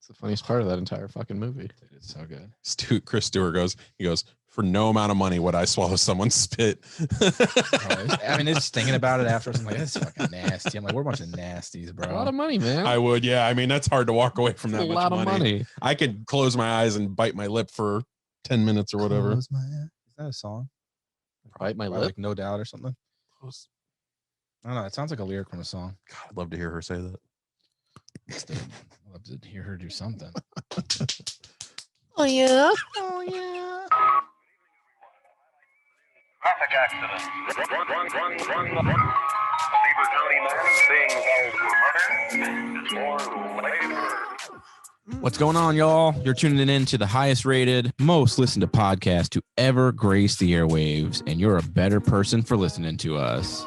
It's the funniest part of that entire fucking movie. It's so good. Chris Stewart goes, for no amount of money would I swallow someone's spit. I mean, just thinking about it afterwards, I'm like, that's fucking nasty. I'm like, we're a bunch of nasties, bro. A lot of money, man. I would, yeah. I mean, that's hard to walk away from that much lot of money. I could close my eyes and bite my lip for 10 minutes or whatever. Is that a song? Bite my lip? Like No Doubt or something? I don't know. It sounds like a lyric from a song. God, I'd love to hear her say that. I'd love to hear her do something. Oh, yeah. Oh, yeah. Traffic accident. Run. Beaver County man seeing held for murder. Later. What's going on, y'all? You're tuning in to the highest rated, most listened to podcast to ever grace the airwaves, and you're a better person for listening to us.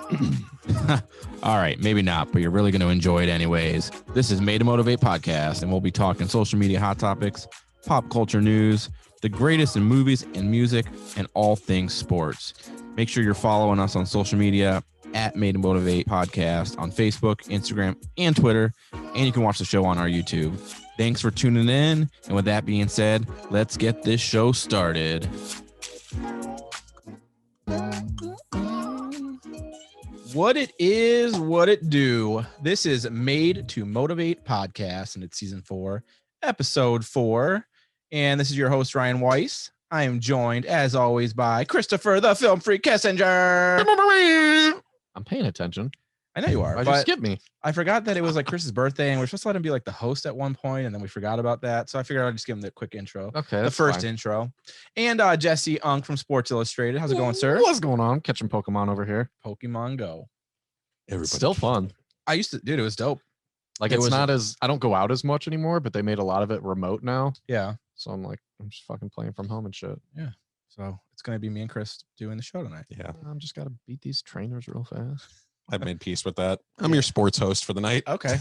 All right, maybe not, but you're really going to enjoy it anyways. This is Made to Motivate Podcast, and we'll be talking social media hot topics, pop culture news, the greatest in movies and music, and all things sports. Make sure you're following us on social media at Made to Motivate Podcast on Facebook, Instagram, and Twitter, and you can watch the show on our YouTube. Thanks for tuning in. And with that being said, let's get this show started. What it is, what it do. This is Made to Motivate Podcast, and it's season 4, episode 4. And this is your host, Ryan Weiss. I am joined, as always, by Christopher, the film freak Kessinger. I'm paying attention. I know you are. Why'd you skip me? I forgot that it was like Chris's birthday, and we're supposed to let him be like the host at one point, and then we forgot about that. So I figured I'd just give him the quick intro. Okay, the first intro. And Jesse Unk from Sports Illustrated. How's it going, sir? What's going on? Catching Pokemon over here. Pokemon Go. Everybody. Still fun. I used to, dude, it was dope. Like it's not as, I don't go out as much anymore, but they made a lot of it remote now. Yeah. So I'm just fucking playing from home and shit. Yeah. So it's going to be me and Chris doing the show tonight. Yeah. I'm just got to beat these trainers real fast. I've made peace with that. I'm your sports host for the night. Okay.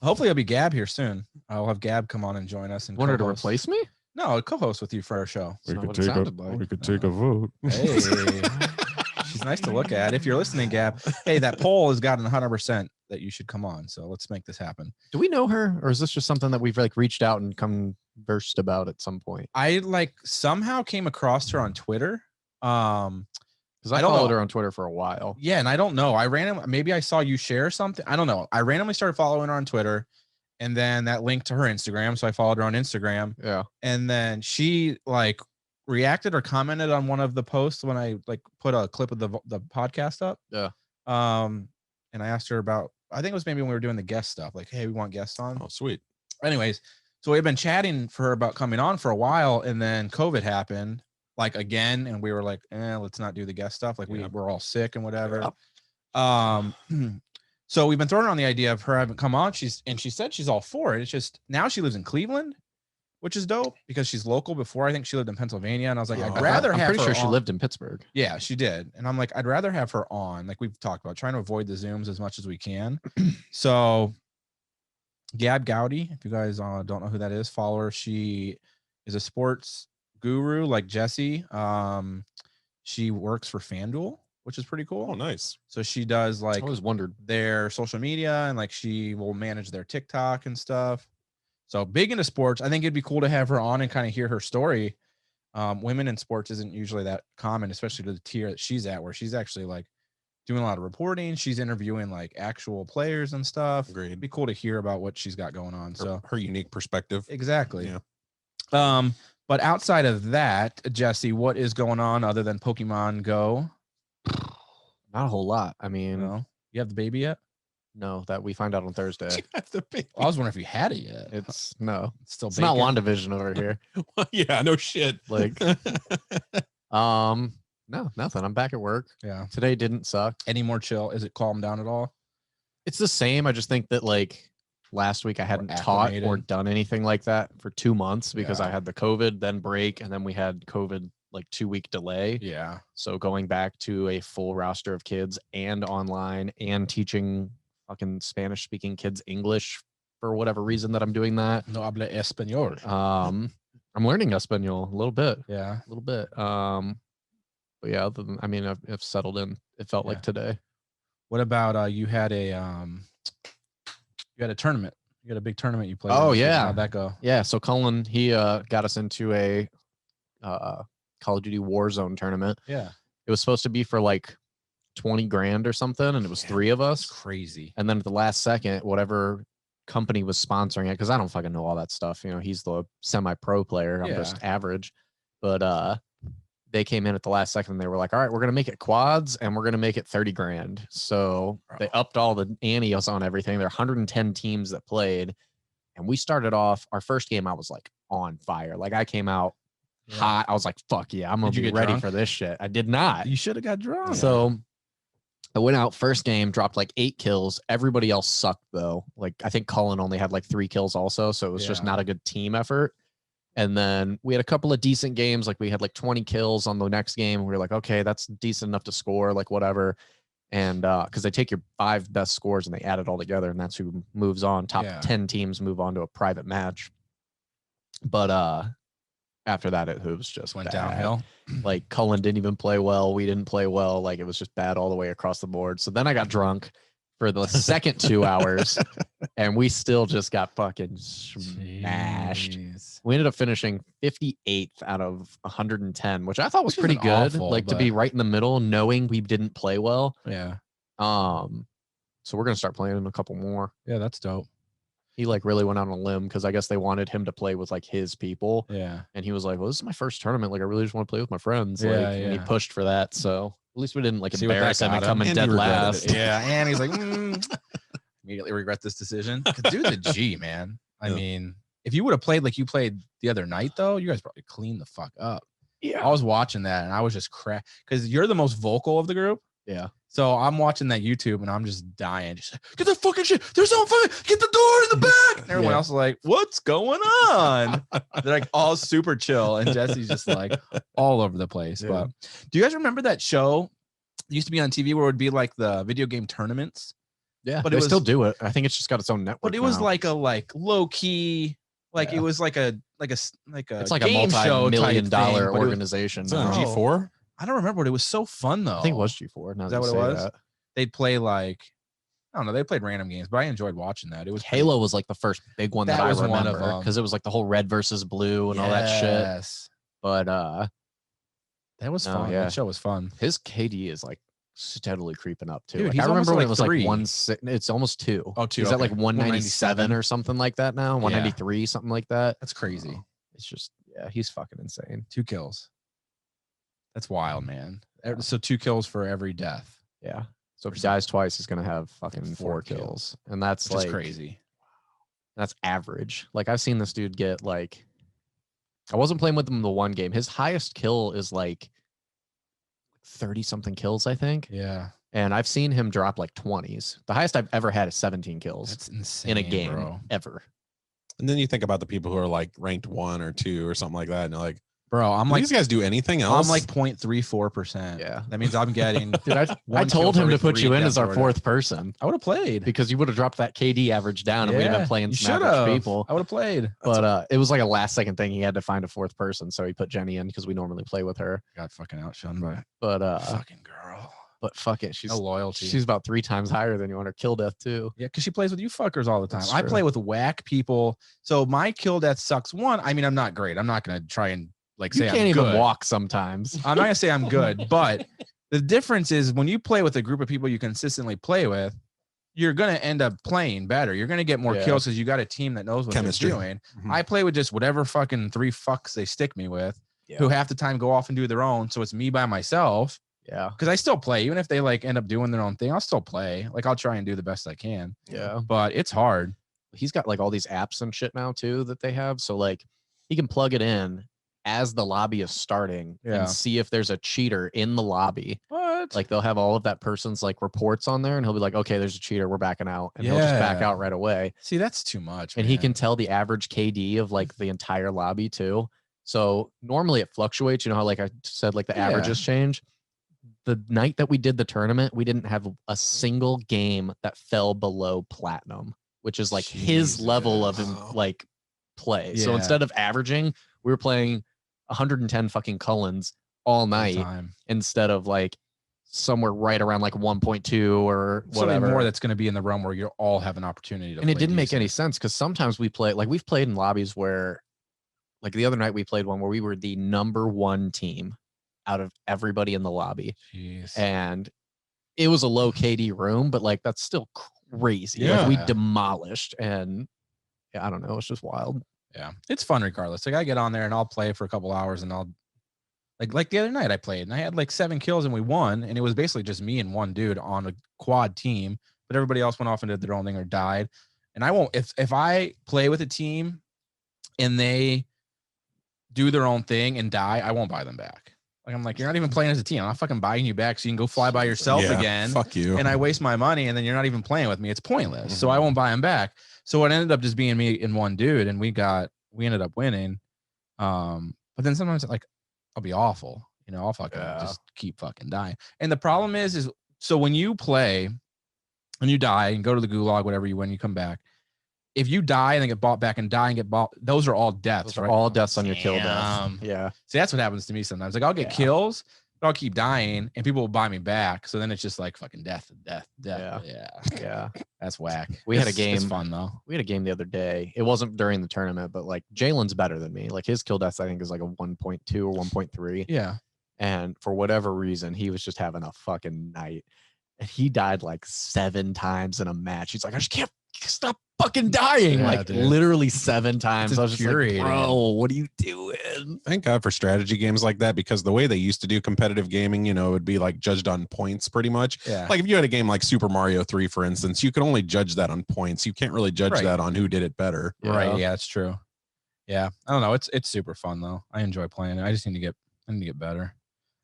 Hopefully I'll be Gab here soon. I'll have Gab come on and join us. And want her to replace me? No, co-host with you for our show. We could take a vote. Hey. She's nice to look at. If you're listening, Gab, hey, that poll has gotten 100% that you should come on. So let's make this happen. Do we know her, or is this just something that we've like reached out and conversed about at some point? I somehow came across her on Twitter. Because I followed her on Twitter for a while. Yeah, and I don't know. Maybe I saw you share something. I don't know. I randomly started following her on Twitter, and then that linked to her Instagram, so I followed her on Instagram. Yeah. And then she reacted or commented on one of the posts when I put a clip of the podcast up. Yeah. And I asked her about, I think it was maybe when we were doing the guest stuff, like, hey, we want guests on. Oh, sweet. Anyways, so we've been chatting for her about coming on for a while, and then COVID happened. Again, and we were like, let's not do the guest stuff. We were all sick and whatever. Yeah. So we've been throwing around the idea of her having come on. She said she's all for it. It's just now she lives in Cleveland, which is dope because she's local. Before I think she lived in Pennsylvania, and I was like, I'd rather have her. I'm pretty sure she lived in Pittsburgh. Yeah, she did. And I'm like, I'd rather have her on. Like we've talked about, trying to avoid the Zooms as much as we can. So Gab Gowdy, if you guys don't know who that is, follow her. She is a sports guru like Jesse. She works for FanDuel, which is pretty cool. Oh, nice. So she does I always wondered their social media, and she will manage their TikTok and stuff. So big into sports. I think it'd be cool to have her on and kind of hear her story. Women in sports isn't usually that common, especially to the tier that she's at, where she's actually doing a lot of reporting. She's interviewing actual players and stuff. Agreed. It'd be cool to hear about what she's got going on. Her unique perspective. Exactly. Yeah. But outside of that, Jesse, what is going on other than Pokemon Go? Not a whole lot. I mean, you have the baby yet? No, that we find out on Thursday. I was wondering if you had it yet. It's still it's not WandaVision over here. Yeah, no shit. No, nothing. I'm back at work. Yeah. Today didn't suck. Any more chill? Is it calmed down at all? It's the same. I just think that last week I hadn't taught or done anything like that for 2 months because I had the COVID, then break, and then we had COVID 2-week delay. Yeah. So going back to a full roster of kids and online and teaching fucking Spanish speaking kids English for whatever reason that I'm doing that. No habla español. I'm learning Espanol a little bit. Yeah. A little bit. But yeah, I've settled in. It felt like today. What about you had a tournament You got a big tournament you played. Oh, in. yeah. How'd that go? Yeah. So Cullen, he got us into a Call of Duty WarZone tournament. Yeah. It was supposed to be for like 20 grand or something, and it was 3 of us. Crazy. And then at the last second, whatever company was sponsoring it, because I don't fucking know all that stuff. You know, he's the semi-pro player. I'm just average. But they came in at the last second and they were like, all right, we're gonna make it quads and we're gonna make it 30 grand. So they upped all the antes on everything. There are 110 teams that played. And we started off our first game. I was like on fire. Like I came out hot. I was like, fuck yeah, I'm gonna be ready for this shit. I did not. You should have got drunk. So I went out first game, dropped like 8 kills. Everybody else sucked though. Like I think Cullen only had like 3 kills also. So it was just not a good team effort. And then we had a couple of decent games. Like we had like 20 kills on the next game. We were like, okay, that's decent enough to score, like whatever. And because they take your 5 best scores and they add it all together, and that's who moves on. Top 10 teams move on to a private match. But after that, it was just went bad. downhill. Like Cullen didn't even play well. We didn't play well. Like it was just bad all the way across the board. So then I got drunk for the second 2 hours, and we still just got fucking smashed. Jeez. We ended up finishing 58th out of 110, which I thought was pretty good. Awful, like to be right in the middle, knowing we didn't play well. Yeah. So we're gonna start playing in a couple more. Yeah, that's dope. He like really went out on a limb because I guess they wanted him to play with like his people. Yeah. And he was like, well, this is my first tournament. Like I really just want to play with my friends. Yeah, like, and he pushed for that. So at least we didn't like See what embarrass that him and got come him. in And dead he regretted last. it. Yeah. And he's like, immediately regret this decision. Dude, the G, man. I mean, if you would have played like you played the other night, though, you guys probably cleaned the fuck up. Yeah. I was watching that and I was just because you're the most vocal of the group. Yeah. So I'm watching that YouTube and I'm just dying. Just like, get that fucking shit. There's no fucking, get the door in the back. And everyone else is like, what's going on? They're like all super chill. And Jesse's just like all over the place. Yeah. But do you guys remember that show? It used to be on TV where it would be like the video game tournaments. Yeah. But they it was, still do it. I think it's just got its own network. but it was now. like a low key, like it was like a it's like a game show multi-million type dollar thing, but organization. Is it on now. G4? I don't remember, but it was so fun though. I think it was G4. Now Is that what you it say was? that. They'd play like, I don't know, they played random games, but I enjoyed watching that. It was Halo was like the first big one that That I was one of remember them. because it was like the whole red versus blue and all that shit. Yes. But That was No, fun. yeah. That show was fun. his KD is like steadily creeping up too. Dude, Like, he's I remember almost when like it was 3. like 1. It's almost 2. Oh, 2. He's at like okay. 197 or something like that now. 193, something like that. That's crazy. It's just he's fucking insane. 2 kills. That's wild, man. So 2 kills for every death. Yeah. So if he dies twice, he's gonna have fucking 4 kills, and that's Which like is crazy. That's average. Like I've seen this dude get like, I wasn't playing with him the one game. His highest kill is like 30 something kills, I think. Yeah. And I've seen him drop like 20s. The highest I've ever had is 17 kills That's insane. in a game bro. ever. And then you think about the people who are like ranked 1 or 2 or something like that, and you're like, Bro, I'm do like these guys do anything else? I'm like 0.34%. Yeah. That means I'm getting Dude, I One told kill him for to put every you in death as our order. 4th person I would have played. because you would have dropped that KD average down and we'd have been playing some average people. I would have played. But it was like a last second thing. He had to find a 4th person. So he put Jenny in because we normally play with her. Got fucking outshone by But fucking girl. but fuck it. She's No loyalty. she's about 3 times higher than you on her kill death too. Yeah, because she plays with you fuckers all the time. That's I true. play with whack people. So my kill death sucks. One, I mean, I'm not great. I'm not gonna try and like You say can't I'm even good. walk sometimes. I'm not gonna say I'm good, but the difference is when you play with a group of people you consistently play with, you're gonna end up playing better. You're gonna get more Yeah. kills because you got a team that knows what Chemistry. they're doing. Mhm. I play with just whatever fucking 3 fucks they stick me with, who half the time go off and do their own. So it's me by myself. Yeah. Because I still play, even if they like end up doing their own thing, I'll still play. Like I'll try and do the best I can. Yeah. But it's hard. He's got like all these apps and shit now too that they have. So like he can plug it in as the lobby is starting Yeah. and see if there's a cheater in the lobby. What? Like they'll have all of that person's like reports on there and he'll be like, okay, there's a cheater. We're backing out. And he'll just back Yeah. out right away. See, that's too much. And he man. can tell the average KD of like the entire lobby too. So normally it fluctuates. You know how like I said, like the Yeah. averages change. The night that we did the tournament, we didn't have a single game that fell below platinum, which is like his level of Jesus. like play. So Yeah. instead of averaging, we were playing 110 fucking Cullens all All the night time. instead of like somewhere right around like 1.2 or whatever. Something more that's going to be in the realm where you'll all have an opportunity to And it play didn't make any decent. sense because sometimes we've played in lobbies where, like the other night we played one where we were the number 1 team out of everybody in the lobby. Jeez. And it was a low KD room, but like that's still crazy. Yeah. Like we demolished, and yeah, I don't know, it's just wild. Yeah, it's fun regardless. Like I get on there and I'll play for a couple hours and I'll like the other night I played and I had like 7 kills and we won, and it was basically just me and one dude on a quad team, but everybody else went off and did their own thing or died. And I won't, if I play with a team and they do their own thing and die, I won't buy them back. Like I'm like, you're not even playing as a team. I'm not fucking buying you back so you can go fly by yourself again. Fuck you. And I waste my money and then you're not even playing with me. It's pointless. So I won't buy him back. So it ended up just being me and one dude, and we ended up winning. But then sometimes like I'll be awful. You know, I'll fucking just keep fucking dying. And the problem is so when you play and you die and go to the gulag, whatever you win, you come back. If you die and then get bought back and die and get bought, those are all deaths. Those are all deaths on your kill death. Damn. Yeah. See, that's what happens to me sometimes. Like I'll get kills, but I'll keep dying and people will buy me back. So then it's just like fucking death. Yeah. That's whack. We had a game. It's fun though. We had a game the other day. It wasn't during the tournament, but like Jalen's better than me. Like his kill death, I think, is like a 1.2 or 1.3. Yeah. And for whatever reason, he was just having a fucking night. And he died like 7 times in a match. He's like, I just can't stop fucking dying. Yeah, like dude. literally 7 times. It's I was just like, infuriating. bro, what are you doing? Thank God for strategy games like that, because the way they used to do competitive gaming, you know, it would be like judged on points pretty much. Yeah. Like if you had a game like Super Mario 3, for instance, you can only judge that on points. You can't really judge that on who did it better. Right. Yeah, that's true. Yeah. I don't know. It's super fun though. I enjoy playing it. I just need to get better.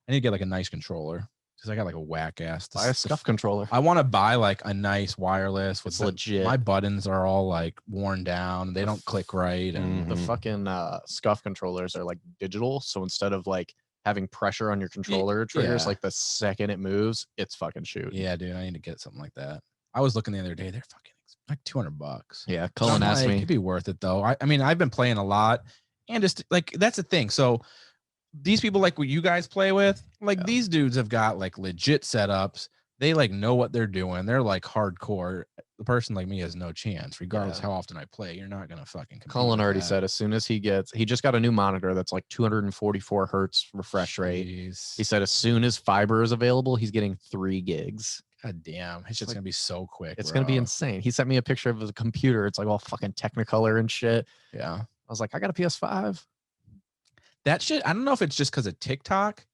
I need to get like a nice controller because I got like a whack ass. Buy a scuff controller. I want to buy like a nice wireless with It's legit. My buttons are all like worn down. They don't click right. And The fucking scuff controllers are like digital. So instead of like having pressure on your controller triggers, like the second it moves, it's fucking shoot. Yeah, dude, I need to get something like that. I was looking the other day. They're fucking like $200. Yeah. Cullen asked me. It'd be worth it though. I mean, I've been playing a lot, and just like that's the thing. So these people like what you guys play with, like these dudes have got like legit setups. They like know what they're doing. They're like hardcore. The person like me has no chance, regardless how often I play. You're not gonna fucking compete. Cullen already said as soon as he just got a new monitor that's like 244 hertz refresh rate. He said as soon as fiber is available, he's getting 3 gigs. God damn, it's just gonna be so quick. It's gonna be insane. He sent me a picture of his computer. It's like all fucking Technicolor and shit. Yeah. I was like, I got a PS5. That shit, I don't know if it's just because of TikTok,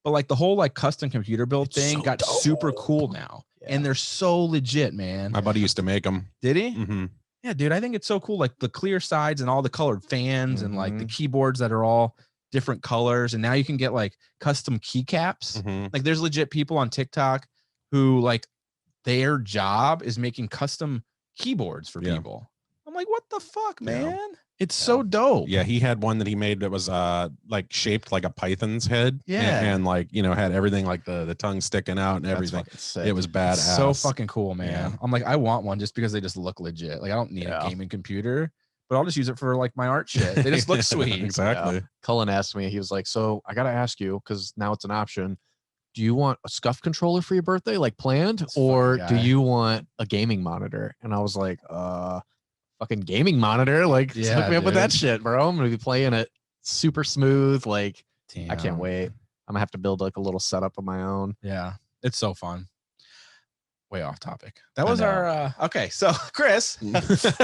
but like the whole like custom computer build thing got super cool now. And they're so legit, man. My buddy used to make them. Did he? Mm-hmm. Yeah, dude, I think it's so cool. Like the clear sides and all the colored fans and like the keyboards that are all different colors. And now you can get like custom keycaps. Like there's legit people on TikTok who like their job is making custom keyboards for people. I'm like, what the fuck, man? It's so dope. Yeah, he had one that he made that was like shaped like a python's head. Yeah. And like, you know, had everything like the tongue sticking out and everything. It was badass. So fucking cool, man. Yeah. I'm like, I want one just because they just look legit. Like I don't need a gaming computer, but I'll just use it for like my art shit. They just look sweet. Exactly. Cullen asked me, he was like, so I got to ask you, because now it's an option. Do you want a scuff controller for your birthday, like planned, or do you want a gaming monitor? And I was like, fucking gaming monitor. Like, hook me up with that shit, bro. I'm going to be playing it super smooth. Like, I can't wait. I'm going to have to build like a little setup of my own. Yeah. It's so fun. Way off topic. That was our, okay. So Chris,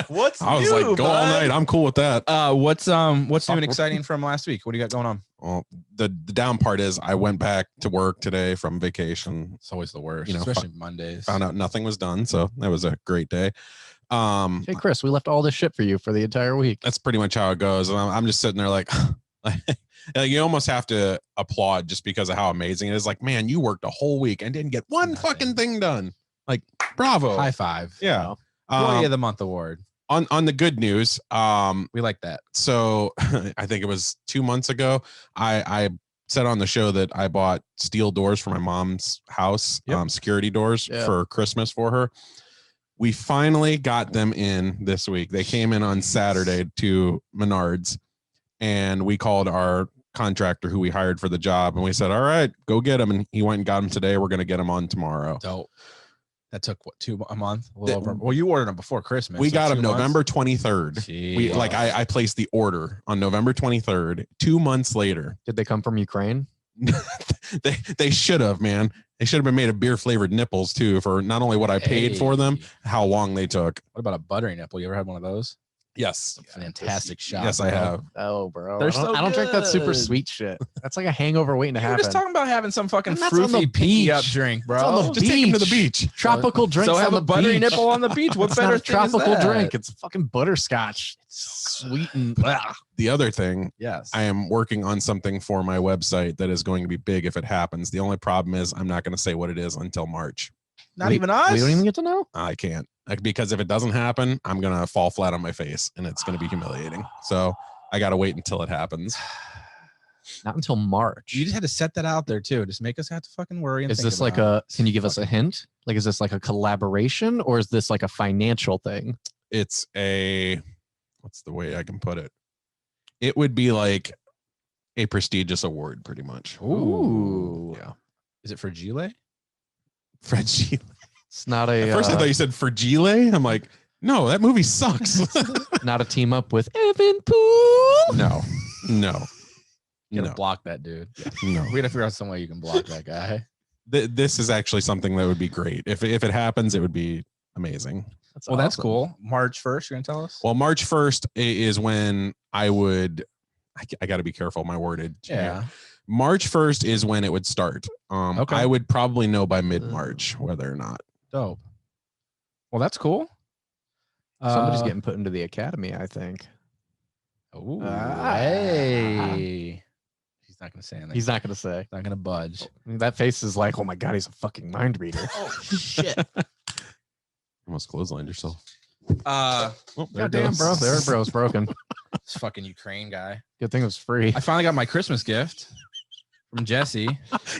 what's I was new, like, go all night. I'm cool with that. What's new and exciting from last week? What do you got going on? Well, the down part is I went back to work today from vacation. It's always the worst, you know, especially Mondays. Found out nothing was done. So that was a great day. Hey Chris, we left all this shit for you for the entire week. That's pretty much how it goes. And I'm just sitting there like, you almost have to applaud just because of how amazing it is. Like, man, you worked a whole week and didn't get one fucking thing done. Like, bravo. High five. Yeah. Employee of the Month award. On the good news, we like that. So I think it was 2 months ago, I said on the show that I bought steel doors for my mom's house, security doors for Christmas for her. We finally got them in this week. They came in on Saturday to Menards, and we called our contractor who we hired for the job, and we said, all right, go get him. And he went and got him today. We're going to get him on tomorrow. Dope. That took what, a month? A little over. Well, you ordered them before Christmas. We so got 2 him months? November 23rd. I placed the order on November 23rd. 2 months later. Did they come from Ukraine? they should have, man. They should have been made of beer flavored nipples too, for not only what I paid for them, how long they took. What about a buttery nipple? You ever had one of those? Yes. Fantastic shot. Yes, I have. Oh, bro. I don't drink that super sweet shit. That's like a hangover waiting to happen. We're just talking about having some fucking And that's on fruity the pinky up beach. drink, bro. It's on the Just take him to the beach. Tropical drinks So have on a the buttery beach. nipple on the beach. What It's better not a thing is tropical that? drink. It's fucking butterscotch. It's sweet and The other thing, Yes. I am working on something for my website that is going to be big if it happens. The only problem is I'm not going to say what it is until March. Not even us. We don't even get to know. I can't, because if it doesn't happen, I'm going to fall flat on my face and it's going to be humiliating. So I got to wait until it happens. Not until March. You just had to set that out there too. Just make us have to fucking worry. And Is think this like about can you give us a hint? Like, is this like a collaboration or is this like a financial thing? It's what's the way I can put it? It would be like a prestigious award, pretty much. it? Ooh. Yeah. Is it for Gile? Fred Gile. It's not a At first I thought you said for Gile. I'm like, no, that movie sucks. not a team up with Evan Poole. No. You gotta block that dude. No. We gotta figure out some way you can block that guy. This is actually something that would be great. If it happens, it would be amazing. That's That's awesome. cool. March 1st, you're gonna tell us? Well, March 1st is when I got to be careful my wordage. Yeah. March 1st is when it would start. Okay. I would probably know by mid-March whether or not. Dope. Well, that's cool. Somebody's getting put into the academy, I think. Ooh, Ah. hey. He's not gonna say anything. He's not going to say. not gonna budge. That face is like, oh my God, he's a fucking mind reader. Oh shit. Almost clotheslined yourself. There it Damn, goes. bro. There, bro's broken. This fucking Ukraine guy. Good thing it was free. I finally got my Christmas gift from Jesse.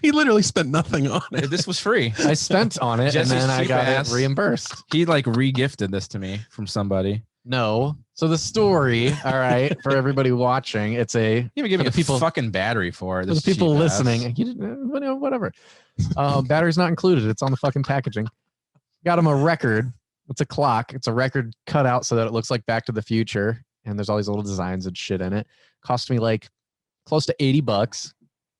He literally spent nothing on it. This was free. I spent on it Jesse's and then I cheap got ass. it reimbursed. He like re-gifted this to me from somebody. No. So the story, all right, for everybody watching, it's a You even gave me For a the people- fucking battery for it. for the people listening. You didn't, whatever. Battery's not included. It's on the fucking packaging. Got him a record. It's a clock. It's a record cut out so that it looks like Back to the Future. And there's all these little designs and shit in it. Cost me like close to $80.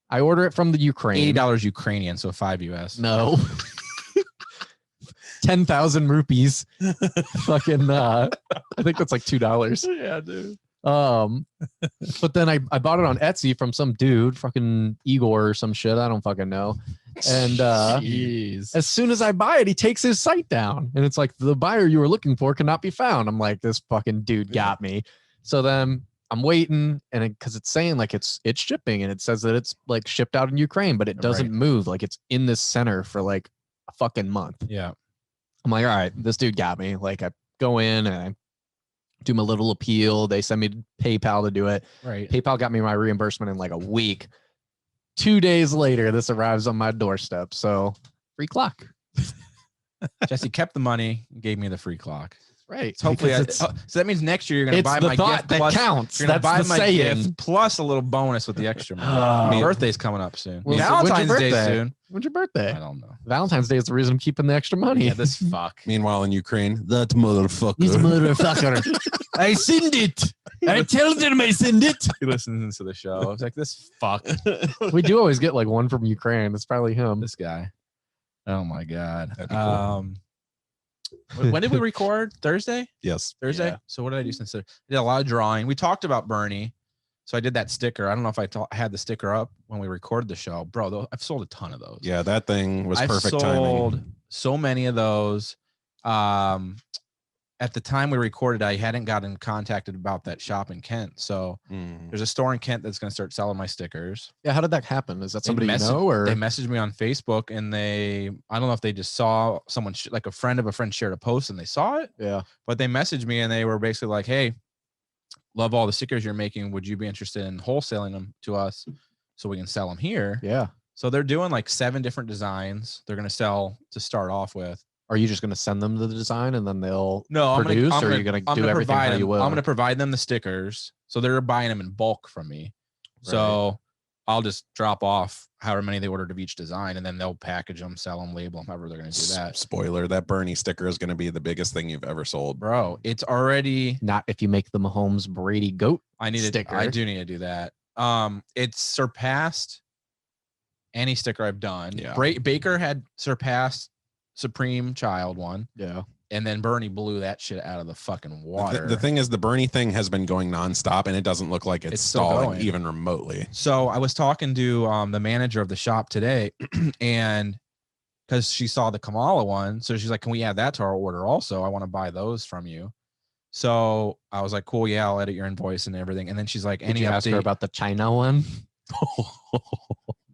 I order it from the Ukraine. $80 Ukrainian, so 5 US. No. 10,000 rupees. Fucking I think that's like $2. Yeah, dude. But then I bought it on Etsy from some dude, fucking Igor or some shit. I don't fucking know. And Jeez. as soon as I buy it, he takes his site down. And it's like, the buyer you were looking for cannot be found. I'm like, this fucking dude got me. So then I'm waiting, and because it's saying like it's shipping, and it says that it's like shipped out in Ukraine, but it doesn't Right. move. Like it's in this center for like a fucking month. Yeah. I'm like, all right, this dude got me. Like I go in and I do my little appeal. They send me to PayPal to do it. Right. PayPal got me my reimbursement in like a week. 2 days later, this arrives on my doorstep. So free clock. Jesse kept the money and gave me the free clock. Right. So hopefully, Because so that means next year you're gonna it's buy the my thought gift that plus. counts. You're gonna That's buy the my saying. gift plus a little bonus with the extra money. Oh. My birthday's coming up soon. Well, so Valentine's when's your Day birthday? soon. When's your birthday? I don't know. Valentine's Day is the reason I'm keeping the extra money. Yeah, this fuck. Meanwhile, in Ukraine, that motherfucker. He's a motherfucker. I send it. I tell them I send it. He listens to the show. I was like, this fuck. We do always get like one from Ukraine. It's probably him. This guy. Oh my god. That'd be cool. When did we record? Thursday? Yes. Thursday. Yeah. So what did I do since? I did a lot of drawing. We talked about Bernie. So I did that sticker. I don't know if I had the sticker up when we recorded the show, bro. I've sold a ton of those. Yeah, that thing was I've perfect sold timing. so many of those. At the time we recorded, I hadn't gotten contacted about that shop in Kent. So there's a store in Kent that's going to start selling my stickers. Yeah, how did that happen? Is that They somebody you messaged- know, or They messaged me on Facebook, and I don't know if they just saw someone, like a friend of a friend shared a post and they saw it, yeah? but they messaged me and they were basically like, hey, love all the stickers you're making. Would you be interested in wholesaling them to us so we can sell them here? Yeah. So they're doing like 7 different designs. They're going to sell to start off with. Are you just going to send them the design and then they'll No, produce, I'm or gonna, are you going to I'm do gonna everything provide how them, you will? I'm going to provide them the stickers. So they're buying them in bulk from me. So I'll just drop off however many they ordered of each design, and then they'll package them, sell them, label them, however they're going to do that. Spoiler, that Bernie sticker is going to be the biggest thing you've ever sold. Bro, it's already... Not if you make the Mahomes Brady goat sticker. I do need to do that. It's surpassed any sticker I've done. Yeah. Baker had surpassed Supreme Child one. Yeah. And then Bernie blew that shit out of the fucking water. The thing is, the Bernie thing has been going nonstop, and it doesn't look like it's stalling even remotely. So I was talking to the manager of the shop today, and because she saw the Kamala one, so she's like, "Can we add that to our order also? I want to buy those from you." So I was like, "Cool, yeah, I'll edit your invoice and everything." And then she's like, "Any ask her about the China one?"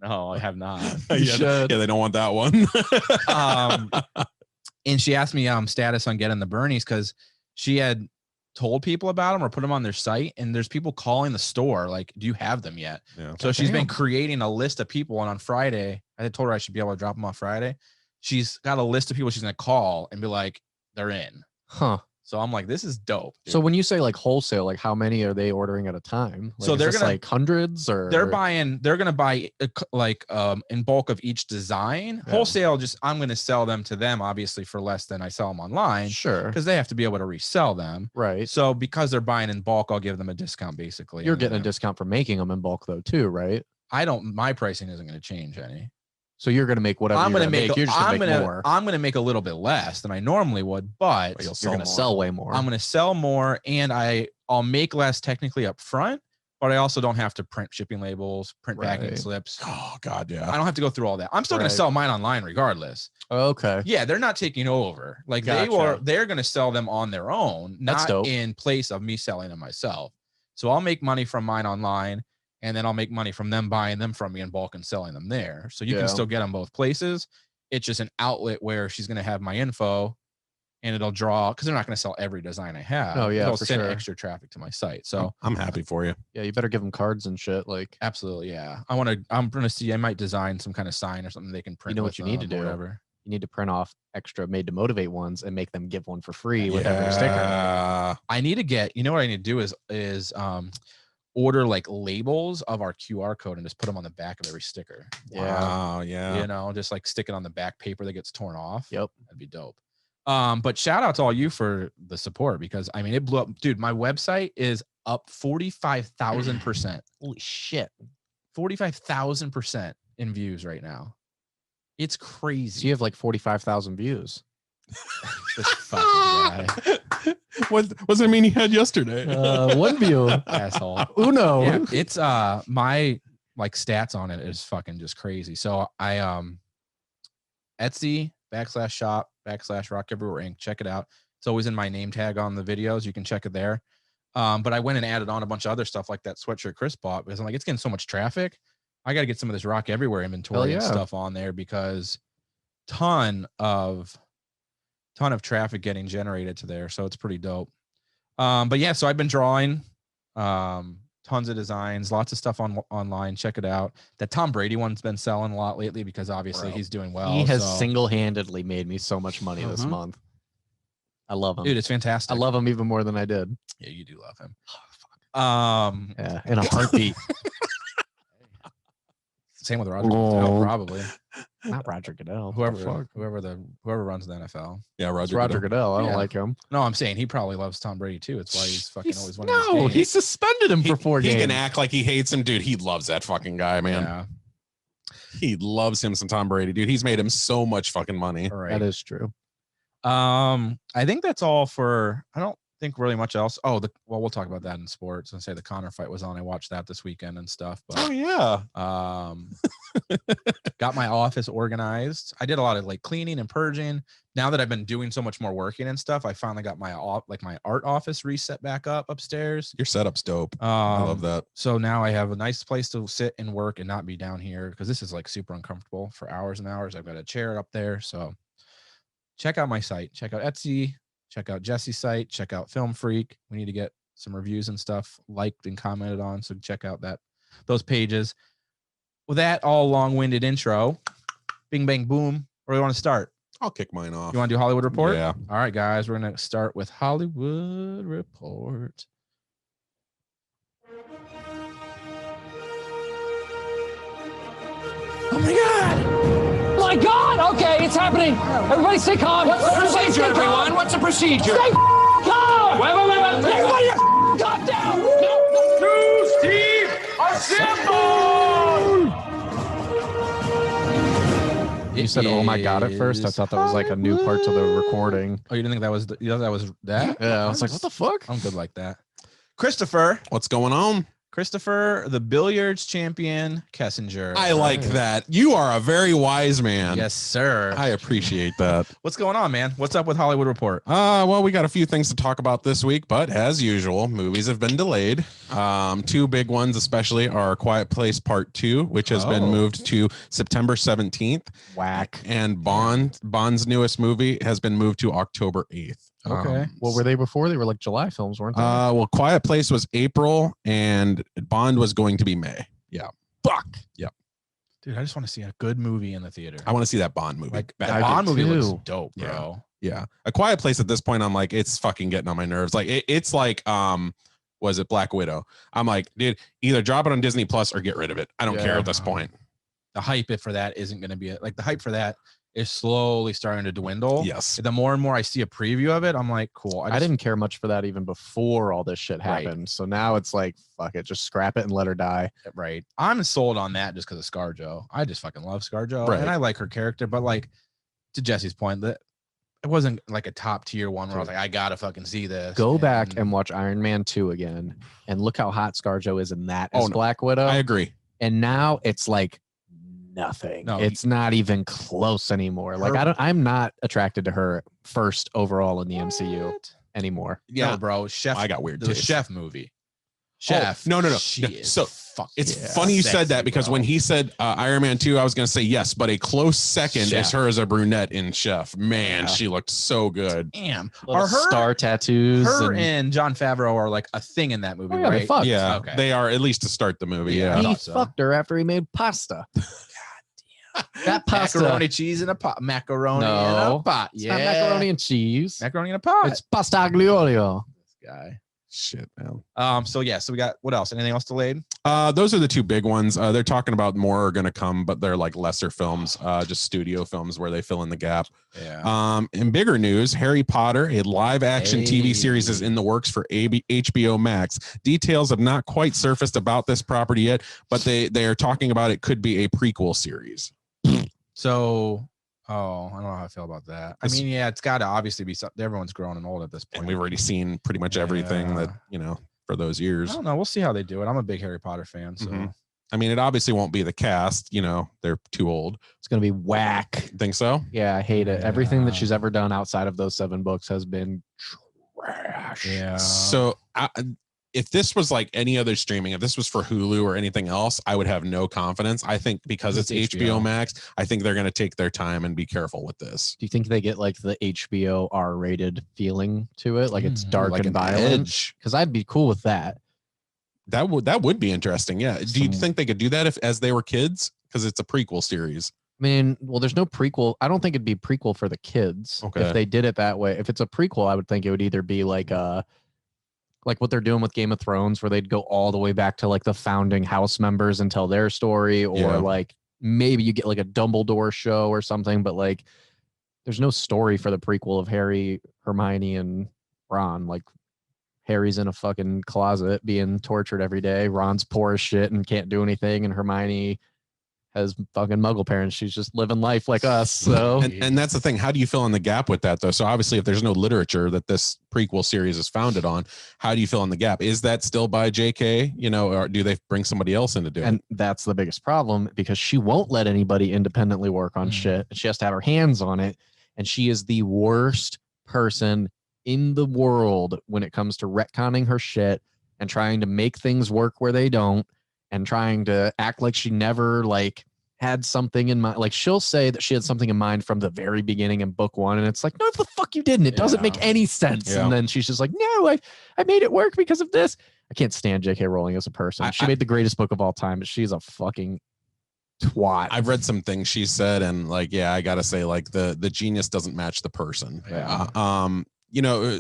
No, I have not. You should. Yeah, they don't want that one. And she asked me status on getting the Bernies because she had told people about them or put them on their site, and there's people calling the store like, "Do you have them yet?" Yeah. So she's been creating a list of people, and on Friday, I had told her I should be able to drop them on Friday. She's got a list of people she's gonna call and be like, "They're in." Huh. So I'm like, this is dope. Dude. So when you say like wholesale, like how many are they ordering at a time? Like, so they're gonna like hundreds, or they're gonna buy like in bulk of each design. Yeah. Wholesale, just I'm gonna sell them to them obviously for less than I sell them online. Sure. Because they have to be able to resell them. Right. So because they're buying in bulk, I'll give them a discount basically. You're getting a discount for making them in bulk though too, right? My pricing isn't gonna change any. So you're going to make whatever you're going to make. You're just going to make more. I'm going to make a little bit less than I normally would, but you're going to sell way more. I'm going to sell more, and I'll make less technically up front, but I also don't have to print shipping labels, print packing slips. Oh God, yeah. I don't have to go through all that. I'm still going to sell mine online regardless. Okay. Yeah, they're not taking over. Like they're going to sell them on their own, not in place of me selling them myself. So I'll make money from mine online. And then I'll make money from them buying them from me in bulk and selling them there. So you can still get them both places. It's just an outlet where she's going to have my info, and it'll draw, because they're not going to sell every design I have. Oh yeah, it'll send extra traffic to my site. So I'm happy for you. Yeah, you better give them cards and shit. Like absolutely, yeah. I'm gonna see. I might design some kind of sign or something they can print. You know what you need to do? Whatever. You need to print off extra made to motivate ones and make them give one for free with every sticker. I need to get. You know what I need to do is order like labels of our QR code and just put them on the back of every sticker. Wow, yeah. You know, just like stick it on the back paper that gets torn off. Yep. That'd be dope. But shout out to all you for the support, because I mean, it blew up. Dude, my website is up 45,000%. Holy shit. 45,000% in views right now. It's crazy. So you have like 45,000 views. This fucking guy. What does it mean you had yesterday? One view. Asshole. Uno. Yeah, it's my like stats on it is fucking just crazy. So I Etsy /shop /Rock Everywhere Inc. Check it out. It's always in my name tag on the videos. You can check it there. But I went and added on a bunch of other stuff like that sweatshirt Chris bought, because I'm like, it's getting so much traffic. I got to get some of this Rock Everywhere inventory and stuff on there, because ton of traffic getting generated to there. So it's pretty dope. But yeah, so I've been drawing tons of designs, lots of stuff online. Check it out. That Tom Brady one's been selling a lot lately, because obviously he's doing well. He has single-handedly made me so much money this month. I love him. Dude, it's fantastic. I love him even more than I did. Yeah, you do love him. Oh, fuck. Yeah, in a heartbeat. Same with Roger Goodell, probably. Not Roger Goodell. Whoever runs the NFL. Yeah, Roger Goodell. I don't like him. No, I'm saying he probably loves Tom Brady too. It's why he's fucking always winning. No, he suspended him for 4 games. He can act like he hates him, dude. He loves that fucking guy, man. Yeah. He loves him some Tom Brady, dude. He's made him so much fucking money. Right. That is true. I think that's all for. I don't think really much else. Oh, we'll talk about that in sports, and say the Connor fight was on. I watched that this weekend and stuff. But, oh yeah. Got my office organized. I did a lot of like cleaning and purging. Now that I've been doing so much more working and stuff, I finally got my art office reset back up upstairs. Your setup's dope. I love that. So now I have a nice place to sit and work and not be down here, because this is like super uncomfortable for hours and hours. I've got a chair up there. So check out my site. Check out Etsy. Check out Jesse's site. Check out Film Freak. We need to get some reviews and stuff liked and commented on. So check out those pages. With that all long-winded intro, bing, bang, boom. Where do you want to start? I'll kick mine off. You want to do Hollywood Report? Yeah. All right, guys. We're going to start with Hollywood Report. Oh my God! My God! Okay, it's happening. Everybody stay calm. What's the procedure, everyone? What's the procedure? Stay calm! Wait. Everybody calm down! Two Steve, assemble! You said, "Oh my God!" at first. I thought that was like a new part to the recording. Oh, you didn't think that was that? Yeah, I was like, "What the fuck?" I'm good like that. Christopher, What's going on? Christopher, the billiards champion, Kessinger. I like that. You are a very wise man. Yes, sir. I appreciate that. What's going on, man? What's up with Hollywood Report? Well, we got a few things to talk about this week, but as usual, movies have been delayed. Two big ones, especially, are Quiet Place Part 2, which has been moved to September 17th. Whack. And Bond's newest movie has been moved to October 8th. Okay. What were they before? They were like July films, weren't they? Well, Quiet Place was April, and Bond was going to be May. Yeah. Fuck. Yep. Dude, I just want to see a good movie in the theater. I want to see that Bond movie. Like that Bond movie looks dope, Yeah. bro. Yeah. A Quiet Place at this point, I'm like, it's fucking getting on my nerves. Like it's like was it Black Widow? I'm like, dude, either drop it on Disney Plus or get rid of it. I don't care at this point. The hype for that isn't going to be like the hype for that is slowly starting to dwindle. Yes. The more and more I see a preview of it, I'm like, cool. I didn't care much for that even before all this shit happened. Right. So now it's like, fuck it, just scrap it and let her die. Right. I'm sold on that just because of ScarJo. I just fucking love ScarJo. Right. And I like her character, but like to Jesse's point, that it wasn't like a top tier one where I was like, I gotta fucking see this. Go back and watch Iron Man 2 again and look how hot ScarJo is in that as no. Black Widow. I agree. And now it's like nothing. No, it's not even close anymore. Like I'm not attracted to her first overall in the MCU anymore. Yeah, no, bro. Chef. I got weird The taste. Chef movie. Chef. No. She No. is So fucking it's funny you said that because bro. when he said Iron Man 2, I was going to say yes, but a close second Chef. is her as a brunette in Chef. Man, Yeah. she looked so good. Damn. Little Are her star tattoos. her and John Favreau are like a thing in that movie, Oh, yeah, they right? fucked. Yeah, Okay. they are at least to start the movie. Yeah. Yeah. He thought so. fucked her after he made pasta. That pasta. Macaroni cheese in a pot. Macaroni in No. a pot. It's Yeah. not macaroni and cheese. Macaroni in a pot. It's pasta aglio. This guy. Shit, man. So we got what else? Anything else delayed? Those are the two big ones. They're talking about more are going to come, but they're like lesser films, just studio films where they fill in the gap. Yeah. In bigger news, Harry Potter, a live action TV series is in the works for HBO Max. Details have not quite surfaced about this property yet, but they are talking about it could be a prequel series. So, I don't know how I feel about that. I mean, yeah, it's got to obviously be something. Everyone's grown and old at this point. And we've already seen pretty much everything that, for those years. I don't know. We'll see how they do it. I'm a big Harry Potter fan. So, Mhm. I mean, it obviously won't be the cast, they're too old. It's gonna be whack. Think so? Yeah, I hate it. Yeah. Everything that she's ever done outside of those 7 books has been trash. yeah. So if this was like any other streaming, if this was for Hulu or anything else, I would have no confidence. I think because it's HBO Max, I think they're going to take their time and be careful with this. Do you think they get like the HBO R-rated feeling to it? Like it's dark Like and an violent? edge. Because I'd be cool with that. That would be interesting. Yeah. Do you think they could do that as they were kids? Because it's a prequel series. I mean, well, there's no prequel. I don't think it'd be prequel for the kids. Okay. If they did it that way. If it's a prequel, I would think it would either be like what they're doing with Game of Thrones, where they'd go all the way back to like the founding house members and tell their story, or like maybe you get like a Dumbledore show or something, but like there's no story for the prequel of Harry, Hermione, and Ron. Like Harry's in a fucking closet being tortured every day. Ron's poor as shit and can't do anything, and Hermione has fucking muggle parents. She's just living life like us. So and that's the thing. How do you fill in the gap with that though? So obviously if there's no literature that this prequel series is founded on, how do you fill in the gap? Is that still by JK, or do they bring somebody else in to do it? And that's the biggest problem, because she won't let anybody independently work on shit. She has to have her hands on it. And she is the worst person in the world when it comes to retconning her shit and trying to make things work where they don't, and trying to act like she never like had something in mind. Like she'll say that she had something in mind from the very beginning in book 1. And it's like, no, the fuck you didn't. It doesn't make any sense. Yeah. And then she's just like, no, I made it work because of this. I can't stand J.K. Rowling as a person. She made the greatest book of all time, but she's a fucking twat. I've read some things she said, and like, yeah, I gotta say, like the genius doesn't match the person. Yeah.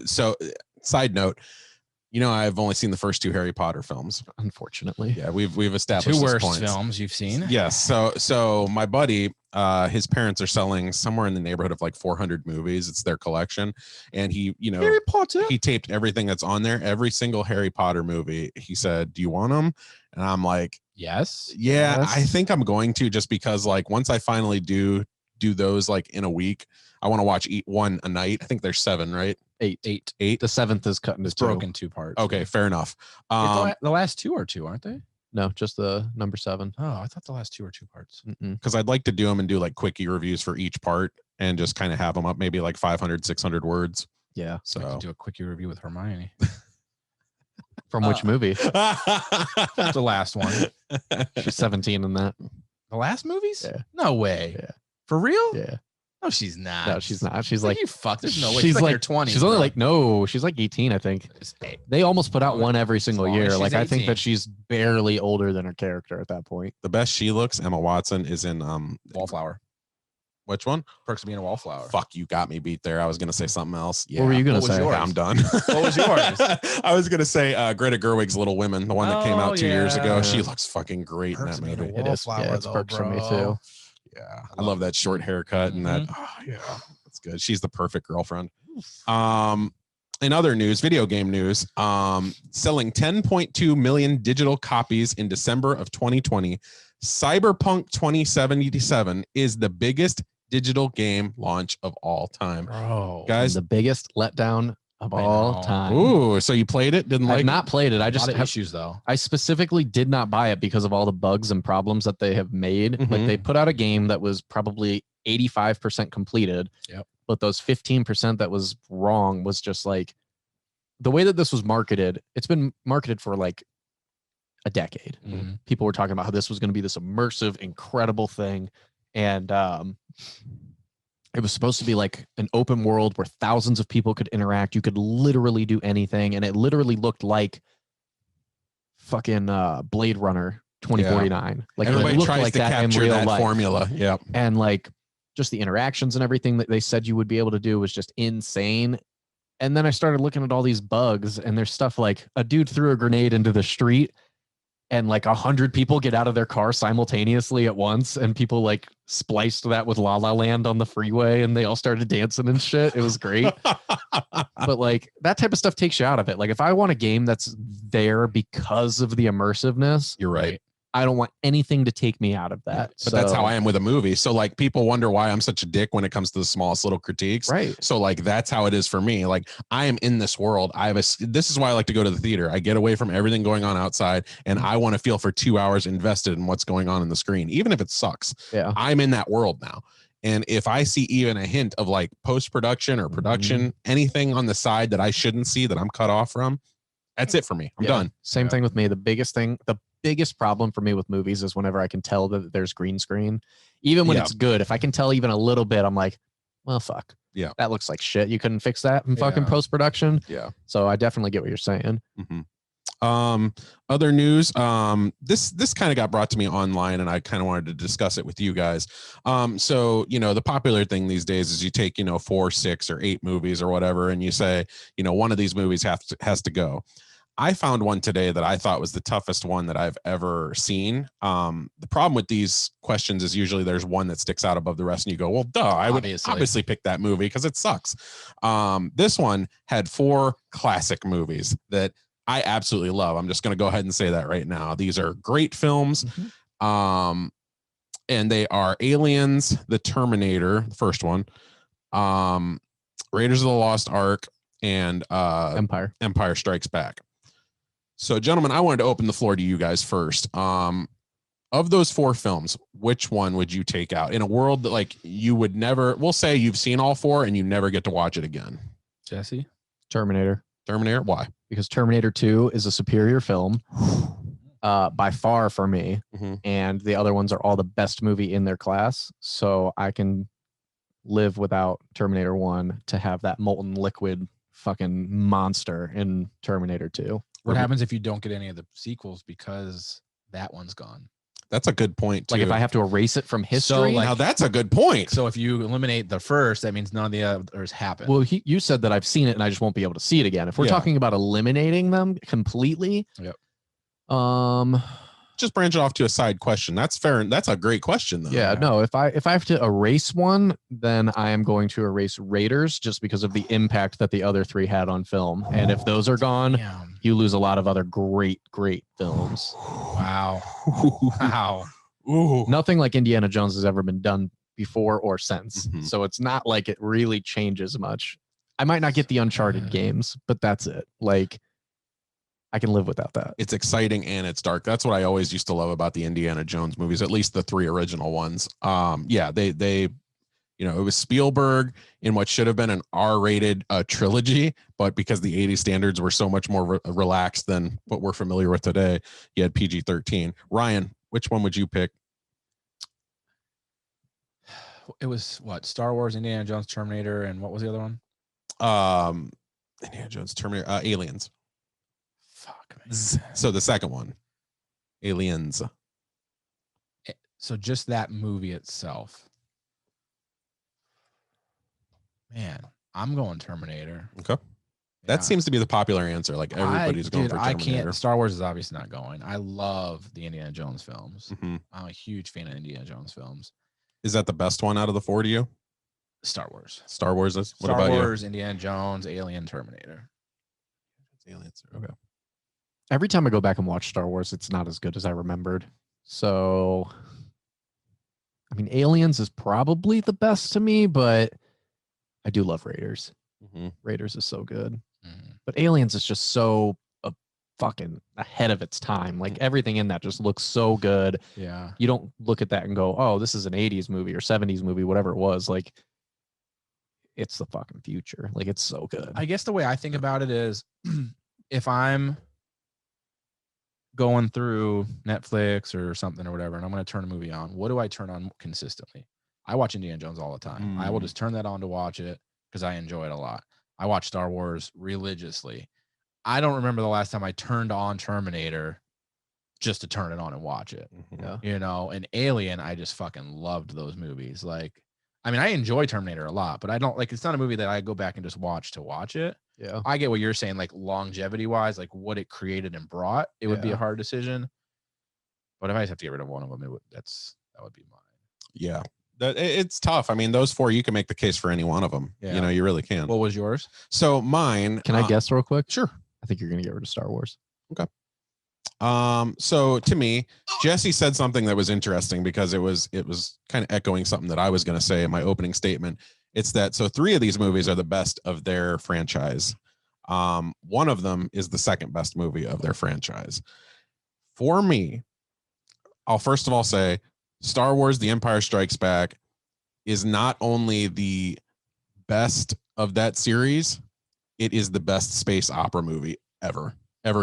So side note, You know, I've only seen the first 2 Harry Potter films. Unfortunately. Yeah, we've established 2 this worst point. films you've seen. Yes. So my buddy, his parents are selling somewhere in the neighborhood of like 400 movies. It's their collection, and he, Harry Potter. he taped everything that's on there, every single Harry Potter movie. He said, "Do you want them?" And I'm like, Yes. "Yeah, Yes. I think I'm going to, just because like once I finally do those like in a week, I want to watch one a night. I think there's 7, right? 8. Eight. The 7th is cut into It's 2. broken 2 parts. Okay, fair enough. The last 2 are 2, aren't they? No, just the number 7. Oh, I thought the last 2 are 2 parts. Because I'd like to do them and do like quickie reviews for each part and just kind of have them up maybe like 500, 600 words. Yeah. So I could do a quickie review with Hermione. From which movie? The last one. She's 17 in that. The last movies? Yeah. No way. Yeah. For real? Yeah. No, she's not. No, she's not. She's Like, like, you fuck. There's no way. she's like your 20. She's only like, no, she's like 18, I think. They almost put out one every single long as year. she's Like, I think 18. that she's barely older than her character at that point. The best she looks, Emma Watson, is in Wallflower. which one? Perks of being a wallflower. Fuck, you got me beat there. I was gonna say something else. Yeah. What were you gonna What was say? yours? I'm done. What was yours? I was gonna say Greta Gerwig's Little Women, the one that came out 2 years ago. yeah. She looks fucking great Perks in of that being a movie. It is. Wallflower, Yeah, it's though, perks for me bro. too. Yeah, I love that short haircut and that. Oh, yeah, that's good. She's the perfect girlfriend. In other news, video game news, selling 10.2 million digital copies in December of 2020. Cyberpunk 2077 is the biggest digital game launch of all time. Bro. Guys, The biggest letdown of I all know. time. ooh, so you played it? Didn't like I've it? not played it. I I just just have issues though. I specifically did not buy it because of all the bugs and problems that they have made. Like Mhm. they put out a game that was probably 85% completed. Yep. But those 15% that was wrong was just like the way that this was marketed. It's been marketed for like a decade. Mhm. People were talking about how this was going to be this immersive, incredible thing. And it was supposed to be like an open world where thousands of people could interact. You could literally do anything. And it literally looked like fucking Blade Runner 2049. Like Everybody it looked tries like to that in capture real that life. formula. Yeah. And like just the interactions and everything that they said you would be able to do was just insane. And then I started looking at all these bugs, and there's stuff like a dude threw a grenade into the street and like 100 people get out of their car simultaneously at once, and people like spliced that with La La Land on the freeway and they all started dancing and shit. It was great. But like that type of stuff takes you out of it. Like if I want a game that's there because of the immersiveness, You're right. I don't want anything to take me out of that. But that's how I am with a movie. So like people wonder why I'm such a dick when it comes to the smallest little critiques. Right. So like that's how it is for me. Like I am in this world. This is why I like to go to the theater. I get away from everything going on outside, and I want to feel for 2 hours invested in what's going on in the screen, even if it sucks. Yeah. I'm in that world now. And if I see even a hint of like post-production or production, anything on the side that I shouldn't see that I'm cut off from, that's it for me. I'm done. Same thing with me. The biggest problem for me with movies is whenever I can tell that there's green screen, even when Yeah. it's good. If I can tell even a little bit, I'm like, well, fuck. Yeah. That looks like shit. You couldn't fix that in fucking Yeah. post-production. Yeah. So I definitely get what you're saying. Other news, this kind of got brought to me online, and I kind of wanted to discuss it with you guys. So the popular thing these days is you take 4, 6, or 8 movies or whatever, and you say one of these movies has to go. I found one today that I thought was the toughest one that I've ever seen. The problem with these questions is usually there's one that sticks out above the rest, and you go, well, duh, I would obviously pick that movie because it sucks. This one had 4 classic movies that I absolutely love. I'm just going to go ahead and say that right now. These are great films. And they are Aliens, The Terminator, the first one, Raiders of the Lost Ark, and Empire Strikes Back. So, gentlemen, I wanted to open the floor to you guys first. Of those 4 films, which one would you take out in a world that like you would never, we'll say you've seen all 4 and you never get to watch it again? Jesse? Terminator. Why? Because Terminator 2 is a superior film by far for me. And the other ones are all the best movie in their class. So I can live without Terminator 1 to have that molten liquid fucking monster in Terminator 2. What happens if you don't get any of the sequels because that one's gone? That's a good point, too. Like if I have to erase it from history. like- now that's a good point. So if you eliminate the first, that means none of the others happen. Well, you said that I've seen it and I just won't be able to see it again. If we're talking about eliminating them completely, just branch it off to a side question. That's fair. That's a great question, though. yeah, no. If I have to erase one, then I am going to erase Raiders just because of the impact that the other three had on film. And if those are gone, Damn. you lose a lot of other great films. Wow. Wow. Ooh. Nothing like Indiana Jones has ever been done before or since. Mhm. So it's not like it really changes much. I might not get the Uncharted games, but that's it. Like, I can live without that. It's exciting and it's dark. That's what I always used to love about the Indiana Jones movies, at least the 3 original ones. They it was Spielberg in what should have been an R-rated trilogy, but because the 80s standards were so much more relaxed than what we're familiar with today, you had PG-13. Ryan, which one would you pick? It was what? Star Wars, Indiana Jones, Terminator, and what was the other one? Indiana Jones, Terminator, Aliens. Fuck, man. So the second one, Aliens. So just that movie itself. Man, I'm going Terminator. Okay. That seems to be the popular answer. Like everybody's going for Terminator. I can't. Star Wars is obviously not going. I love the Indiana Jones films. Mm-hmm. I'm a huge fan of Indiana Jones films. Is that the best one out of the 4 to you? Star Wars. Star Wars is? What Star about Wars, Indiana Jones, Alien, Terminator. you? Aliens. Okay. Every time I go back and watch Star Wars, it's not as good as I remembered. So, I mean, Aliens is probably the best to me, but I do love Raiders. Mm-hmm. Raiders is so good. Mm-hmm. But Aliens is just so fucking ahead of its time. Like everything in that just looks so good. Yeah. You don't look at that and go, oh, this is an 80s movie or 70s movie, whatever it was. Like, it's the fucking future. Like, it's so good. I guess the way I think about it is if I'm going through Netflix or something or whatever, and I'm going to turn a movie on, what do I turn on consistently? I watch Indiana Jones all the time. I will just turn that on to watch it because I enjoy it a lot. I watch Star Wars religiously. I don't remember the last time I turned on Terminator just to turn it on and watch it. Yeah. You know, and Alien, I just fucking loved those movies. Like, I mean, I enjoy Terminator a lot, but I don't like, it's not a movie that I go back and just watch to watch it. Yeah. I get what you're saying, like longevity wise, like what it created and brought, it would be a hard decision. But if I just have to get rid of one of them, that would be mine. Yeah. It's tough. I mean, those 4, you can make the case for any one of them. Yeah. You know, you really can. What was yours? So mine. Can I guess real quick? Sure. I think you're going to get rid of Star Wars. Okay. So to me, Jesse said something that was interesting because it was kind of echoing something that I was going to say in my opening statement. It's that, so 3 of these movies are the best of their franchise. One of them is the second best movie of their franchise. For me, I'll first of all say Star Wars, The Empire Strikes Back is not only the best of that series, it is the best space opera movie ever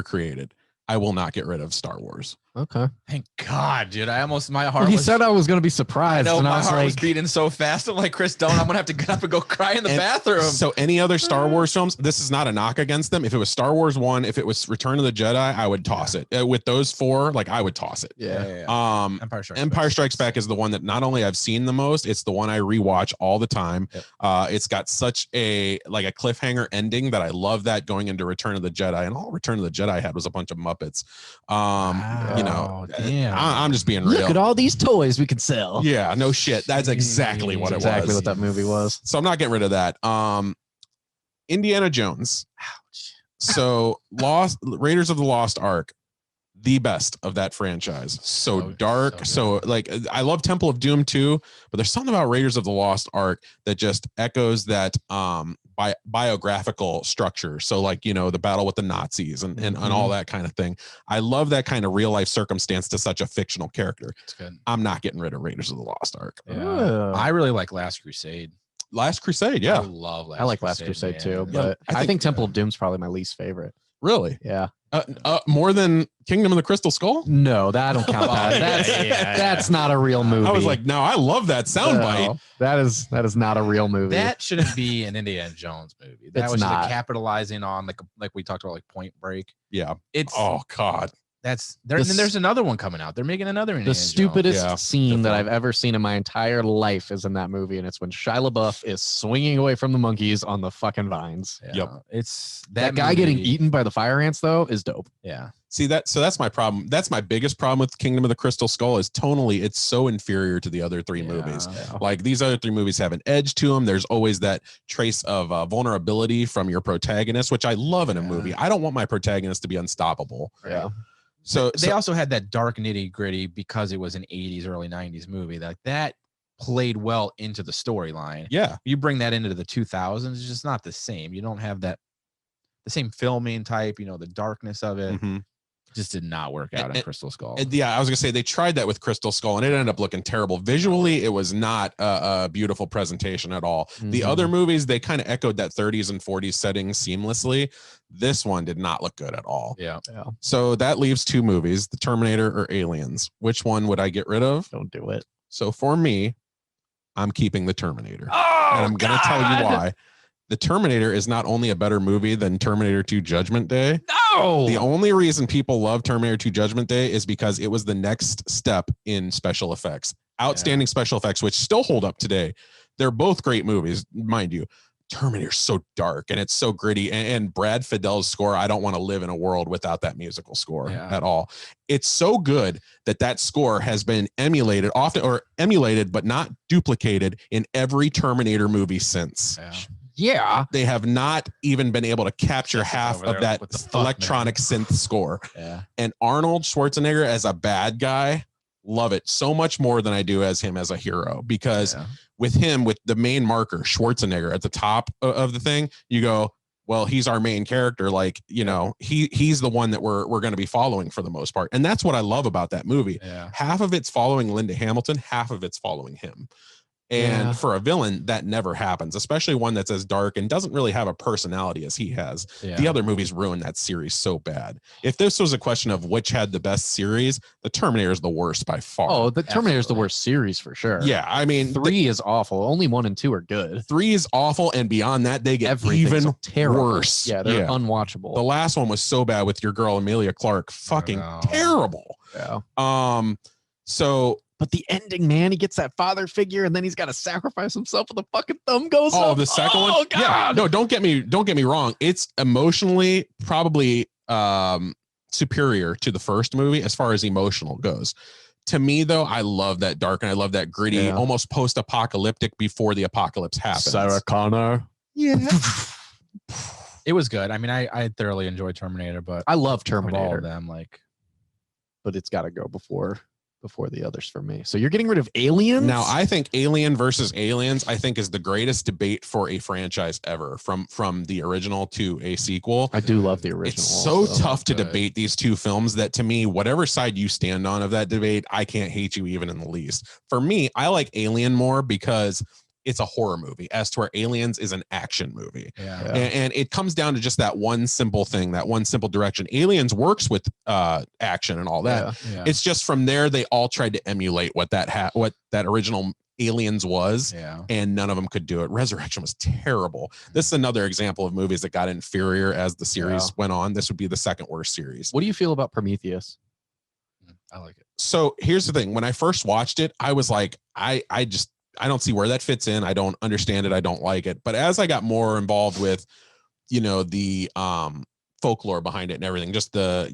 created. I will not get rid of Star Wars. Okay. Thank God, dude. My heart He was, said I was going to be surprised. I know, and my I was heart like, was beating so fast. I'm like, Chris, I'm going to have to get up and go cry in the bathroom. So any other Star Wars films, this is not a knock against them. If it was Star Wars 1, if it was Return of the Jedi, I would toss it. With those 4, like I would toss it. Yeah. Empire Strikes Back is the one that not only I've seen the most, it's the one I rewatch all the time. Yep. It's got such a cliffhanger ending that I love that going into Return of the Jedi, and all Return of the Jedi had was a bunch of Muppets. You know, damn. I'm just being real. look at all these toys we can sell. Yeah, no shit. That's exactly what it was. Exactly what that movie was. So I'm not getting rid of that. Indiana Jones. Ouch. So Raiders of the Lost Ark, the best of that franchise. So dark. So like, I love Temple of Doom too, but there's something about Raiders of the Lost Ark that just echoes that biographical structure. So like, you know, the battle with the Nazis and all that kind of thing. I love that kind of real life circumstance to such a fictional character. It's good. I'm not getting rid of Raiders of the Lost Ark. Yeah. I really like Last Crusade. Last Crusade, I yeah. love Last I like Crusade, Last Crusade man. too, Yeah, but I think Temple of Doom's probably my least favorite. Really? Yeah. More than Kingdom of the Crystal Skull? No, that I don't count that. That's not a real movie. I was like, no, I love that soundbite. That is not a real movie. That shouldn't be an Indiana Jones movie. That It's was just not. capitalizing on like we talked about, like Point Break. Yeah. It's Oh God. That's there. And then there's another one coming out. They're making another. The stupidest scene that I've ever seen in my entire life is in that movie, and it's when Shia LaBeouf is swinging away from the monkeys on the fucking vines. Yep. It's that guy getting eaten by the fire ants though is dope. Yeah. See that? So that's my problem. That's my biggest problem with Kingdom of the Crystal Skull is tonally, it's so inferior to the other three movies. Yeah. Like these other three movies have an edge to them. There's always that trace of vulnerability from your protagonist, which I love in a movie. I don't want my protagonist to be unstoppable. Yeah. So they also had that dark nitty gritty because it was an 80s, early 90s movie. Like that played well into the storyline. Yeah. You bring that into the 2000s, it's just not the same. You don't have the same filming type, the darkness of it. Mm-hmm. Just did not work out in Crystal Skull. Yeah, I was gonna say they tried that with Crystal Skull and it ended up looking terrible. Visually, it was not a beautiful presentation at all. Mm-hmm. The other movies, they kind of echoed that 30s and 40s setting seamlessly. This one did not look good at all. Yeah. So that leaves two movies, The Terminator or Aliens. Which one would I get rid of? Don't do it. So for me, I'm keeping The Terminator. Oh, and I'm gonna tell you why. The Terminator is not only a better movie than Terminator 2 Judgment Day. No! The only reason people love Terminator 2 Judgment Day is because it was the next step in special effects. Outstanding special effects, which still hold up today. They're both great movies, mind you. Terminator's so dark and it's so gritty. And Brad Fidel's score, I don't want to live in a world without that musical score at all. It's so good that score has been emulated but not duplicated in every Terminator movie since. Yeah, they have not even been able to capture half of that electronic synth score. Yeah. And Arnold Schwarzenegger as a bad guy, love it so much more than I do as him as a hero, because with him, with the main marker Schwarzenegger at the top of the thing, you go, well, he's our main character. Like, he's the one that we're going to be following for the most part. And that's what I love about that movie. Yeah. Half of it's following Linda Hamilton, half of it's following him. And for a villain, that never happens, especially one that's as dark and doesn't really have a personality as he has. Yeah. The other movies ruined that series so bad. If this was a question of which had the best series, the Terminator is the worst by far. Oh, the Terminator is the worst series for sure. Yeah, I mean, 3 is awful. Only 1 and 2 are good. 3 is awful, and beyond that, they get even worse. Yeah, they're unwatchable. The last one was so bad with your girl Emilia Clarke, fucking terrible. Yeah. But the ending, man, he gets that father figure, and then he's got to sacrifice himself, and the fucking thumb goes up. The second one? God. Yeah. No, don't get me wrong. It's emotionally probably superior to the first movie as far as emotional goes. To me, though, I love that dark and I love that gritty, almost post-apocalyptic before the apocalypse happens. Sarah Connor. Yeah. It was good. I mean, I thoroughly enjoyed Terminator, but I love Terminator. All of them, but it's got to go before the others for me. So you're getting rid of Aliens? Now, I think Alien versus Aliens, I think, is the greatest debate for a franchise ever, from the original to a sequel. I do love the original. It's so tough to debate these two films that, to me, whatever side you stand on of that debate, I can't hate you even in the least. For me, I like Alien more because it's a horror movie, as to where Aliens is an action movie. And it comes down to just that one simple thing, that one simple direction. Aliens works with action and all that. It's just from there, they all tried to emulate what that original Aliens was, and none of them could do it. Resurrection was terrible. This is another example of movies that got inferior as the series went on. This would be the second worst series. What do you feel about Prometheus? I like it. So here's the thing. When I first watched it, I was like, I don't see where that fits in. I don't understand it. I don't like it. But as I got more involved with, the folklore behind it and everything, just the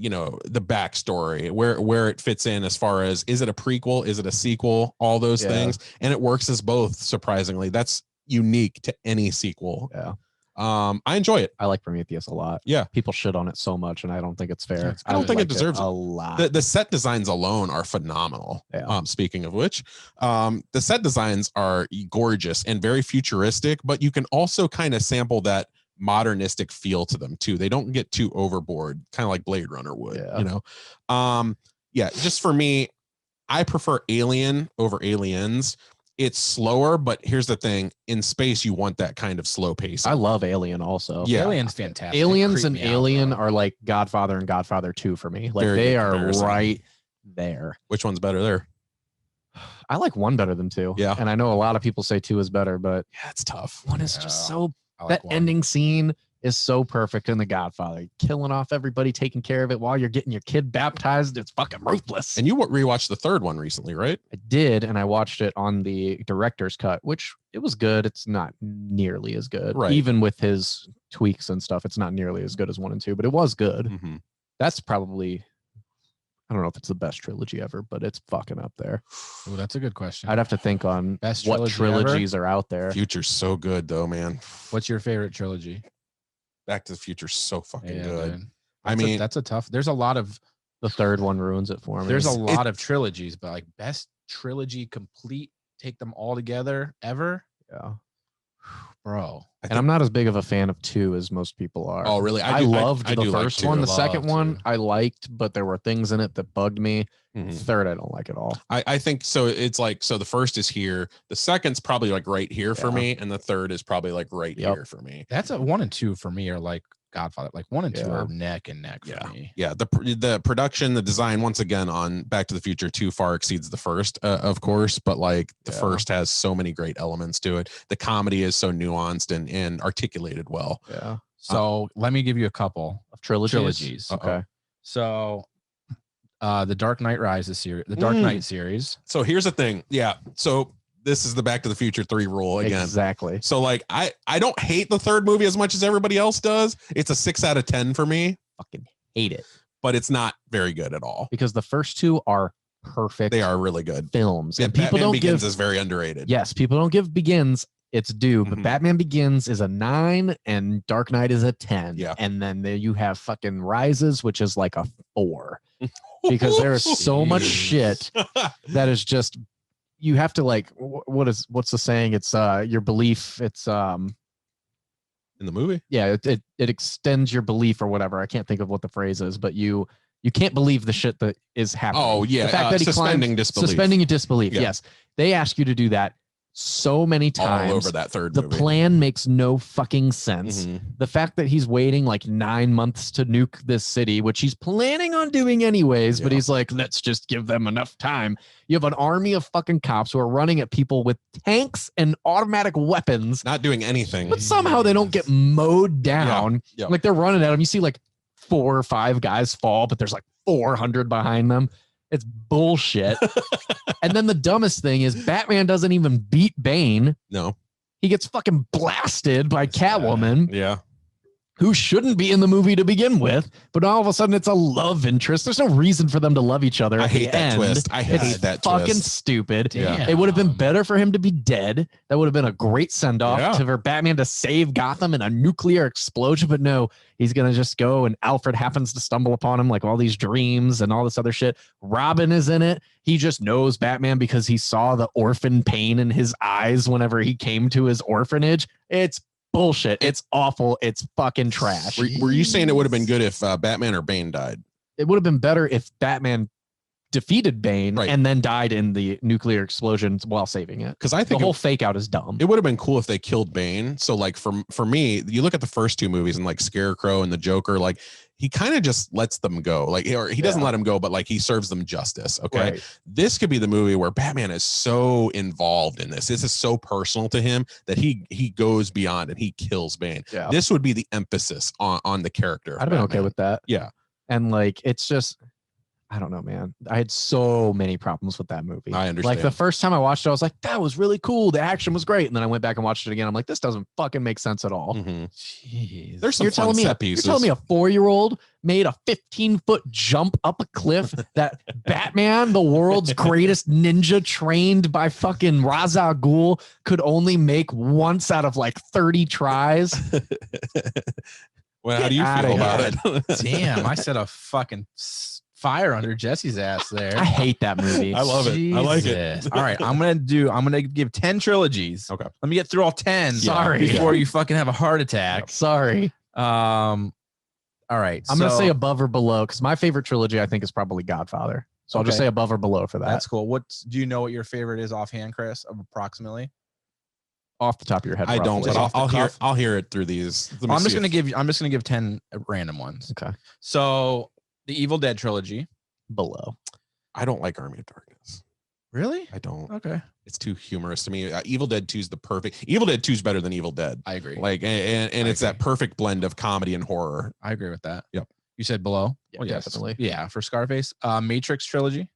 backstory, where it fits in as far as, is it a prequel? Is it a sequel? All those things. And it works as both, surprisingly. That's unique to any sequel. Yeah. I enjoy it. I like Prometheus a lot. Yeah. People shit on it so much, and I don't think it's fair. I don't think it deserves a lot. The set designs alone are phenomenal. Yeah. Speaking of which, the set designs are gorgeous and very futuristic, but you can also kind of sample that modernistic feel to them too. They don't get too overboard, kind of like Blade Runner would, just for me, I prefer Alien over Aliens. It's slower, but here's the thing. In space, you want that kind of slow pace. I love Alien also. Yeah. Alien's fantastic. Aliens and Alien are like Godfather and Godfather 2 for me. Like, they are right there. Which one's better there? I like 1 better than 2. Yeah. And I know a lot of people say 2 is better, but yeah, it's tough. 1 is just so, like that 1. ending scene is so perfect in The Godfather. Killing off everybody, taking care of it while you're getting your kid baptized. It's fucking ruthless. And you rewatched the third one recently, right? I did, and I watched it on the director's cut, which it was good. It's not nearly as good. Right. Even with his tweaks and stuff, it's not nearly as good as 1 and 2, but it was good. Mm-hmm. That's probably, I don't know if it's the best trilogy ever, but it's fucking up there. Oh, that's a good question. I'd have to think on Best what trilogy trilogies are out there. Future's so good though, man. What's your favorite trilogy? Back to the Future's so fucking Yeah, good. dude. I mean, that's a tough. There's a lot of. The third one ruins it for me. There's a lot of trilogies, but like best trilogy complete, take them all together ever, Yeah. bro. And I'm not as big of a fan of 2 as most people are. Oh, really? I loved the do like first 2. one. The second Loved one 2. I liked, but there were things in it that bugged me. Mhm. Third, I don't like at all. I think so. It's like, so the first is here, the second's probably like right here for Yeah. me, and the third is probably like right Yep. here for me. That's a 1 and 2 for me are like Godfather. Like 1 and 2 Yeah. are neck and neck for me. Yeah, the production, the design, once again on Back to the Future 2 far exceeds the first, of course, but like the Yeah. first has so many great elements to it. The comedy is so nuanced and articulated well. Yeah. So let me give you a couple Of trilogies. trilogies. Okay. So the Dark Knight Rises series, the Dark Knight series. So here's the thing. Yeah. So this is the Back to the Future 3 rule again. Exactly. So like I don't hate the third movie as much as everybody else does. It's a 6 out of 10 for me, Fucking hate it. but it's not very good at all. Because the first 2 are perfect They are really good. films. Yeah, And people Batman don't Begins give is very underrated. Yes, people don't give Begins its due, but Mhm. Batman Begins is a 9 and Dark Knight is a 10. Yeah. And then there you have fucking Rises, which is like a 4. Because there is so much shit that is just, you have to like, what's the saying? It's your belief. It's in the movie. yeah, it extends your belief or whatever. I can't think of what the phrase is, but you can't believe the shit that is happening. Oh yeah, The fact that he suspending climbs, disbelief. suspending your disbelief. Yeah. Yes, they ask you to do that so many times. all over that third The movie. plan makes no fucking sense. Mhm. The fact that he's waiting like 9 months to nuke this city, which he's planning on doing anyways, but Yeah. he's like, let's just give them enough time. You have an army of fucking cops who are running at people with tanks and automatic weapons, Not doing anything. but somehow they don't get mowed down. yeah. Like they're running at them. You see like 4 or 5 guys fall, but there's like 400 behind them. It's bullshit. And then the dumbest thing is Batman doesn't even beat Bane. No. He gets fucking blasted by Catwoman, Yeah. who shouldn't be in the movie to begin with. But all of a sudden, it's a love interest. There's no reason for them to love each other. I at the hate that end. twist. I hate It's that fucking twist. stupid. Damn. It would have been better for him to be dead. That would have been a great send off Yeah. for Batman to save Gotham in a nuclear explosion. But no, he's going to just go, and Alfred happens to stumble upon him like all these dreams and all this other shit. Robin is in it. He just knows Batman because he saw the orphan pain in his eyes whenever he came to his orphanage. It's bullshit. It's awful. It's fucking trash. Were you saying it would have been good if Batman or Bane died? It would have been better if Batman defeated Bane Right. and then died in the nuclear explosions while saving it. Because I The think whole fake out is dumb. it would have been cool if they killed Bane. So like for me, you look at the first 2 movies and like Scarecrow and the Joker, like he kind of just lets them go. Like or he doesn't Yeah. let them go, but like he serves them justice. Okay. Right. This could be the movie where Batman is so involved in this. This is so personal to him that he goes beyond and he kills Bane. Yeah. This would be the emphasis on the character. of I'd have been okay Batman. with that. Yeah. And like, it's just, I don't know, man. I had so many problems with that movie. I understand. Like the first time I watched it, I was like, that was really cool. The action was great. And then I went back and watched it again. I'm like, this doesn't fucking make sense at all. Mhm. Jeez. There's some You're fun telling me, set you're pieces. telling me a 4-year-old made a 15-foot jump up a cliff that Batman, the world's greatest ninja trained by fucking Ra's al Ghul, could only make once out of like 30 tries. Well, how do you Get feel outta about it? Damn, I set a fucking fire under Jesse's ass there. I hate that movie. I love it. I like it. Jesus. All right, I'm gonna give 10 trilogies. Okay. Let me get through all 10. Sorry. Before you fucking have a heart attack. Sorry. All right. I'm going to say above or below because my favorite trilogy, I think, is probably Godfather. So I'll just Okay. say above or below for that. that's cool. Do you know what your favorite is offhand, Chris? Approximately. Off the top of your head. I don't, roughly. but off the cuff? I'll hear it through these. Let me I'm just see gonna if- give 10 random ones. Okay. So the Evil Dead trilogy. Below. I don't like Army of Darkness. Really? I don't. Okay. It's too humorous to me. Evil Dead 2 is the perfect. Evil Dead 2 is better than Evil Dead. I agree. Like, and it's that perfect blend of comedy and horror. I agree with that. Yep. You said below? Yeah, definitely. Yeah, for Scarface. Matrix trilogy.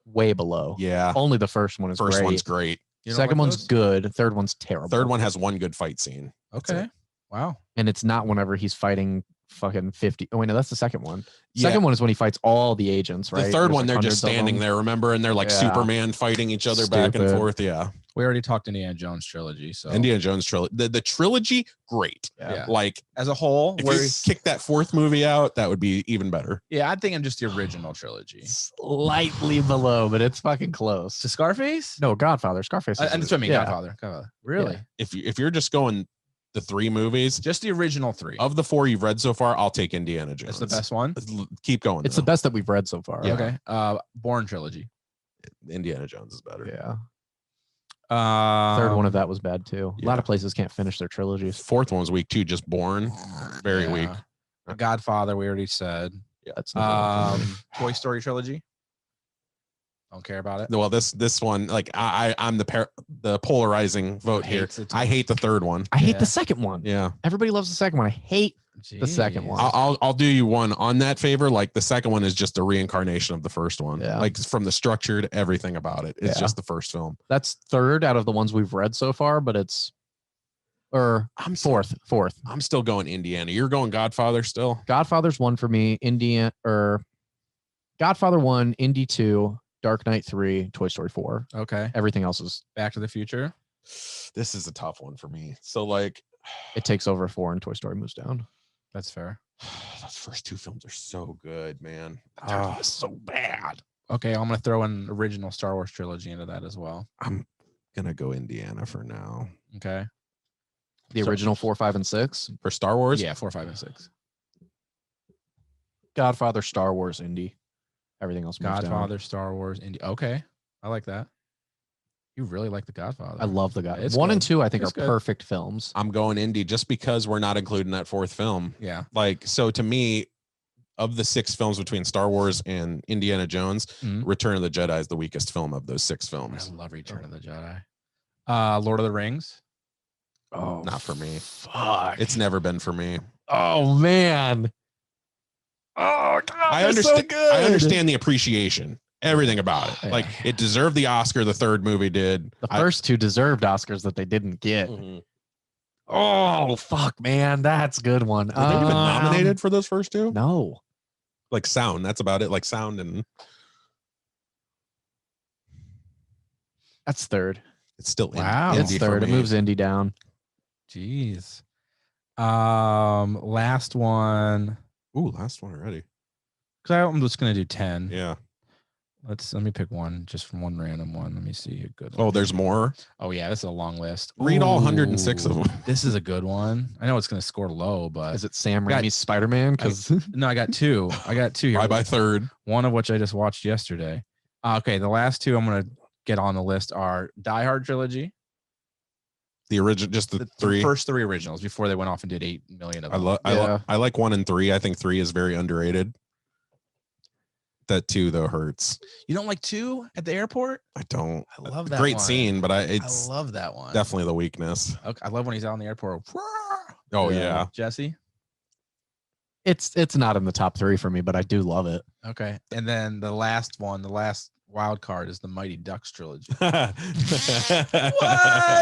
Way below. Yeah. Only the first one is First great. one's great. Second one's good. Third one's terrible. Third one has one good fight scene. Okay. Wow. And it's not whenever he's fighting fucking 50. Oh, wait, no, that's the second one. Yeah. Second one is when he fights all the agents, right? The third There's one, like they're just hundreds of standing them. there, remember? And they're like Yeah. Superman fighting each other back and Stupid. forth. Yeah. We already talked Indiana Jones trilogy. So Indiana Jones trilogy. The trilogy, great. Yeah. Like, as a whole, if you kick that fourth movie out, that would be even better. yeah, I think I'm just the original trilogy. Slightly below, but it's fucking close. To Scarface? No, Godfather. Scarface. And that's what I mean. Yeah. Godfather. Really? If you're just going the three movies, Just the original three. of the four you've read so far, I'll take Indiana Jones. That's the best one. Keep going. It's though. the best that we've read so far. Yeah. Okay. Bourne trilogy. Indiana Jones is better. Yeah. Third Third one of that was bad too. A lot yeah. of places can't finish their trilogies. Fourth one was weak too. Just Born, very weak. The Godfather, we already said. Yeah, That's not Toy Story trilogy. Don't care about it. Well, this one, like I'm the polarizing vote here. Hates it too. I hate the third one. I hate Yeah. the second one. Yeah, Everybody loves the second one. I hate the second one. I'll do you one on that favor. Like the second one is just a reincarnation of the first one. Yeah. Like from the structure to everything about it. It's Yeah. just the first film. That's third out of the ones we've read so far, but it's I'm fourth. I'm still going Indiana. You're going Godfather still. Godfather's one for me. Godfather 1, Indy 2, Dark Knight 3, Toy Story 4. Okay. Everything else is Back to the Future. This is a tough one for me. So like, it takes over 4 and Toy Story moves down. That's fair. those first two films are so good, man. The third one is so bad. Okay, I'm gonna throw an original Star Wars trilogy into that as well. I'm gonna go Indiana for now. Okay. The original 4, 5, and 6. For Star Wars, Yeah, 4, 5, and 6. Godfather, Star Wars, Indy. Everything else moves Godfather, Star Wars, Indy. Okay, I like that. You really like the Godfather. down. I love the Godfather. It's 1 and good. 2, I think, It's are good. perfect films. I'm going Indy just because we're not including that fourth film. Yeah. Like, so to me, of the 6 films between Star Wars and Indiana Jones, Mhm. Return of the Jedi is the weakest film of those 6 I films. love Return of the Jedi. Lord of the Rings. Oh, Not for me. fuck. It's never been for me. Oh, man. Oh, God. I understand. I understand the appreciation, everything about it. Yeah. Like it deserved the Oscar. The third movie did. The first 2 deserved Oscars that they didn't get. Mhm. Oh, fuck, man. That's a good one. Were they even nominated for those first 2? No. Like sound. That's about it. Like sound and That's third. it's still Wow. indie It's for third. It me. moves Indy down. Jeez. Last one. Ooh, last one already. Because I'm just gonna do 10. Yeah. Let me pick one just from one random one. Let me see a good Oh, one. there's more. Oh yeah, this is a long list. Read all 106 of Ooh, them. This is a good one. I know it's gonna score low, but Is it Sam Got- Raimi's Spider-Man? Because no, I got two. I got two here. Bye bye third. One of which I just watched yesterday. Okay, the last 2 I'm gonna get on the list are Die Hard trilogy. The original, just the The 3. first 3 originals before they went off and did 8 million of I them. love. Yeah. I like 1 and 3. I think 3 is very underrated. That 2 though hurts. You don't like 2 at the airport? I don't. I love that Great one. scene, but it's I love that one. definitely the weakness. Okay, I love when he's out in the airport. Oh yeah. Jesse. it's not in the top 3 for me, but I do love it. Okay, and then the last one, the last wild card is the Mighty Ducks trilogy. What?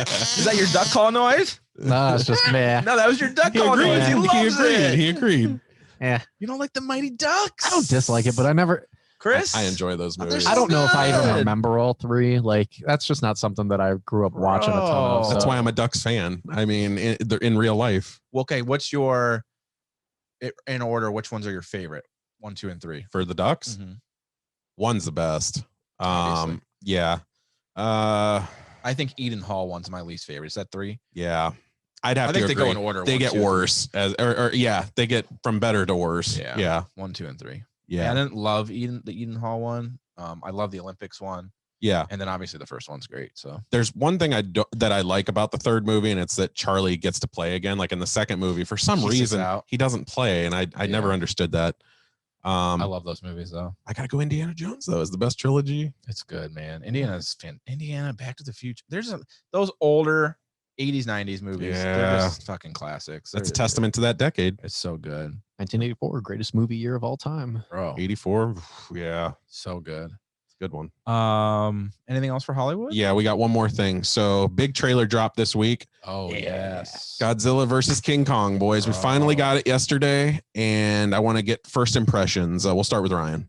Is that your duck call noise? No, it's just meh. No, that was your duck He call agreed. noise. He loves it. He agreed. Yeah, You don't like the Mighty Ducks? I don't dislike it, but I never. Chris, I enjoy those they're movies. so I don't know if I even good. remember all 3. Like that's just not something that I grew up watching a ton of. Bro. That's so- why I'm a Ducks fan. I mean, in real life, Well, okay, what's your in order? Which ones are your favorite? 1, 2, and 3. for the Ducks, Mhm. 1's the best. Obviously. Yeah. I think Eden Hall one's my least favorite. Is that 3? Yeah. I'd have I to think they agree. go in order. They 1, get 2, 3. worse or yeah, they get from better to worse. Yeah. Yeah. 1, 2, and 3. Yeah. I didn't love the Eden Hall one. I love the Olympics one, Yeah. and then obviously the first one's great. So There's one thing that I like about the third movie, and it's that Charlie gets to play again. Like in the second movie, for some He sits reason out. he doesn't play, and I never Yeah. understood that. I love those movies though. I gotta go Indiana Jones though. Is the best trilogy. It's good, man. Indiana, Back to the Future. Those older 80s, 90s movies. Yeah. They're just fucking classics. That's a testament to that decade. It's so good. 1984, greatest movie year of all time. Bro. 84. Yeah. So good. It's a good one. Anything else for Hollywood? Yeah, we got one more thing. So big trailer dropped this week. Oh, yes. Godzilla versus King Kong, boys. We finally got it yesterday, and I want to get first impressions. We'll start with Ryan.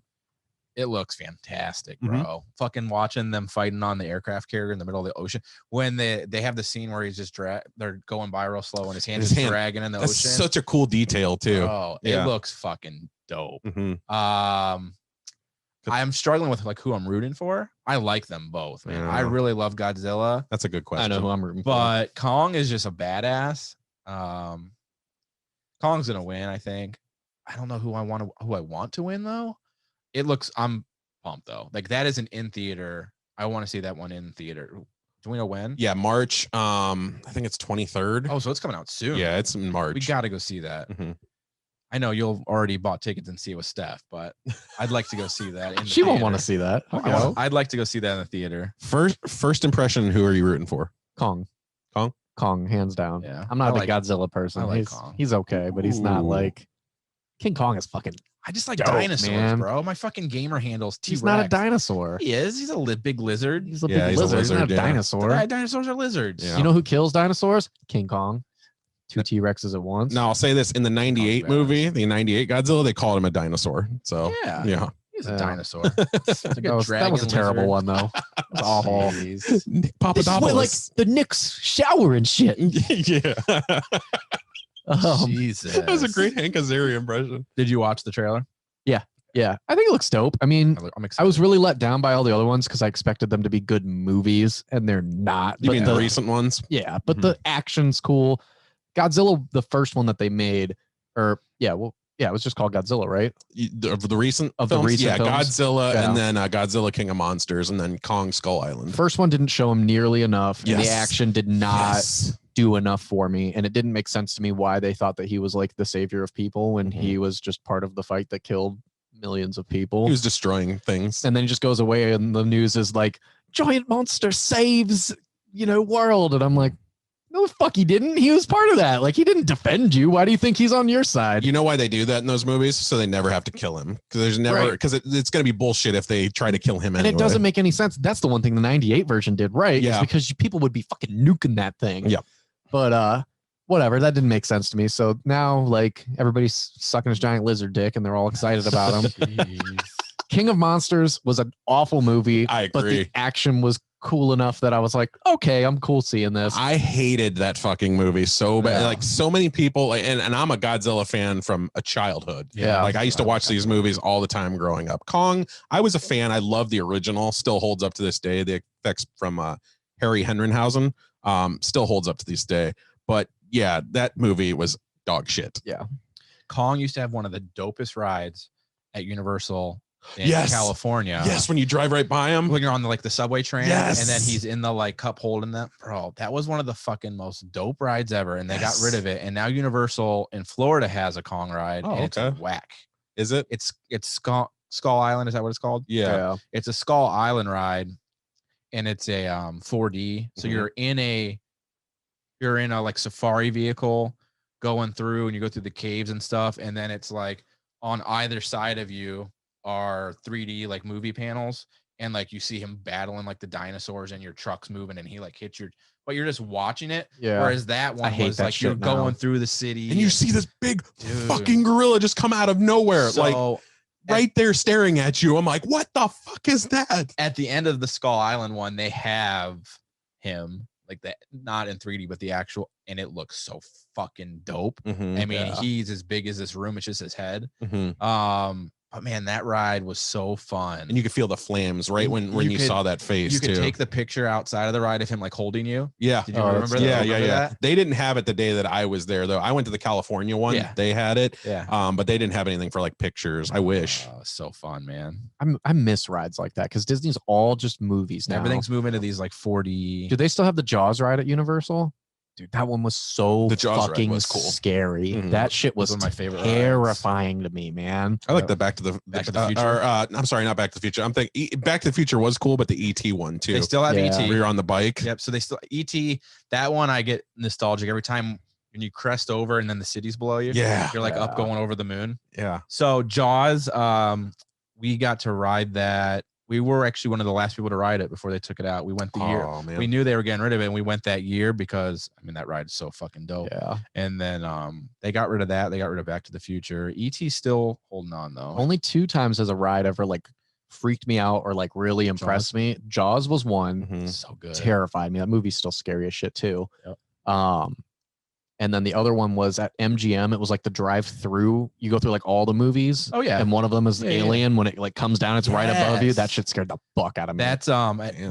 It looks fantastic, bro. Fucking watching them fighting on the aircraft carrier in the middle of the ocean. When they have the scene where he's just they're going by real slow and his hand is dragging in the That's ocean. such a cool detail too. Oh, it looks fucking dope. Mm-hmm. I'm struggling with like who I'm rooting for. I like them both, man. I really love Godzilla. That's a good question. I know who I'm rooting for. But Kong is just a badass. Kong's gonna win, I think. I don't know who I want to win though. I'm pumped though. Like that is an in theater. I want to see that one in theater. Do we know when? Yeah, March. I think it's 23rd. Oh, so it's coming out soon. Yeah, it's in March. We got to go see that. Mm-hmm. I know you'll already bought tickets and see it with Steph, but I'd like to go see that. She won't want to see that. I'd like to go see that in the theater. First impression, who are you rooting for? Kong, hands down. Yeah, I'm not a Godzilla person. I like Kong. He's okay, but he's not like King Kong is fucking. I just like dope, dinosaurs, man. bro. My fucking gamer handles T-Rex. He's not a dinosaur. He is. He's a big lizard. He's a big lizard. He's not a dinosaur. Dinosaurs are lizards. Yeah. You know who kills dinosaurs? King Kong. 2 T-Rexes at once. Now I'll say this: in the '98 movie, the '98 Godzilla, they called him a dinosaur. So yeah. He's a dinosaur. That was a terrible one, though. It was awful. Nick Papadopoulos. Like the Knicks shower and shit. Yeah. Jesus. That was a great Hank Azaria impression. Did you watch the trailer? Yeah, I think it looks dope. I mean, I'm excited. I was really let down by all the other ones because I expected them to be good movies, and they're not. You mean the recent ones? Yeah, but the action's cool. Godzilla, the first one that they made, it was just called Godzilla, right? The recent films? Godzilla, and then Godzilla King of Monsters, and then Kong Skull Island. First one didn't show him nearly enough, and the action did not do enough for me, and it didn't make sense to me why they thought that he was like the savior of people when he was just part of the fight that killed millions of people. He was destroying things, and then he just goes away, and the news is like, giant monster saves world, and I'm like, no, the fuck he didn't. He was part of that. Like, he didn't defend you. Why do you think he's on your side? You know why they do that in those movies? So they never have to kill him, because there's never it's going to be bullshit if they try to kill him anyway. And it doesn't make any sense. That's the one thing the '98 version did right. Yeah, because people would be fucking nuking that thing. Yep. But whatever, that didn't make sense to me. So now, like, everybody's sucking his giant lizard dick, and they're all excited about him. King of Monsters was an awful movie. I agree. But the action was cool enough that I was like, okay, I'm cool seeing this. I hated that fucking movie so bad. Like, so many people, and I'm a Godzilla fan from a childhood. Yeah. Like, I used to watch these movies all the time growing up. Kong, I was a fan. I love the original. Still holds up to this day. The effects from Harry Henrenhausen still holds up to this day. But yeah, that movie was dog shit. Yeah. Kong used to have one of the dopest rides at Universal in California. Yes, when you drive right by him. When you're on the subway train, yes, and then he's in the cup holding that. Bro, that was one of the fucking most dope rides ever, and they got rid of it. And now Universal in Florida has a Kong ride, and it's whack. Is it? It's Skull Island, is that what it's called? Yeah. It's a Skull Island ride, and it's a 4D. So you're in a safari vehicle going through, and you go through the caves and stuff, and then it's like on either side of you are 3D movie panels, and you see him battling the dinosaurs, and your truck's moving, and he hits your, but you're just watching it. Yeah. Whereas that one was you're going through the city, and you see this big fucking gorilla just come out of nowhere, right there staring at you. I'm like, what the fuck is that? At the end of the Skull Island one, they have him that, not in 3D, but the actual, and it looks so fucking dope. I mean, he's as big as this room. It's just his head. But man, that ride was so fun. And you could feel the flames right when you saw that face. You could take the picture outside of the ride of him holding you. Yeah. Did you remember that? Yeah. They didn't have it the day that I was there, though. I went to the California one. Yeah. They had it. Yeah. But they didn't have anything for pictures. I wish. So fun, man. I miss rides like that because Disney's all just movies now. Everything's moving to these 4D. Do they still have the Jaws ride at Universal? Dude, that one was so The Jaws ride fucking was cool. scary. Mhm. That shit was one of my favorite rides. terrifying to me, man. I like the Back to the Future. I'm sorry, not Back to the Future. I'm thinking Back to the Future was cool, but the ET one too. They still have Yeah. ET. Where you're on the bike. Yep. So they still ET. That one I get nostalgic every time when you crest over and then the city's below you. Yeah. You're like up Yeah. going over the moon. Yeah. So Jaws, we got to ride that. We were actually one of the last people to ride it before they took it out. We went the year. Oh man. We knew they were getting rid of it, and we went that year because I mean that ride is so fucking dope. Yeah. And then they got rid of that. They got rid of Back to the Future. ET's still holding on though. Only 2 times has a ride ever like freaked me out or like really impressed me. Jaws was one. Mhm. So good. Terrified me. That movie's still scary as shit too. Yep. And then the other one was at MGM. It was like the drive-through. You go through like all the movies. Oh yeah. And one of them is Yeah, yeah. Alien. When it like comes down, it's right above you. That Yes. shit scared the fuck out of me. That's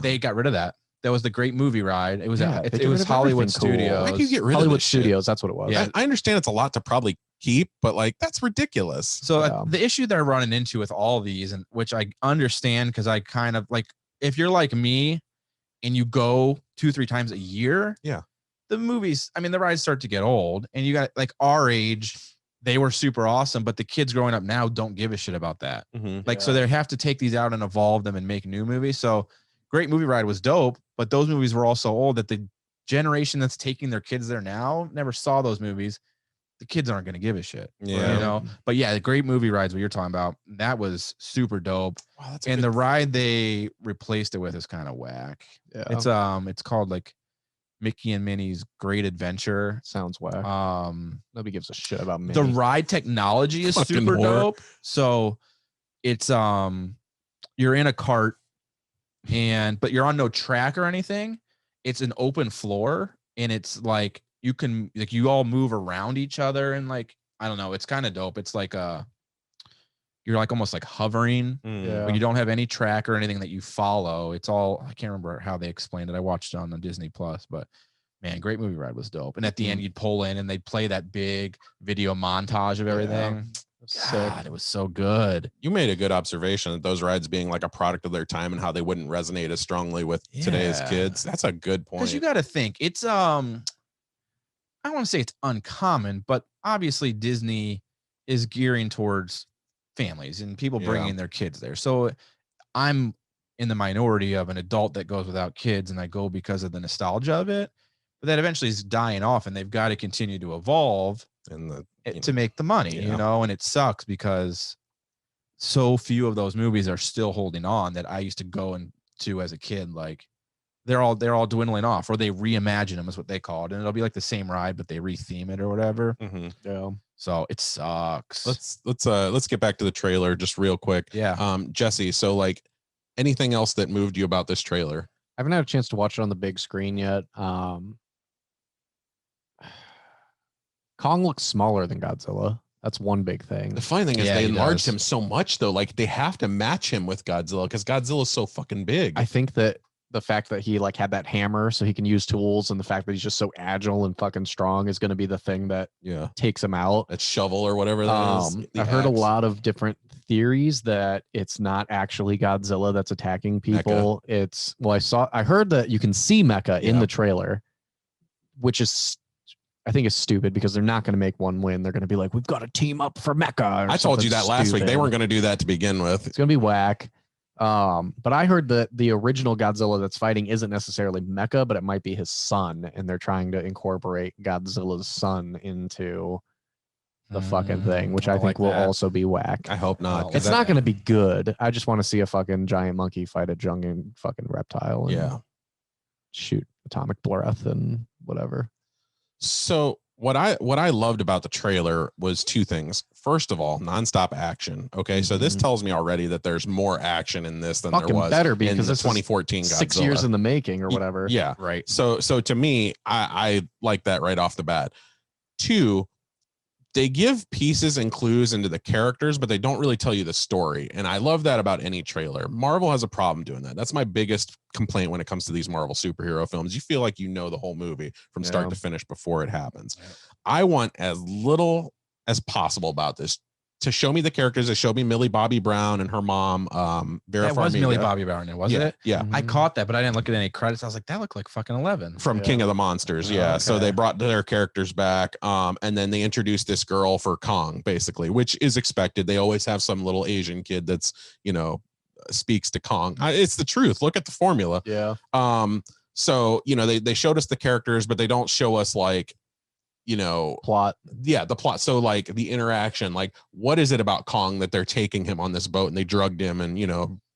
they got rid of that. That was the great movie ride. It was Yeah, they it get was rid of Hollywood everything cool. Studios. Why do you get rid Hollywood of this shit? Studios. That's what it was. Yeah. I understand it's a lot to probably keep, but like that's ridiculous. So Yeah. the issue they're running into with all these, and which I understand because I kind of like, if you're like me and you go 2-3 times a year, Yeah. the movies, I mean, the rides start to get old, and you got like our age, they were super awesome, but the kids growing up now don't give a shit about that. Mhm. Like, so they have to take these out and evolve them and make new movies. So Great Movie Ride was dope, but those movies were also old that the generation that's taking their kids there now never saw those movies. The kids aren't going to give a shit. Yeah. You know, but yeah, the Great Movie Rides, what you're talking about, that was super dope. Wow, that's a And good- the ride they replaced it with is kind of whack. Yeah. It's called like Mickey and Minnie's Great Adventure. Sounds whack. Nobody gives a shit about me. The ride technology is Fucking super whore. dope. So it's you're in a cart but you're on no track or anything. It's an open floor, and it's like you can like you all move around each other, and like I don't know, it's kind of dope. It's like you're like almost like hovering, Mm. but you don't have any track or anything that you follow. It's all, I can't remember how they explained it. I watched it on the Disney Plus, but man, Great Movie Ride was dope. And at the end, you'd pull in and they'd play that big video montage of everything. God, it was so good. You made a good observation that those rides being like a product of their time and how they wouldn't resonate as strongly with today's Yeah. kids. That's a good point. Because you got to think it's I don't want to say it's uncommon, but obviously Disney is gearing towards families and people bringing their kids there. So I'm in the minority of an adult that goes without kids, and I go because of the nostalgia of it. But that eventually is dying off, and they've got to continue to evolve and to make the money, you know. And it sucks because so few of those movies are still holding on that I used to go into as a kid. Like they're all dwindling off, or they reimagine them is what they call it, and it'll be like the same ride but they retheme it or whatever. Yeah. So it sucks. Let's get back to the trailer just real quick. Yeah. Jesse, so like anything else that moved you about this trailer? I haven't had a chance to watch it on the big screen yet. Kong looks smaller than Godzilla. That's one big thing. The funny thing is Yeah, they he enlarged does. him so much though. Like they have to match him with Godzilla because Godzilla's so fucking big. I think that the fact that he like had that hammer so he can use tools, and the fact that he's just so agile and fucking strong is going to be the thing that takes him out. That shovel or whatever that is. the I've heard a axe. lot of different theories that it's not actually Godzilla that's attacking people. I heard that you can see Mecha in the trailer, which is I think is stupid because they're not going to make one win. They're going to be like, we've got to team up for Mecha. I told you that last week. They weren't going to do that to begin with. It's going to be whack. But I heard that the original Godzilla that's fighting isn't necessarily Mecha, but it might be his son, and they're trying to incorporate Godzilla's son into the fucking thing, which I think like will that. also be whack. I hope not. 'cause It's that- not going to be good. I just want to see a fucking giant monkey fight a giant fucking reptile and shoot atomic breath and whatever. So what I loved about the trailer was two things. First of all, nonstop action. Okay, so this tells me already that there's more action in this than Fucking there was better be, in because the this is 2014 6 Godzilla. years in the making or whatever. Yeah, right. So to me, I like that right off the bat. Two, they give pieces and clues into the characters, but they don't really tell you the story. And I love that about any trailer. Marvel has a problem doing that. That's my biggest complaint when it comes to these Marvel superhero films. You feel like you know the whole movie from start to finish before it happens. I want as little as possible about this. to show me the characters. They showed me Millie Bobby Brown and her mom. Vera That was Farmiga. Millie Bobby Brown, wasn't it? Yeah. I caught that, but I didn't look at any credits. I was like, that looked like fucking 11 from King of the Monsters. Yeah. So Okay. they brought their characters back. And then they introduced this girl for Kong, basically, which is expected. They always have some little Asian kid that's, speaks to Kong. It's the truth. Look at the formula. Yeah. So, they showed us the characters, but they don't show us like, plot. Yeah, the plot. So like the interaction, like what is it about Kong that they're taking him on this boat and they drugged him and,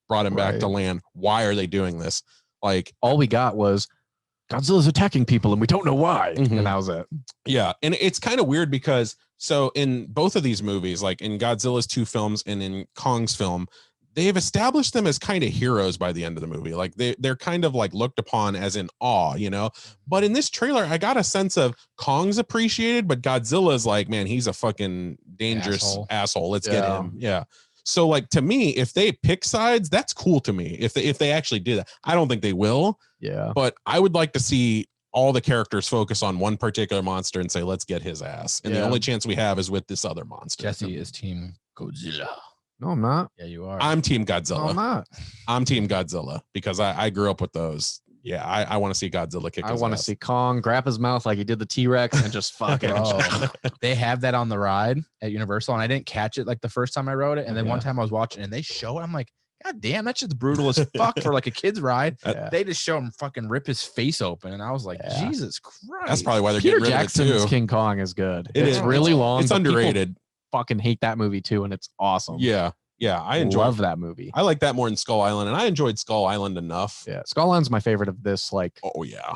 brought him back to land? Why are they doing this? Like all we got was Godzilla's attacking people and we don't know why. Mhm. And that was it. Yeah. And it's kind of weird because so in both of these movies, like in Godzilla's 2 films and in Kong's film, they've established them as kind of heroes by the end of the movie. Like they're kind of like looked upon as in awe, but in this trailer, I got a sense of Kong's appreciated, but Godzilla's like, man, he's a fucking dangerous asshole. Let's get him. Yeah. So like, to me, if they pick sides, that's cool to me. If they actually do that, I don't think they will. Yeah. But I would like to see all the characters focus on one particular monster and say, let's get his ass. And the only chance we have is with this other monster. Jesse is team Godzilla. No, I'm not. Yeah, you are. I'm team Godzilla. No, I'm not. I'm team Godzilla because I grew up with those. Yeah, I want to see Godzilla kick his ass. I want to see Kong grab his mouth like he did the T-Rex and just fucking. They have that on the ride at Universal, and I didn't catch it like the first time I rode it. And then one time I was watching and they show it. I'm like, God damn, that's just brutal as fuck for like a kid's ride. They just show him fucking rip his face open. And I was like, Jesus Christ. That's probably why they're Peter getting rid Jackson's of it too. King Kong is good. It It's is. really long. It's but people underrated. Fucking hate that movie too, and it's awesome. Yeah. I love that movie. I like that more than Skull Island, and I enjoyed Skull Island enough. Yeah, Skull Island's my favorite of this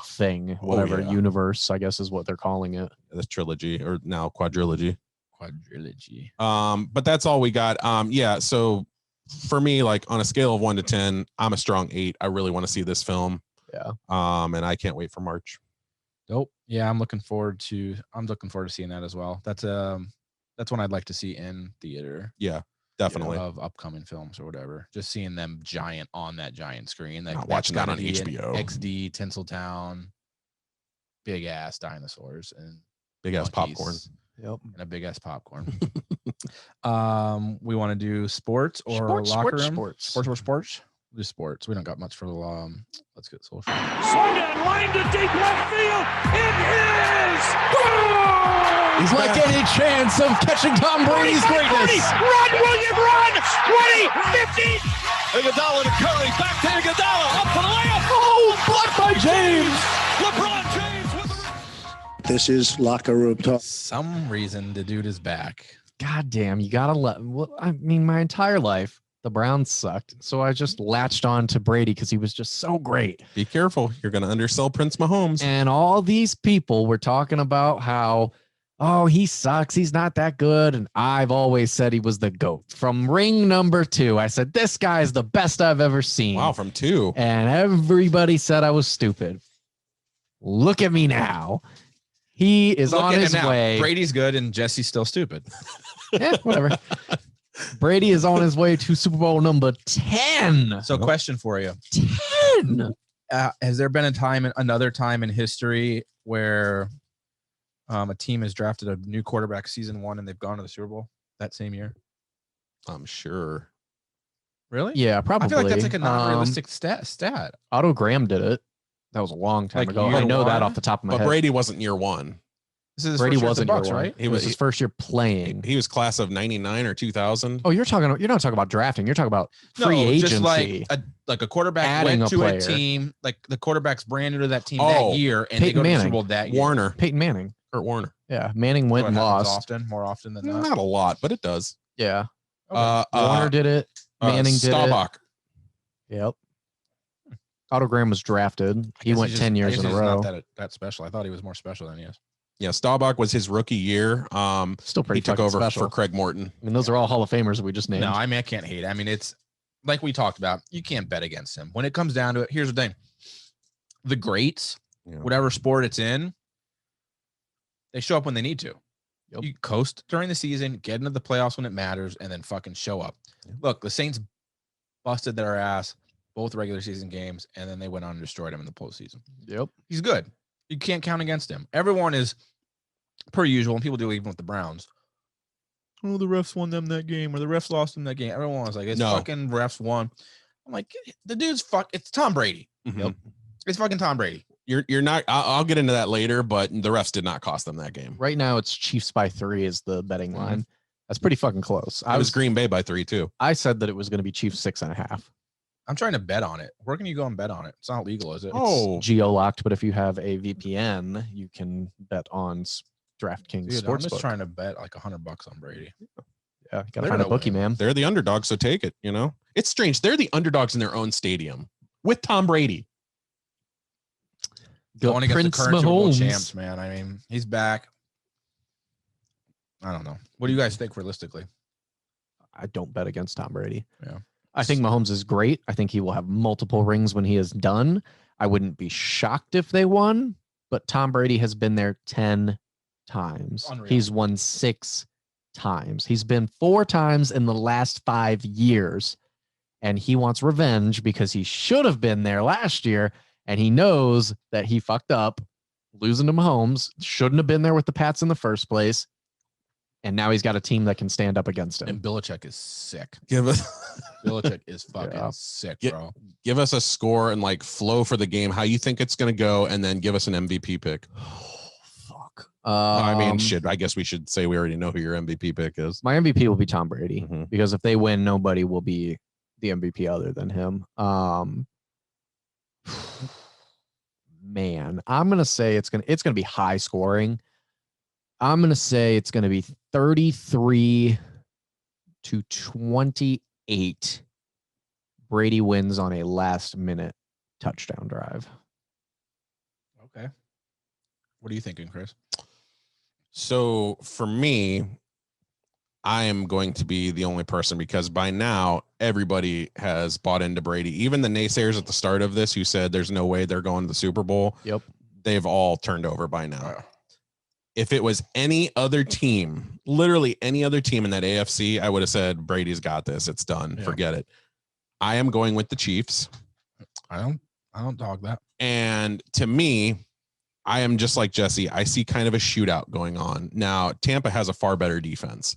thing, whatever yeah. universe, I guess is what they're calling it. This trilogy or now quadrilogy. Quadrilogy. But that's all we got. Yeah. So for me, like on a scale of 1 to 10, I'm a strong 8. I really want to see this film. Yeah. And I can't wait for March. Dope. Yeah, I'm looking forward to seeing that as well. That's one I'd like to see in theater. Yeah, definitely. Of upcoming films or whatever. Just seeing them giant on that giant screen. Not watching that on HBO. XD, Tinseltown, big ass dinosaurs and big ass popcorn. Yep. And a big ass popcorn. We want to do sports or locker room? Sports. We'll do sports. We don't got much for let's get social. Swung and lined to deep left field. It is! He's like any chance of catching Tom Brady's greatness. Run, William, run! 20, 50. Iguodala to Curry. Back to Iguodala. Up for the layup. Oh, blocked by James. LeBron James with the... This is locker room talk. Some reason the dude is back. God damn, you gotta my entire life the Browns sucked, so I just latched on to Brady because he was just so great. Be careful, you're gonna undersell Prince Mahomes. And all these people were talking about how, oh, he sucks, he's not that good, and I've always said he was the GOAT. From ring number 2, I said this guy is the best I've ever seen. Wow, from 2. And everybody said I was stupid. Look at me now. He is on his way. Brady's good and Jesse's still stupid. Yeah, whatever. Brady is on his way to Super Bowl number 10. So, question for you: 10. Has there been another time in history where a team has drafted a new quarterback season 1 and they've gone to the Super Bowl that same year? I'm sure. Really? Yeah, probably. I feel like that's like a non-realistic stat. Otto Graham did it. That was a long time ago. I know that off the top of my head. But Brady wasn't year 1. This is Brady wasn't wasn't Bucks, year 1. right? It was his first year playing. He was class of 99 or 2000. Oh, you're not talking about drafting. You're talking about free agency. Just like a quarterback Adding went a to player. a team, like the quarterback's brand new to that team that year, and they Peyton go to the Manning. Super Bowl that year. Warner. Peyton Manning. Kurt Warner. Yeah, Manning went and lost. More often than not. Not a lot, but it does. Yeah. Okay. Warner did it. Manning did Staubach. it. Yep. Otto Graham was drafted. He went 10 years in a row. Not that special. I thought he was more special than he is. Yeah, Staubach was his rookie year. Still pretty he took fucking over special. for Craig Morton. I mean, those are all Hall of Famers that we just named. No, I mean, I can't hate. I mean, it's like we talked about. You can't bet against him. When it comes down to it, here's the thing. The greats, whatever sport it's in, they show up when they need to. Yep. You coast during the season, get into the playoffs when it matters, and then fucking show up. Look, the Saints busted their ass both regular season games, and then they went on and destroyed him in the postseason. Yep. He's good. You can't count against him. Everyone is, per usual, and people do even with the Browns, oh, the refs won them that game, or the refs lost them that game. Everyone was like, it's fucking refs won. I'm like, the dude's it's Tom Brady. Yep. It's fucking Tom Brady. You're not. I'll get into that later, but the refs did not cost them that game. Right now, it's Chiefs by 3 is the betting line. That's pretty fucking close. I was Green Bay by 3 too. I said that it was going to be Chiefs 6.5. I'm trying to bet on it. Where can you go and bet on it? It's not legal, is it? It's geo-locked, but if you have a VPN, you can bet on DraftKings Sportsbook. I'm just trying to bet like $100 on Brady. Yeah, gotta find a bookie, man. They're the underdogs, so take it. You know, it's strange. They're the underdogs in their own stadium with Tom Brady. Going against the current Super Bowl champs, man. I mean, he's back. I don't know. What do you guys think realistically? I don't bet against Tom Brady. Yeah. I think Mahomes is great. I think he will have multiple rings when he is done. I wouldn't be shocked if they won, but Tom Brady has been there 10 times. Unreal. He's won 6 times. He's been 4 times in the last 5 years, and he wants revenge because he should have been there last year, and he knows that he fucked up losing to Mahomes, shouldn't have been there with the Pats in the first place. And now he's got a team that can stand up against him. And Belichick is sick. Belichick is fucking sick, bro. Give us a score and like flow for the game, how you think it's going to go, and then give us an MVP pick. Oh, fuck. I mean, shit. I guess we should say we already know who your MVP pick is. My MVP will be Tom Brady because if they win, nobody will be the MVP other than him. Man, I'm gonna say it's gonna be high scoring. I'm going to say it's going to be 33-28. Brady wins on a last-minute touchdown drive. Okay. What are you thinking, Chris? So for me, I am going to be the only person because by now everybody has bought into Brady. Even the naysayers at the start of this who said there's no way they're going to the Super Bowl. Yep. They've all turned over by now. If it was any other team, literally any other team in that AFC, I would have said Brady's got this. It's done. Yeah. Forget it. I am going with the Chiefs. I don't dog that. And to me, I am just like Jesse. I see kind of a shootout going on. Now, Tampa has a far better defense.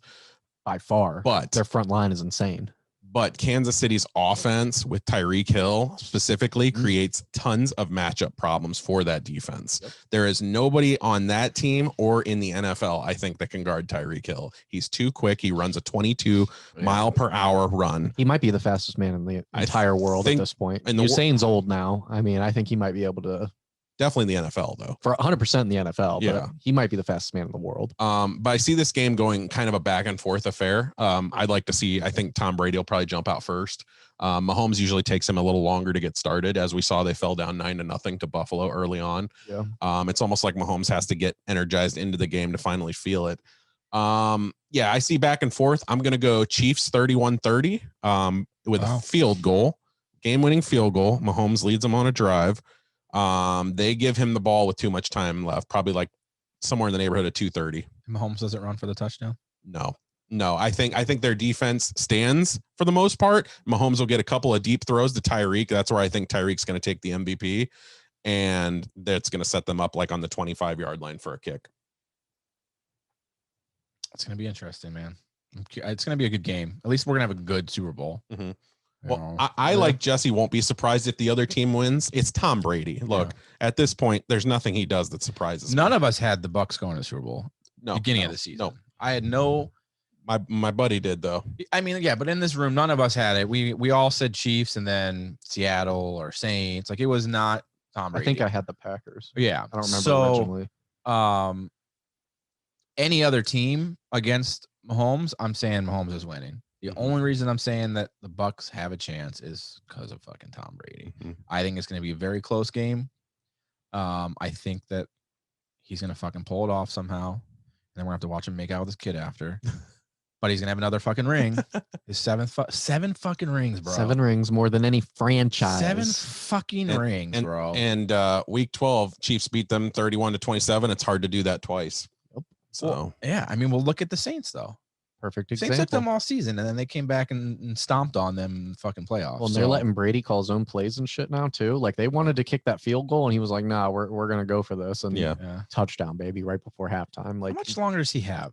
By far. But their front line is insane. But Kansas City's offense with Tyreek Hill specifically creates tons of matchup problems for that defense. Yep. There is nobody on that team or in the NFL, I think, that can guard Tyreek Hill. He's too quick. He runs a 22-mile-per-hour run. He might be the fastest man in the entire world at this point. And Usain's old now. I mean, I think he might be able to. Definitely in the NFL, though. For 100% in the NFL, yeah. But he might be the fastest man in the world. But I see this game going kind of a back and forth affair. I'd like to see, I think Tom Brady will probably jump out first. Mahomes usually takes him a little longer to get started. As we saw, they fell down 9-0 to Buffalo early on. Yeah. It's almost like Mahomes has to get energized into the game to finally feel it. Yeah, I see back and forth. I'm going to go Chiefs 31-30 with a field goal, game-winning field goal. Mahomes leads them on a drive. They give him the ball with too much time left, probably like somewhere in the neighborhood of 2:30. Mahomes doesn't run for the touchdown. No. I think their defense stands for the most part. Mahomes will get a couple of deep throws to Tyreek. That's where I think Tyreek's going to take the MVP, and that's going to set them up like on the 25-yard line for a kick. It's going to be interesting, man. It's going to be a good game. At least we're going to have a good Super Bowl. Mm-hmm. Well, I like Jesse won't be surprised if the other team wins. It's Tom Brady. Look, at this point, there's nothing he does that surprises None me. of us had the Bucs going to the Super Bowl. Beginning of the season. No. I had no. My buddy did, though. I mean, yeah, but in this room, none of us had it. We all said Chiefs and then Seattle or Saints. Like, it was not Tom Brady. I think I had the Packers. Yeah. I don't remember originally. Any other team against Mahomes, I'm saying Mahomes is winning. The only reason I'm saying that the Bucs have a chance is because of fucking Tom Brady. I think it's going to be a very close game. I think that he's going to fucking pull it off somehow. And then we're going to have to watch him make out with his kid after. But he's going to have another fucking ring. His seven fucking rings, bro. 7 rings, more than any franchise. 7 fucking rings, bro. And week 12, Chiefs beat them 31-27. It's hard to do that twice. Yep. So, well, yeah, I mean, we'll look at the Saints, though. Perfect Saints example. took them all season, and then they came back and stomped on them in the fucking playoffs. Well, they're letting Brady call his own plays and shit now, too. Like, they wanted to kick that field goal, and he was like, nah, we're going to go for this. And touchdown, baby, right before halftime. Like, how much longer does he have?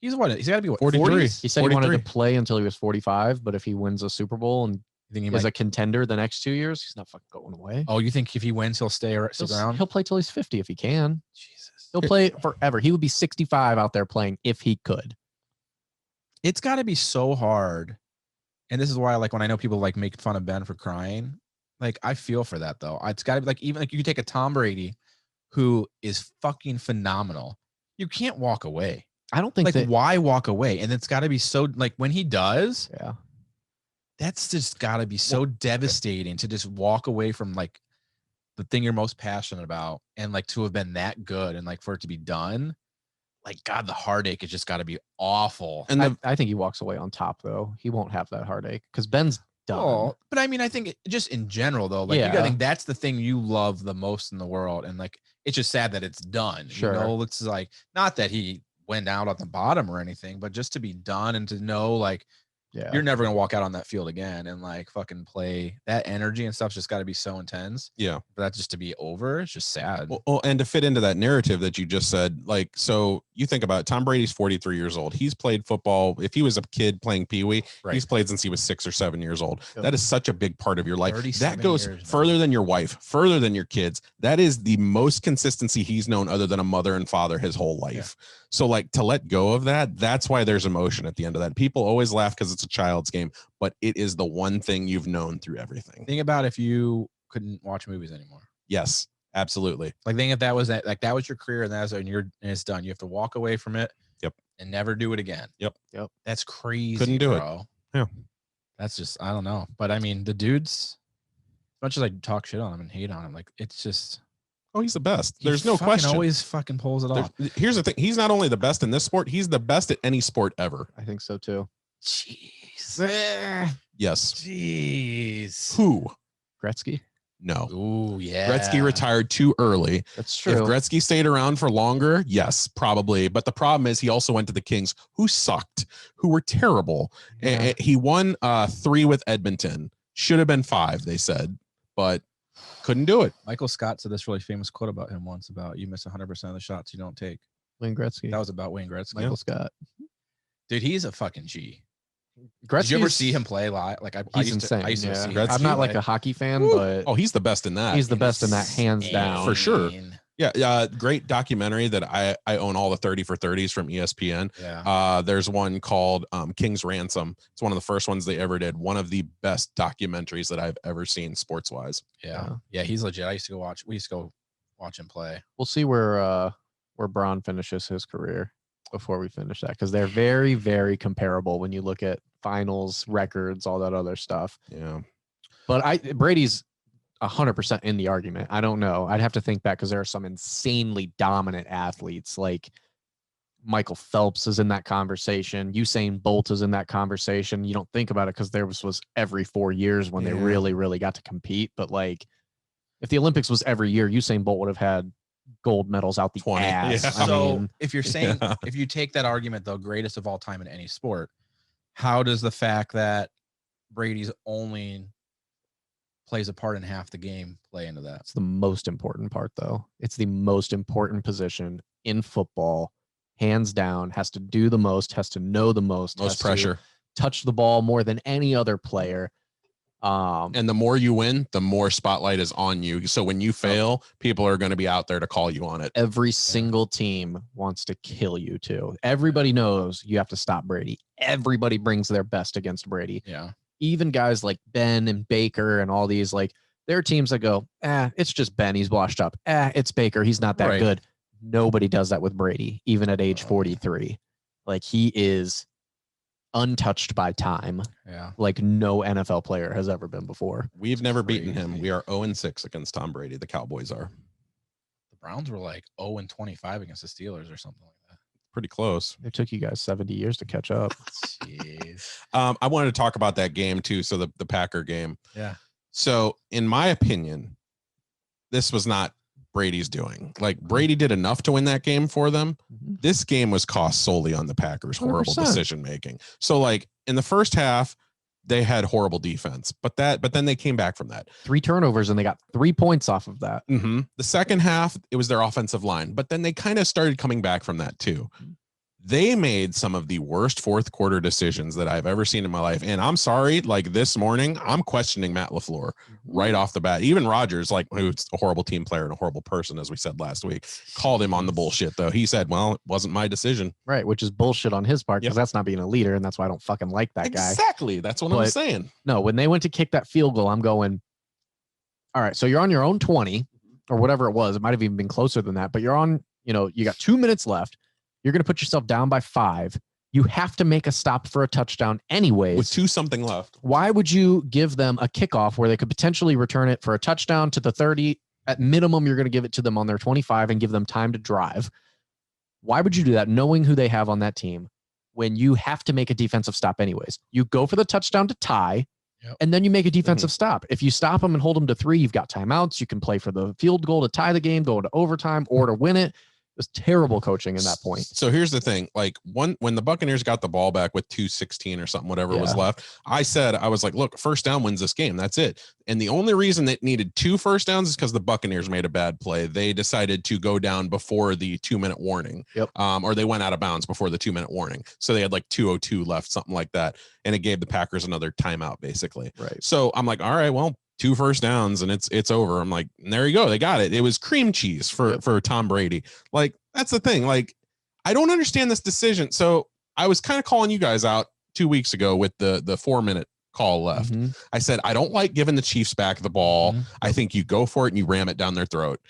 He's what? He's got to be what? 43. 40s? He said he wanted 43. to play until he was 45, but if he wins a Super Bowl and You think he is might? a contender the next 2 years, he's not fucking going away. Oh, you think if he wins, he'll stay around? He'll play till he's 50 if he can. Jesus. He'll play forever. He would be 65 out there playing if he could. It's got to be so hard. And this is why, like, when I know people like make fun of Ben for crying, like, I feel for that though. It's got to be like, even like you take a Tom Brady who is fucking phenomenal. You can't walk away. I don't think Like, why walk away? And it's got to be so, like, when he does, yeah. that's just got to be so devastating to just walk away from like the thing you're most passionate about and like to have been that good and like for it to be done. Like, God, the heartache has just got to be awful. And I think he walks away on top though. He won't have that heartache because Ben's done. Oh, but I mean, I think just in general though, like, you gotta think that's the thing you love the most in the world. And like, it's just sad that it's done. Sure. You know, it's like, not that he went out at the bottom or anything, but just to be done and to know like, Yeah. you're never gonna walk out on that field again and like fucking play. That energy and stuff's just got to be so intense. Yeah. For that just to be over, it's just sad. Well, and to fit into that narrative that you just said, like, so you think about it, Tom Brady's 43 years old. He's played football. If he was a kid playing Pee Wee, he's played since he was 6 or 7 years old. Yep. That is such a big part of your life. 37 That goes years, further than your wife, further than your kids. That is the most consistency he's known other than a mother and father his whole life. Yeah. So like to let go of that, that's why there's emotion at the end of that. People always laugh because it's a child's game, but it is the one thing you've known through everything. Think about if you couldn't watch movies anymore. Yes, absolutely. Like, think if that was that, like, that was your career and and it's done. You have to walk away from it. Yep. And never do it again. Yep. That's crazy. Couldn't do bro. it. Yeah. That's just, I don't know. But I mean, the dude's, as much as I talk shit on him and hate on him, like, it's just, oh, he's the best. There's no question. Always fucking pulls it off. Here's the thing. He's not only the best in this sport, he's the best at any sport ever. I think so too. Jeez. Yes. Jeez. Who? Gretzky? No. Ooh, yeah. Gretzky retired too early. That's true. If Gretzky stayed around for longer, yes, probably. But the problem is he also went to the Kings, who sucked, who were terrible. Yeah. He won 3 with Edmonton. Should have been 5, they said, but couldn't do it. Michael Scott said this really famous quote about him once about you miss 100% of the shots you don't take. Wayne Gretzky. That was about Wayne Gretzky. Michael Scott. Dude, he's a fucking G. Did you ever see him play live? Like, he's insane. I used to see him. I'm not like a hockey fan, but he's the best in that. He's the best in that, hands down, for sure. Yeah, great documentary that I own all the 30 for 30s from ESPN. Yeah. There's one called King's Ransom. It's one of the first ones they ever did. One of the best documentaries that I've ever seen sports wise. Yeah, he's legit. We used to go watch him play. We'll see where Braun finishes his career before we finish that, because they're very, very comparable when you look at finals, records, all that other stuff. Yeah. But Brady's 100% in the argument. I don't know. I'd have to think back because there are some insanely dominant athletes. Like Michael Phelps is in that conversation. Usain Bolt is in that conversation. You don't think about it because there was every 4 years when they really, really got to compete. But like, if the Olympics was every year, Usain Bolt would have had gold medals out the 20. ass. Yeah. So if you're saying, if you take that argument, though, greatest of all time in any sport, how does the fact that Brady's only plays a part in half the game play into that? It's the most important part, though. It's the most important position in football, hands down. Has to do the most, has to know the most pressure, touch the ball more than any other player. And the more you win, the more spotlight is on you. So when you fail, people are going to be out there to call you on it. Every single team wants to kill you too. Everybody knows you have to stop Brady. Everybody brings their best against Brady. Yeah. Even guys like Ben and Baker and all these, like, there are teams that go, it's just Ben. He's washed up. It's Baker. He's not that good. Nobody does that with Brady, even at age 43. Like, he is untouched by time. Yeah. Like no NFL player has ever been before. We've never beaten him. We are 0-6 against Tom Brady. The Cowboys are. The Browns were like 0-25 against the Steelers or something like that. Pretty close. It took you guys 70 years to catch up. Jeez. I wanted to talk about that game too. So the Packer game. Yeah. So in my opinion, this was not Brady's doing. Like, Brady did enough to win that game for them. Mm-hmm. This game was cost solely on the Packers' horrible 100%. decision making. So like in the first half, they had horrible defense, but then they came back from that. 3 turnovers and they got 3 points off of that. Mm-hmm. The second half, it was their offensive line, but then they kind of started coming back from that too. They made some of the worst fourth quarter decisions that I've ever seen in my life. And I'm sorry, like this morning, I'm questioning Matt LaFleur right off the bat. Even Rodgers, like who's a horrible team player and a horrible person, as we said last week, called him on the bullshit, though. He said, well, it wasn't my decision. Right, which is bullshit on his part because that's not being a leader, and that's why I don't fucking like that guy. Exactly. That's what I'm saying. No, when they went to kick that field goal, I'm going, all right, so you're on your own 20 or whatever it was. It might have even been closer than that, but you're on, you got 2 minutes left. You're going to put yourself down by 5. You have to make a stop for a touchdown anyways. With 2 something left. Why would you give them a kickoff where they could potentially return it for a touchdown to the 30? At minimum, you're going to give it to them on their 25 and give them time to drive. Why would you do that knowing who they have on that team when you have to make a defensive stop anyways? You go for the touchdown to tie, and then you make a defensive stop. If you stop them and hold them to 3, you've got timeouts. You can play for the field goal to tie the game, go into overtime, or to win it. It was terrible coaching in that point. So here's the thing. Like when the Buccaneers got the ball back with 2:16 or something, whatever was left, I was like, look, first down wins this game. That's it. And the only reason it needed 2 first downs is because the Buccaneers made a bad play. They decided to go down before the 2-minute warning. Or they went out of bounds before the 2-minute warning. So they had like 2:02 left, something like that. And it gave the Packers another timeout, basically. Right. So I'm like, all right, well, 2 first downs and it's over. I'm like, there you go. They got it. It was cream cheese for Tom Brady. Like, that's the thing. Like, I don't understand this decision. So I was kind of calling you guys out 2 weeks ago with the 4-minute call left. I said, I don't like giving the Chiefs back the ball. I think you go for it and you ram it down their throat.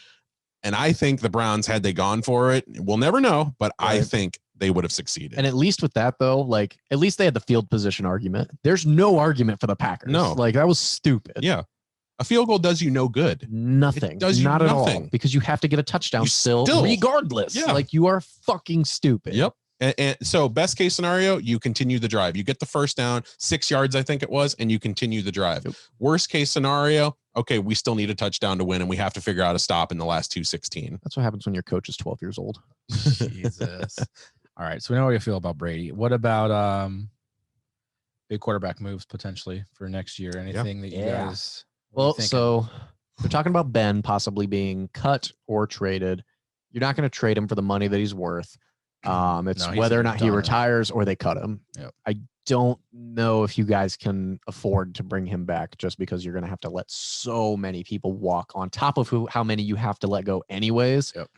And I think the Browns, had they gone for it, we'll never know, but I think they would have succeeded. And at least with that, though, like, at least they had the field position argument. There's no argument for the Packers. No. Like, that was stupid. Yeah. A field goal does you no good. Nothing. It does you not nothing. at all. Because you have to get a touchdown You still, regardless. Yeah. Like, you are fucking stupid. Yep. And so best case scenario, you continue the drive. You get the first down, 6 yards, I think it was, and you continue the drive. Yep. Worst case scenario, okay, we still need a touchdown to win, and we have to figure out a stop in the last 2:16. That's what happens when your coach is 12 years old. Jesus. All right. So we know how you feel about Brady. What about big quarterback moves potentially for next year? Anything that you guys... Well, so they're talking about Ben possibly being cut or traded. You're not going to trade him for the money that he's worth. It's whether or not he retires or they cut him. Yep. I don't know if you guys can afford to bring him back just because you're going to have to let so many people walk on top of how many you have to let go anyways. Yep.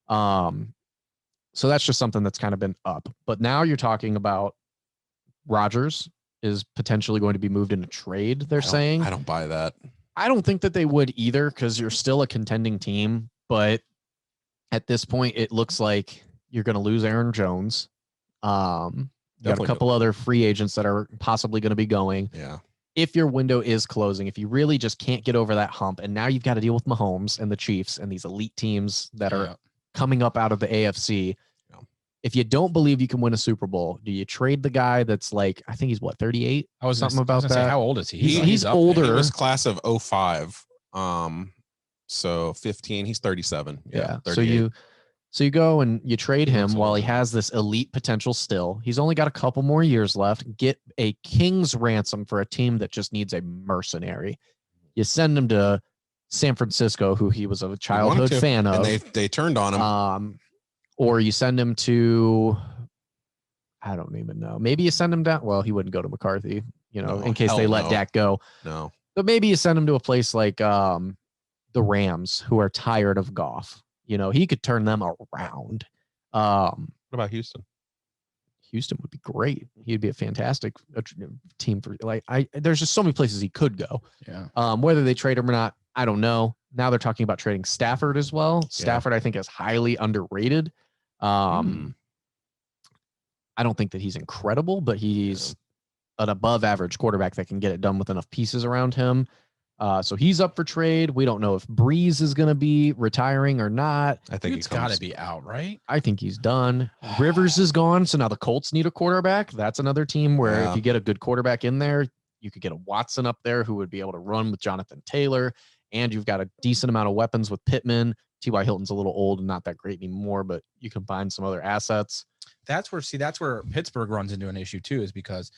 So that's just something that's kind of been up. But now you're talking about Rodgers is potentially going to be moved in a trade, they're saying. I don't buy that. I don't think that they would either because you're still a contending team. But at this point, it looks like you're going to lose Aaron Jones. You got a couple other free agents that are possibly going to be going. Yeah. If your window is closing, if you really just can't get over that hump, and now you've got to deal with Mahomes and the Chiefs and these elite teams that are coming up out of the AFC. If you don't believe you can win a Super Bowl, do you trade the guy that's like, I think he's what, 38? I was something about that. Say, how old is he? He's older. He was class of 05. So 15, he's 37. Yeah. So you go and you trade him while he has this elite potential still. He's only got a couple more years left. Get a king's ransom for a team that just needs a mercenary. You send him to San Francisco, who he was a childhood fan of. And they turned on him. Or you send him to, I don't even know. Maybe you send him down. Well, he wouldn't go to McCarthy, in case they let Dak go. No. But maybe you send him to a place like the Rams, who are tired of Goff. He could turn them around. What about Houston? Houston would be great. He'd be a fantastic team for there's just so many places he could go. Yeah. Whether they trade him or not, I don't know. Now they're talking about trading Stafford as well. Stafford, I think, is highly underrated. I don't think that he's incredible, but he's an above average quarterback that can get it done with enough pieces around him. So he's up for trade. We don't know if Breeze is going to be retiring or not. I think it's got to be out, right? I think he's done. Rivers is gone. So now the Colts need a quarterback. That's another team where if you get a good quarterback in there, you could get a Watson up there who would be able to run with Jonathan Taylor. And you've got a decent amount of weapons with Pittman. T.Y. Hilton's a little old and not that great anymore, but you combine some other assets. That's where Pittsburgh runs into an issue too, is because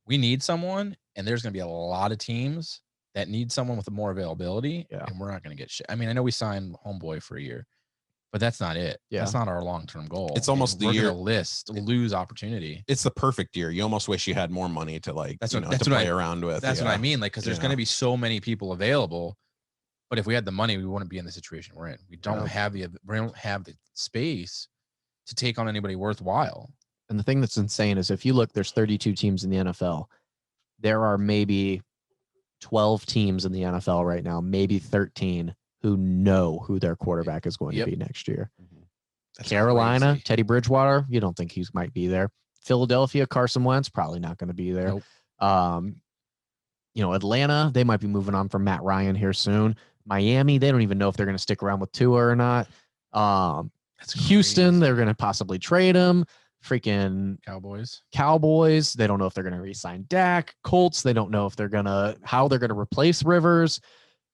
we need someone, and there's going to be a lot of teams that need someone with more availability, and we're not going to get shit. I mean, I know we signed Homeboy for a year, But that's not it. Yeah. That's not our long-term goal. It's almost the we're year gonna lose opportunity. It's the perfect year. You almost wish you had more money to play around with. That's what I mean. Like, because there's going to be so many people available, but if we had the money, we wouldn't be in the situation we're in. We don't have the space to take on anybody worthwhile. And the thing that's insane is if you look, there's 32 teams in the NFL. There are maybe 12 teams in the NFL right now, maybe 13, who know who their quarterback is going to be next year. That's Carolina, crazy. Teddy Bridgewater, you don't think he might be there. Philadelphia, Carson Wentz, probably not going to be there. Nope. Atlanta, they might be moving on from Matt Ryan here soon. Miami, they don't even know if they're going to stick around with Tua or not. Houston, they're going to possibly trade him. Freaking Cowboys, they don't know if they're going to re-sign Dak. Colts, they don't know if how they're going to replace Rivers.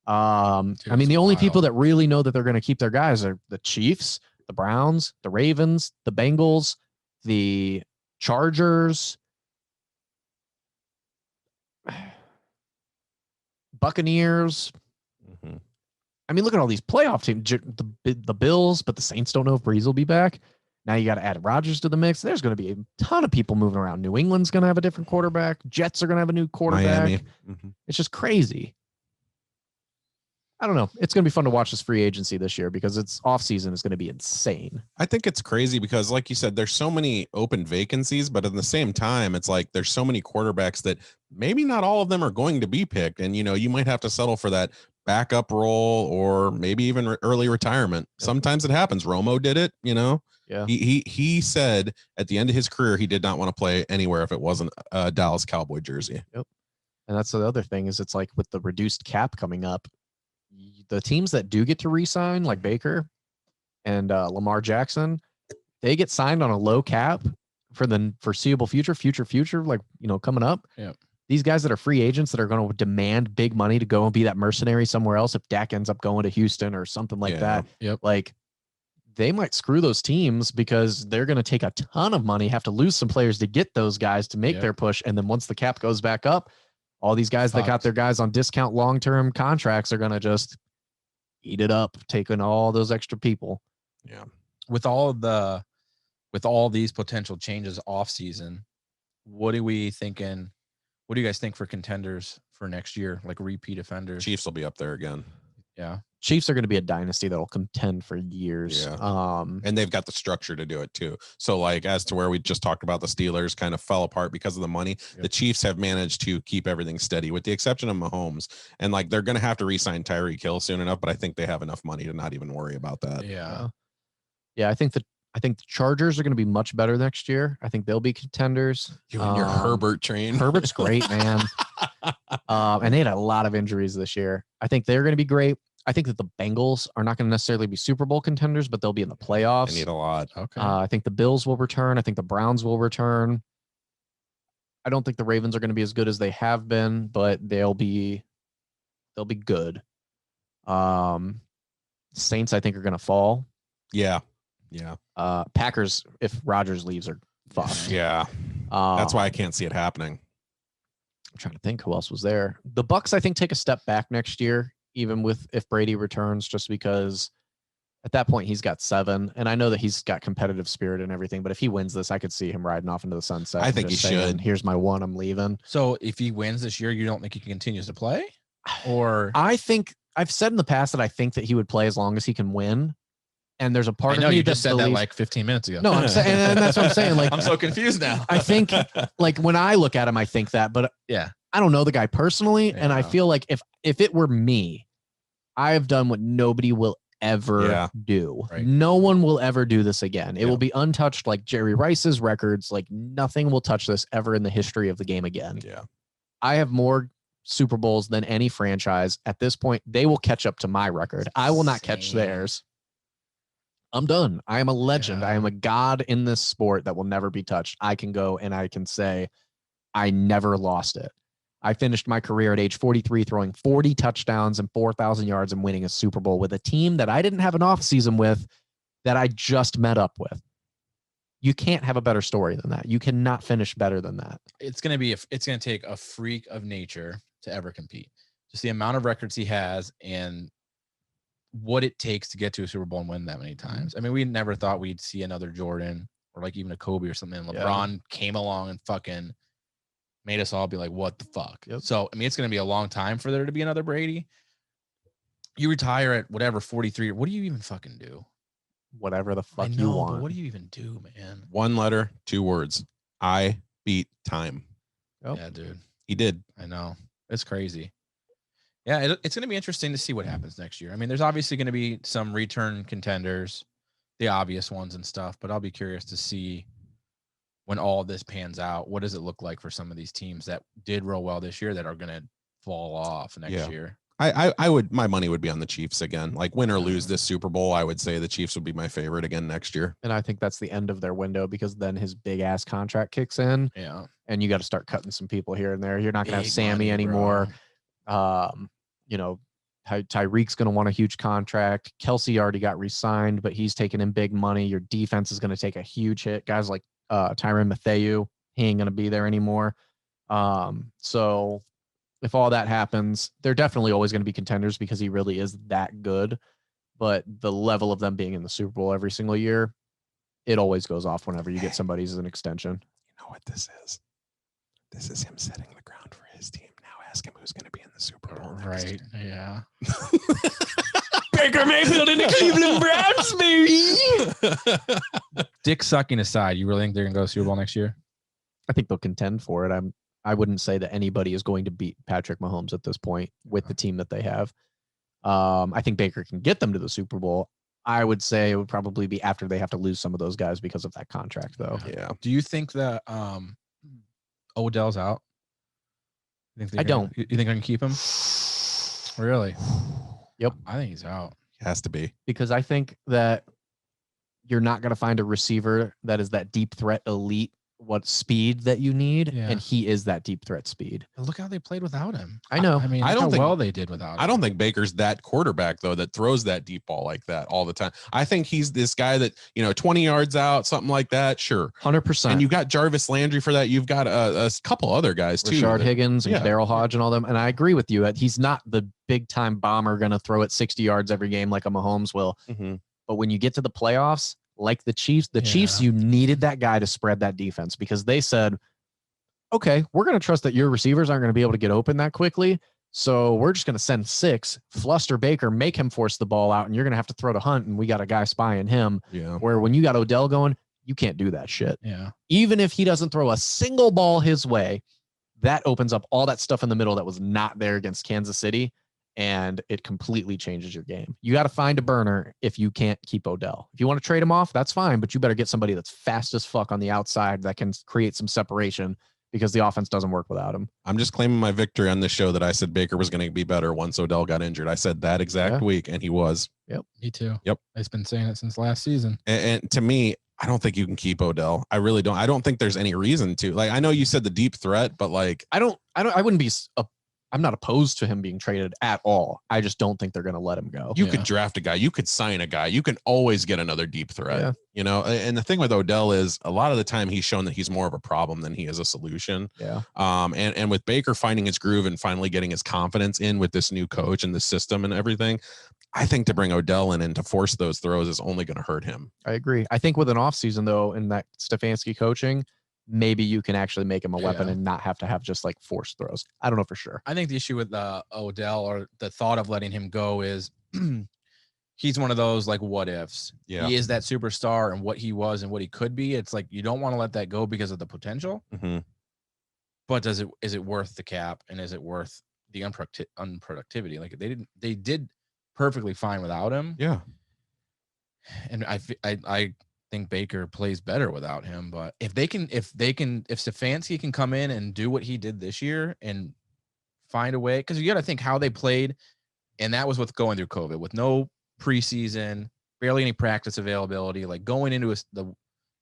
The only people that really know that they're going to keep their guys are the Chiefs, the Browns, the Ravens, the Bengals, the Chargers, Buccaneers. Mm-hmm. I mean, look at all these playoff teams. The Bills, but the Saints don't know if Breeze will be back. Now you got to add Rodgers to the mix. There's going to be a ton of people moving around. New England's going to have a different quarterback. Jets are going to have a new quarterback. Miami. Mm-hmm. It's just crazy. I don't know. It's going to be fun to watch this free agency this year because its off season is going to be insane. I think it's crazy because, like you said, there's so many open vacancies, but at the same time, it's like there's so many quarterbacks that maybe not all of them are going to be picked. And, you might have to settle for that backup role or maybe even early retirement. Yep. Sometimes it happens. Romo did it, Yeah. He said at the end of his career, he did not want to play anywhere if it wasn't a Dallas Cowboy jersey. Yep. And that's the other thing is it's like with the reduced cap coming up, the teams that do get to re-sign, like Baker and Lamar Jackson, they get signed on a low cap for the foreseeable future, like, coming up. Yeah. These guys that are free agents that are going to demand big money to go and be that mercenary somewhere else. If Dak ends up going to Houston or something like that, like they might screw those teams because they're going to take a ton of money, have to lose some players to get those guys to make their push. And then once the cap goes back up, all these guys that got their guys on discount long-term contracts are going to just eat it up, taking all those extra people. Yeah. With all these potential changes off season, what are we thinking? What do you guys think for contenders for next year? Like repeat offenders? Chiefs will be up there again. Yeah. Chiefs are going to be a dynasty that'll contend for years. Yeah. And they've got the structure to do it too. So like as to where we just talked about the Steelers kind of fell apart because of the money, the Chiefs have managed to keep everything steady with the exception of Mahomes. And like they're going to have to re-sign Tyreek Hill soon enough, but I think they have enough money to not even worry about that. Yeah. Yeah, I think the Chargers are going to be much better next year. I think they'll be contenders. You and your Herbert train. Herbert's great, man. And they had a lot of injuries this year. I think they're going to be great. I think that the Bengals are not going to necessarily be Super Bowl contenders, but they'll be in the playoffs. They need a lot. Okay. I think the Bills will return. I think the Browns will return. I don't think the Ravens are going to be as good as they have been, but they'll be good. Saints, I think, are going to fall. Yeah. Yeah. Packers, if Rodgers leaves, are fucked. Yeah. That's why I can't see it happening. I'm trying to think who else was there. The Bucks, I think, take a step back next year, even if Brady returns, just because at that point he's got 7. And I know that he's got competitive spirit and everything, but if he wins this, I could see him riding off into the sunset. I think he should. Here's my 1, I'm leaving. So if he wins this year, you don't think he continues to play? Or I think I've said in the past that I think that he would play as long as he can win. And there's a part of me you that just said believes, that like 15 minutes ago. No, I'm saying, and that's what I'm saying. Like, I'm so confused now. I think, like, when I look at him, I think that, but yeah, I don't know the guy personally, and I feel like if it were me, I have done what nobody will ever do. Right. No one will ever do this again. It will be untouched, like Jerry Rice's records. Like nothing will touch this ever in the history of the game again. Yeah, I have more Super Bowls than any franchise at this point. They will catch up to my record. I will not catch theirs. I'm done. I am a legend. Yeah. I am a god in this sport that will never be touched. I can go and I can say I never lost it. I finished my career at age 43 throwing 40 touchdowns and 4,000 yards and winning a Super Bowl with a team that I didn't have an offseason with, that I just met up with. You can't have a better story than that. You cannot finish better than that. It's going to take a freak of nature to ever compete. Just the amount of records he has and what it takes to get to a Super Bowl and win that many times. I mean, we never thought we'd see another Jordan or like even a Kobe or something. And LeBron came along and fucking made us all be like, what the fuck? Yep. So, I mean, it's going to be a long time for there to be another Brady. You retire at whatever, 43. What do you even fucking do? Whatever the fuck you want. But what do you even do, man? 1 letter, 2 words. I beat time. Yep. Yeah, dude. He did. I know. It's crazy. Yeah, it's going to be interesting to see what happens next year. I mean, there's obviously going to be some return contenders, the obvious ones and stuff, but I'll be curious to see when all of this pans out. What does it look like for some of these teams that did real well this year that are going to fall off next year? I would, my money would be on the Chiefs again. Like win or lose this Super Bowl, I would say the Chiefs would be my favorite again next year. And I think that's the end of their window because then his big ass contract kicks in. Yeah. And you got to start cutting some people here and there. You're not going to have Sammy money, anymore. You know, Tyreek's going to want a huge contract. Kelsey already got re-signed, but he's taking in big money. Your defense is going to take a huge hit. Guys like Tyrann Mathieu, he ain't going to be there anymore. So if all that happens, they're definitely always going to be contenders because he really is that good. But the level of them being in the Super Bowl every single year, it always goes off whenever you get somebody as an extension. You know what this is? This is him setting the ground for his team. Now ask him who's going to be in the Super Bowl next year. Yeah. Baker Mayfield in the Cleveland Browns, baby. Dick sucking aside, you really think they're going to go to Super Bowl next year? I think they'll contend for it. I wouldn't say that anybody is going to beat Patrick Mahomes at this point with the team that they have. I think Baker can get them to the Super Bowl. I would say it would probably be after they have to lose some of those guys because of that contract, though. Yeah. Do you think that Odell's out? I don't. You think I can keep him? Really? Yep. I think he's out. He has to be. Because I think that you're not going to find a receiver that is that deep threat elite speed that you need, and he is that deep threat speed. Look how they played without him. I know. I mean, I don't how think well they did without him. I don't think Baker's that quarterback though that throws that deep ball like that all the time. I think he's this guy that 20 yards out, something like that. Sure, 100%. And you've got Jarvis Landry for that. You've got a couple other guys too. Rashard Higgins and Daryl Hodge and all them. And I agree with you. He's not the big time bomber going to throw it 60 yards every game like a Mahomes will. Mm-hmm. But when you get to the playoffs, like the Chiefs, you needed that guy to spread that defense because they said, okay, we're going to trust that your receivers aren't going to be able to get open that quickly. So we're just going to send 6, fluster Baker, make him force the ball out, and you're going to have to throw to Hunt, and we got a guy spying him. Yeah. Where when you got Odell going, you can't do that shit. Yeah. Even if he doesn't throw a single ball his way, that opens up all that stuff in the middle that was not there against Kansas City. And it completely changes your game. You got to find a burner if you can't keep Odell. If you want to trade him off, that's fine, but you better get somebody that's fast as fuck on the outside that can create some separation because the offense doesn't work without him. I'm just claiming my victory on this show that I said Baker was going to be better once Odell got injured. I said that exact week, and he was. Yep. Me too. Yep. I've been saying it since last season. And to me, I don't think you can keep Odell. I really don't. I don't think there's any reason to. Like, I know you said the deep threat, but like, I wouldn't be I'm not opposed to him being traded at all. I just don't think they're going to let him go. You could draft a guy. You could sign a guy. You can always get another deep threat. Yeah. And the thing with Odell is a lot of the time he's shown that he's more of a problem than he is a solution. Yeah. And with Baker finding his groove and finally getting his confidence in with this new coach and the system and everything, I think to bring Odell in and to force those throws is only going to hurt him. I agree. I think with an offseason, though, in that Stefanski coaching, maybe you can actually make him a weapon and not have to have just like forced throws. I don't know for sure. I think the issue with Odell or the thought of letting him go is he's one of those like what ifs. Yeah. He is that superstar and what he was and what he could be. It's like you don't want to let that go because of the potential. Mm-hmm. But is it worth the cap and is it worth the unproductivity? Like they did perfectly fine without him. Yeah. And I think Baker plays better without him, but if Stefanski can come in and do what he did this year and find a way, because you got to think how they played, and that was with going through COVID with no preseason, barely any practice availability, like going into the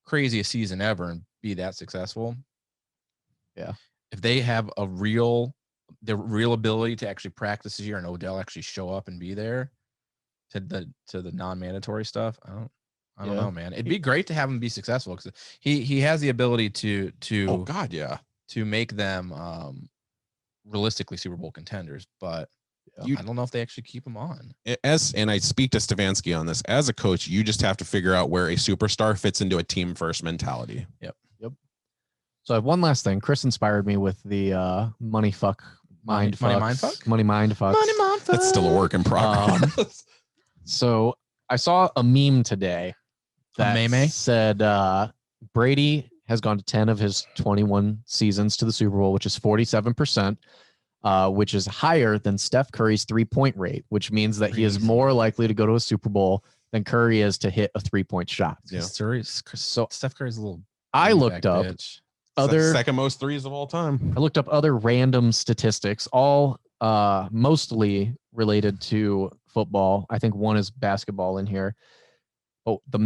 craziest season ever and be that successful. Yeah, if they have the real ability to actually practice this year and Odell actually show up and be there to the non-mandatory stuff, I don't know, man. It'd be great to have him be successful because he has the ability to oh god, yeah, to make them realistically Super Bowl contenders. But I don't know if they actually keep him on. And I speak to Stefanski on this. As a coach, you just have to figure out where a superstar fits into a team first mentality. Yep. So I have one last thing. Chris inspired me with the money fuck mind fuck. Money mind fuck. That's still a work in progress. So I saw a meme today that said Brady has gone to 10 of his 21 seasons to the Super Bowl, which is 47%, which is higher than Steph Curry's 3-point rate, which means that he is more likely to go to a Super Bowl than Curry is to hit a 3-point shot. Yeah. So Steph Curry's a little. I looked up other second most threes of all time. I looked up other random statistics, all mostly related to football. I think one is basketball in here. Oh, the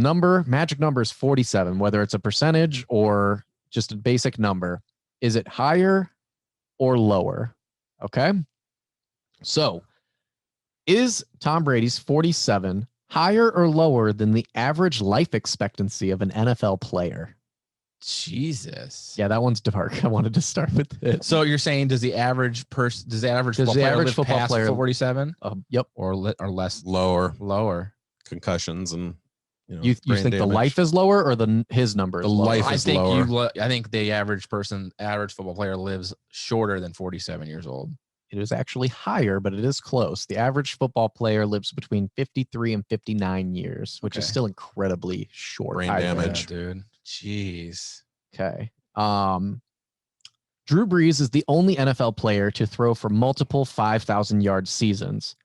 magic number is 47, whether it's a percentage or just a basic number. Is it higher or lower? Okay. So is Tom Brady's 47 higher or lower than the average life expectancy of an NFL player? Jesus. Yeah, that one's dark. I wanted to start with it. So you're saying does the average football player live past 47? Yep. Or less? Lower. Concussions and you think damage. The life is lower or his number is lower? Life is lower. I think the average football player lives shorter than 47 years old. It is actually higher, but it is close. The average football player lives between 53 and 59 years, which is still incredibly short. Brain damage, dude. Jeez. Okay. Drew Brees is the only NFL player to throw for multiple 5,000-yard seasons.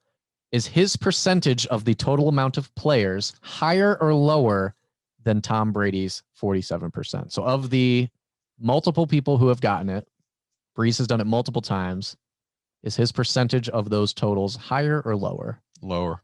Is his percentage of the total amount of players higher or lower than Tom Brady's 47%? So of the multiple people who have gotten it, Brees has done it multiple times. Is his percentage of those totals higher or lower? Lower.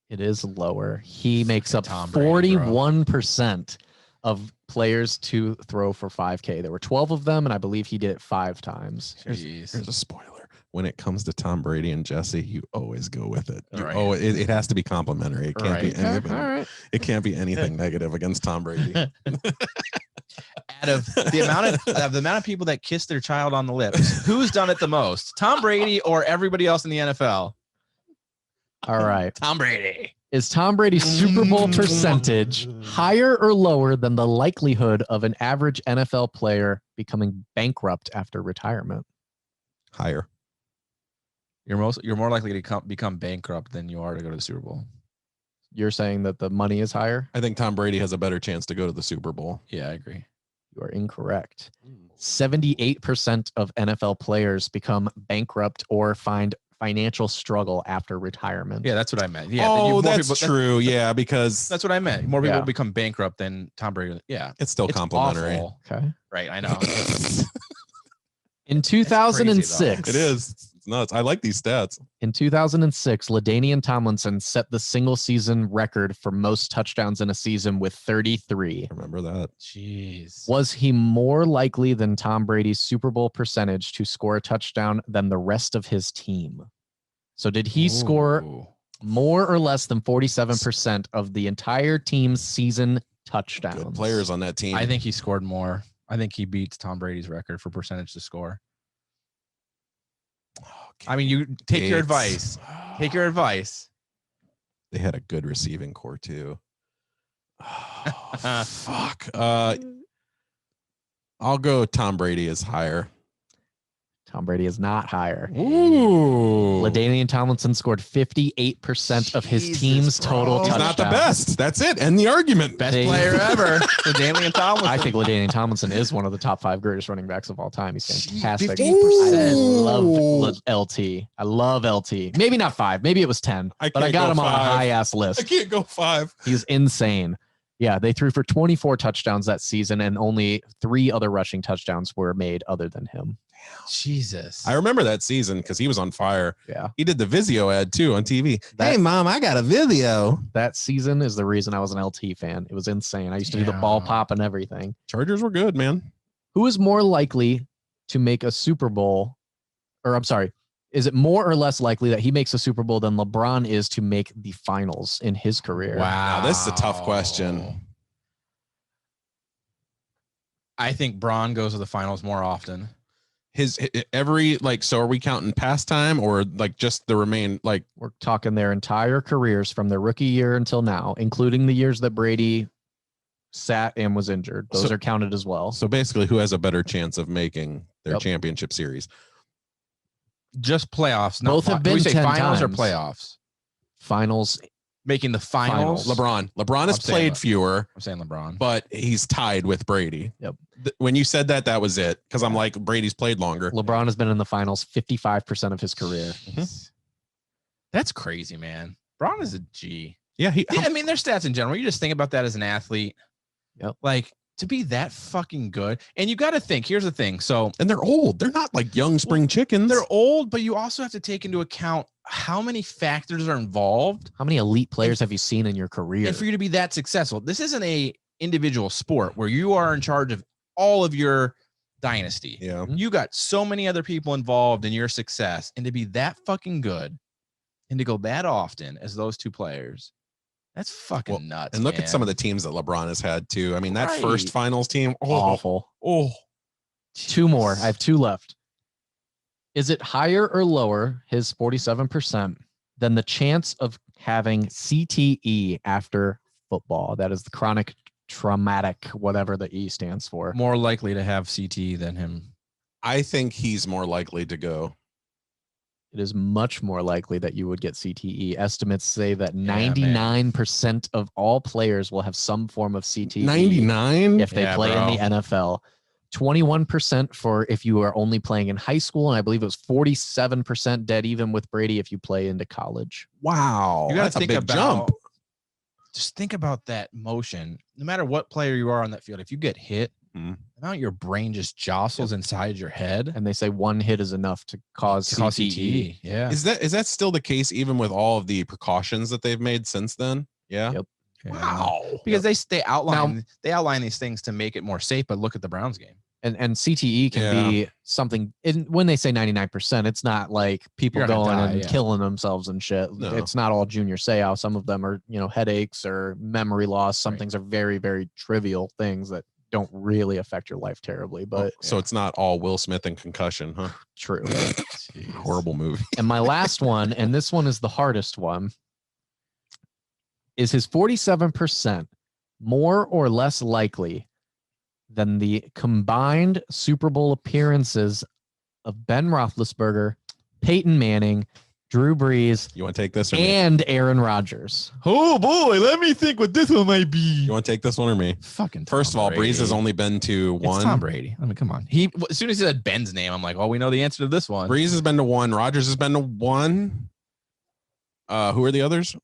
It is lower. He makes up 41% of players to throw for 5K. There were 12 of them, and I believe he did it 5 times. Here's a spoiler. When it comes to Tom Brady and Jesse, you always go with it. Right. It has to be complimentary. It can't be anything. Right. It can't be anything negative against Tom Brady. Out of the amount of people that kiss their child on the lips, who's done it the most? Tom Brady or everybody else in the NFL? All right. Tom Brady. Is Tom Brady's Super Bowl percentage higher or lower than the likelihood of an average NFL player becoming bankrupt after retirement? Higher. You're more likely to become bankrupt than you are to go to the Super Bowl. You're saying that the money is higher? I think Tom Brady has a better chance to go to the Super Bowl. Yeah, I agree. You are incorrect. 78% of NFL players become bankrupt or find financial struggle after retirement. Yeah, that's what I meant. Yeah. That's true. Yeah, because that's what I meant. More people become bankrupt than Tom Brady. Yeah. It's still complimentary. Awful. Okay. Right. I know. In 2006. It is. It's nuts. I like these stats. In 2006, LaDainian Tomlinson set the single season record for most touchdowns in a season with 33. I remember that. Jeez. Was he more likely than Tom Brady's Super Bowl percentage to score a touchdown than the rest of his team? So did he score more or less than 47% of the entire team's season touchdowns? Good players on that team. I think he scored more. I think he beats Tom Brady's record for percentage to score. I mean, you take your advice. Take your advice. They had a good receiving core too. Fuck. I'll go Tom Brady is higher. Tom Brady is not higher. Ooh. LaDainian Tomlinson scored 58% of his team's total touchdowns. He's not the best. That's it. End the argument. Best player ever. LaDainian Tomlinson. I think LaDainian Tomlinson is one of the top 5 greatest running backs of all time. He's fantastic. 50%. I love LT. I love LT. Maybe not 5. Maybe it was 10. But I got him on a high-ass list. I can't go 5. He's insane. Yeah, they threw for 24 touchdowns that season, and only 3 other rushing touchdowns were made other than him. Jesus. I remember that season because he was on fire. Yeah. He did the Vizio ad too on TV. Hey, Mom, I got a Vizio. That season is the reason I was an LT fan. It was insane. I used to do the ball pop and everything. Chargers were good, man. Who is more likely to make a Super Bowl? Or I'm sorry. Is it more or less likely that he makes a Super Bowl than LeBron is to make the finals in his career? Wow. This is a tough question. I think Bron goes to the finals more often. his every like, so are we counting pastime or like just the remain, like We're talking their entire careers from their rookie year until now, including the years that Brady sat and was injured. Those are counted as well. so basically who has a better chance of making their Yep. championship series? Just playoffs. Both have been 10 finals times. or playoffs. Finals. Making the finals. LeBron has played fewer. I'm saying LeBron, but he's tied with Brady. Yep. When you said that, that was it. Because I'm like, Brady's played longer. LeBron has been in the finals 55% of his career. That's crazy, man. LeBron is a G. Yeah, I mean, their stats in general. You just think about that as an athlete. Yep. Like to be that fucking good, and you got to think. Here's the thing. So, and they're old. They're not like young spring chickens. They're old, but you also have to take into account how many factors are involved. How many elite players have you seen in your career? And for you to be that successful, this isn't a individual sport where you are in charge of all of your dynasty. Yeah. You got so many other people involved in your success, and to be that fucking good and to go that often as those two players, that's fucking nuts. And look man. at some of the teams that LeBron has had too. I mean, that Right. first finals team, awful. Oh, two more. I have two left. Is it higher or lower, his 47%, than the chance of having CTE after football? That is the chronic traumatic, whatever the E stands for. More likely to have CTE than him. I think he's more likely to go. It is much more likely that you would get CTE. Estimates say that 99% of all players will have some form of CTE. 99? If they play in the NFL. 21% for if you are only playing in high school, and I believe it was 47% dead even with Brady if you play into college. Wow. You got That's to think a big jump. Just think about that motion. No matter what player you are on that field, if you get hit, the amount your brain just jostles inside your head. And they say one hit is enough to cause CTE. Yeah. Is that still the case even with all of the precautions that they've made since then? Yeah. Yep. Wow. Because they outline these things to make it more safe, but look at the Browns game. And CTE can be something, when they say 99%, it's not like people going and killing themselves and shit. No. It's not all Junior Seau. Some of them are, headaches or memory loss. Some things are very, very trivial things that don't really affect your life terribly. But so it's not all Will Smith and concussion, huh? True. Horrible movie. And my last one, and this one is the hardest one, is his 47% more or less likely than the combined Super Bowl appearances of Ben Roethlisberger, Peyton Manning, Drew Brees, You want to take this or and Aaron Rodgers. Oh boy, let me think what this one might be. You want to take this one or me? Fucking First of all, Brees has only been to one. It's Tom Brady. I mean, come on. As soon as he said Ben's name, I'm like, oh, we know the answer to this one. Brees has been to one. Rodgers has been to one. Who are the others?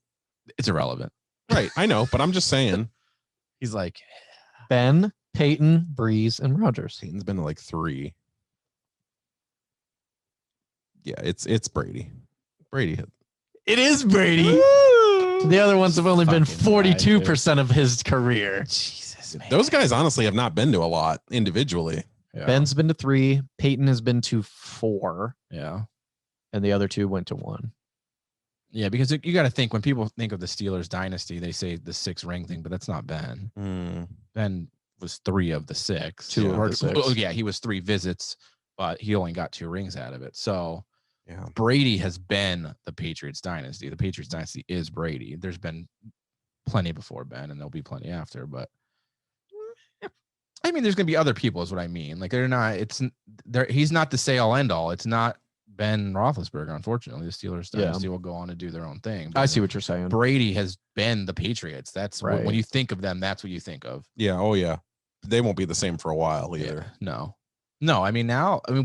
It's irrelevant. Right, I know, but I'm just saying. He's like Ben, Peyton, Brees, and Rodgers. Peyton's been to like 3. Yeah, it's Brady. Brady. It is Brady. Woo! The other ones have only been Fucking 42% of his career. Jesus, man. Those guys honestly have not been to a lot individually. Yeah. Ben's been to 3. Peyton has been to 4. Yeah. And the other 2 went to 1. Yeah, because you got to think when people think of the Steelers dynasty, they say the 6 ring thing, but that's not Ben. Ben was 3 of the 6. 2 of the 6. Oh, yeah, he was 3 visits, but he only got 2 rings out of it. So Yeah. Brady has been the Patriots dynasty. The Patriots dynasty is Brady. There's been plenty before Ben, and there'll be plenty after. But I mean, there's gonna be other people, is what I mean. Like they're not. He's not the say all end all. It's not Ben Roethlisberger. Unfortunately, the Steelers dynasty will go on to do their own thing. But I see what you're saying. Brady has been the Patriots. That's Right. when you think of them. That's what you think of. Yeah. Oh yeah. They won't be the same for a while either. Yeah, no. I mean,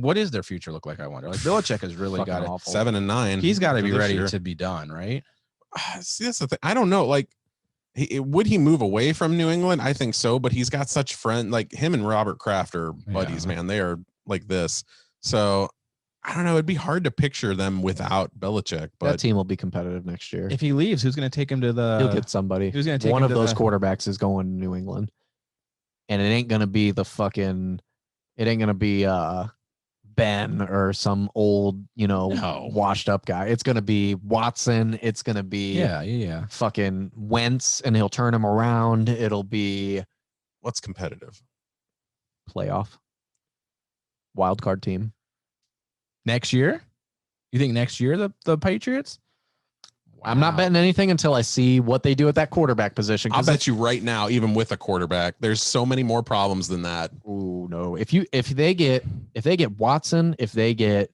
what does their future look like? I wonder. Like Belichick has really got it. awful. 7 and 9. He's got to be this ready year. to be done, right? See, that's the thing. I don't know. Like, would he move away from New England? I think so, but he's got such friends. Like him and Robert Kraft are buddies, man. They are like this. So I don't know. It'd be hard to picture them without Belichick. But That team will be competitive next year. If he leaves, who's going to take him to the? He'll get somebody. Who's going to take one him of to those the- quarterbacks is going to New England, and it ain't going to be the fucking. It ain't going to be Ben or some old, washed up guy. It's going to be Watson. It's going to be Yeah. fucking Wentz, and he'll turn him around. It'll be what's competitive? playoff wild card team. Next year? You think next year the Patriots? Wow. I'm not betting anything until I see what they do at that quarterback position. I'll bet you right now, even with a quarterback, there's so many more problems than that. Oh no! If they get Watson, if they get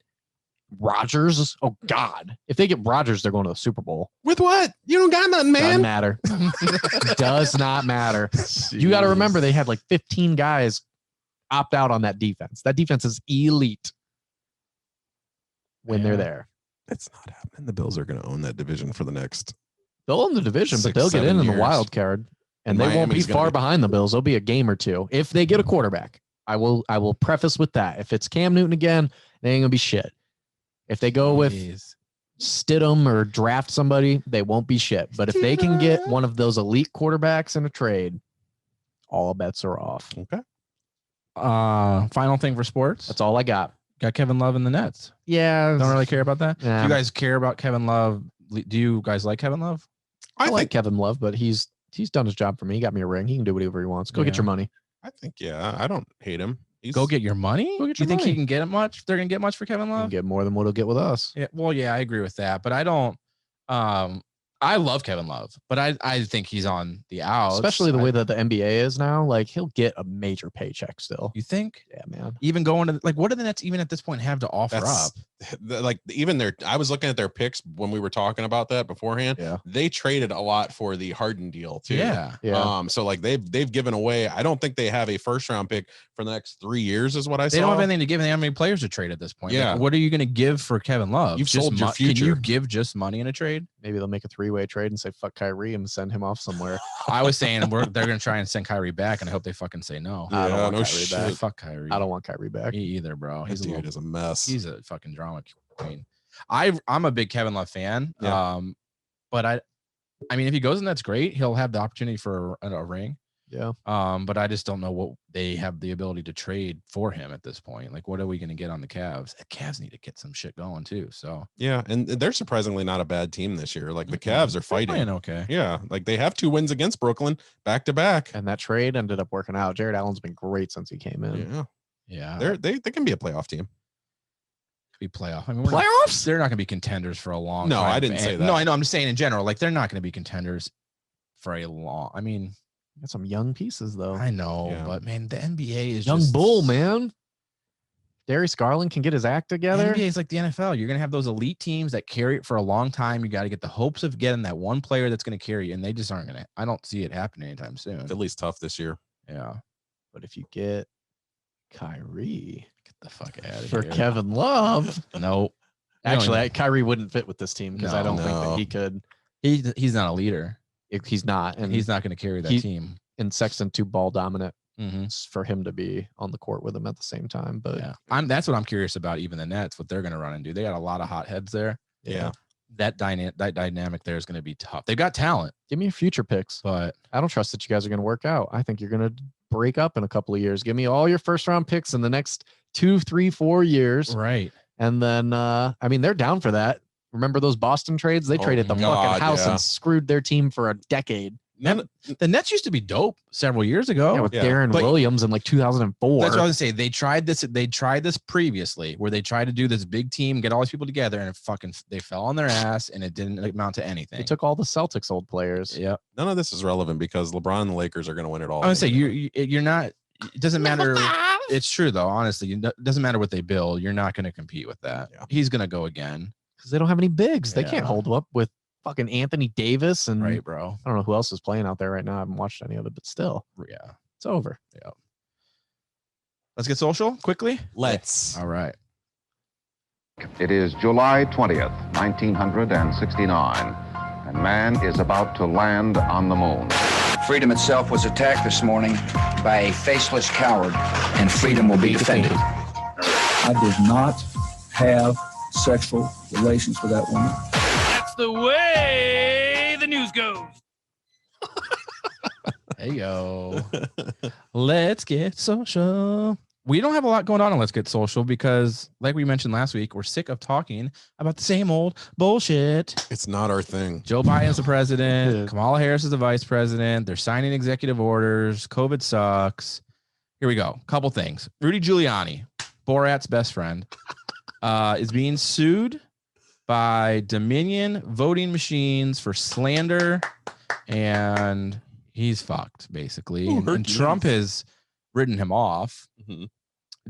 Rodgers, oh God! If they get Rodgers, they're going to the Super Bowl. With what? You don't got nothing, man. Doesn't matter. Does not matter. Jeez. You got to remember they had like 15 guys opt out on that defense. That defense is elite when they're there. It's not happening. The Bills are going to own that division for the next. They'll own the division, but they'll get in the wild card, and they won't be far behind the Bills. They'll be a game or two if they get a quarterback. I will preface with that. If it's Cam Newton again, they ain't gonna be shit. If they go with Stidham or draft somebody, they won't be shit. But if they can get one of those elite quarterbacks in a trade, all bets are off. Okay. Final thing for sports. That's all I got. Got Kevin Love in the Nets. Yeah. Don't really care about that. Yeah. Do you guys care about Kevin Love? Do you guys like Kevin Love? I like Kevin Love, but he's done his job for me. He got me a ring. He can do whatever he wants. Go get your money. I think, I don't hate him. Go get your money? Go get your money. You think he can get much? They're going to get much for Kevin Love? He can get more than what he'll get with us. Yeah. Well, yeah, I agree with that. But I don't. I love Kevin Love, but I think he's on the outs. Especially the way that the NBA is now. Like, he'll get a major paycheck still. You think? Yeah, man. Even going to, like, what do the Nets even at this point have to offer up? Like, even I was looking at their picks when we were talking about that beforehand. Yeah. They traded a lot for the Harden deal too. Yeah. So like they've given away, I don't think they have a first round pick for the next 3 years is what I saw. They don't have anything to give. They have many players to trade at this point. Yeah. Like, what are you going to give for Kevin Love? You've sold your future. Can you give just money in a trade? Maybe they'll make a 3-way trade and say, fuck Kyrie and send him off somewhere. I was saying they're going to try and send Kyrie back, and I hope they fucking say no. I don't want Kyrie back. Fuck Kyrie. I don't want Kyrie back. Me either, bro. He's a mess. He's a fucking drama queen. I'm a big Kevin Love fan. Yeah. But I mean, if he goes in, that's great. He'll have the opportunity for a ring. Yeah. But I just don't know what they have the ability to trade for him at this point. Like, what are we going to get on the Cavs? The Cavs need to get some shit going too. So yeah, and they're surprisingly not a bad team this year. Like the Cavs are fighting. Okay. Yeah, like they have 2 wins against Brooklyn back to back, and that trade ended up working out. Jared Allen's been great since he came in. Yeah. They can be a playoff team. Be playoff. I mean, playoffs? They're not going to be contenders for a long time. No, I didn't say that. No, I know. I'm just saying in general, like they're not going to be contenders for a long. I mean, got some young pieces though. I know, but man, the NBA is young just bull, man. Darius Garland can get his act together. The NBA is like the NFL. You're going to have those elite teams that carry it for a long time. You got to get the hopes of getting that one player that's going to carry you, and they just aren't going to. I don't see it happening anytime soon. It's at least tough this year. Yeah. But if you get Kyrie, get the fuck out of here. For Kevin Love. Nope. Actually, Kyrie wouldn't fit with this team because I don't think that he could. He's not a leader. He's not. And he's not going to carry that team. And Sexton too ball dominant for him to be on the court with him at the same time. But that's what I'm curious about. Even the Nets, what they're going to run and do. They got a lot of hot heads there. Yeah. That dynamic there is going to be tough. They've got talent. Give me your future picks. But I don't trust that you guys are going to work out. I think you're going to break up in a couple of years. Give me all your first round picks in the next 2, 3, 4 years. Right. And then, I mean, they're down for that. Remember those Boston trades? They traded the fucking house and screwed their team for a decade. The Nets used to be dope several years ago. Yeah, with Darren Williams in like 2004. That's what I was gonna say. They tried this previously, where they tried to do this big team, get all these people together, and they fell on their ass, and it didn't amount to anything. They took all the Celtics old players. Yeah. None of this is relevant because LeBron and the Lakers are going to win it all. I would say you're not. It doesn't matter. It's true though. Honestly, it doesn't matter what they build. You're not going to compete with that. Yeah. He's going to go again because they don't have any bigs. They can't hold up with fucking Anthony Davis and right, bro. I don't know who else is playing out there right now. I haven't watched any of it, but still, it's over. Yeah. Let's get social quickly. Let's. All right. It is July 20th, 1969, and man is about to land on the moon. Freedom itself was attacked this morning by a faceless coward, and freedom will be defended. I did not have sexual relations with that woman. That's the way the news goes. Hey, yo. Let's get social. We don't have a lot going on Let's Get Social because, like we mentioned last week, we're sick of talking about the same old bullshit. It's not our thing. Joe Biden's the president. Kamala Harris is the vice president. They're signing executive orders. COVID sucks. Here we go. Couple things. Rudy Giuliani, Borat's best friend, is being sued by Dominion voting machines for slander, and he's fucked basically. And Trump has written him off. Mm-hmm.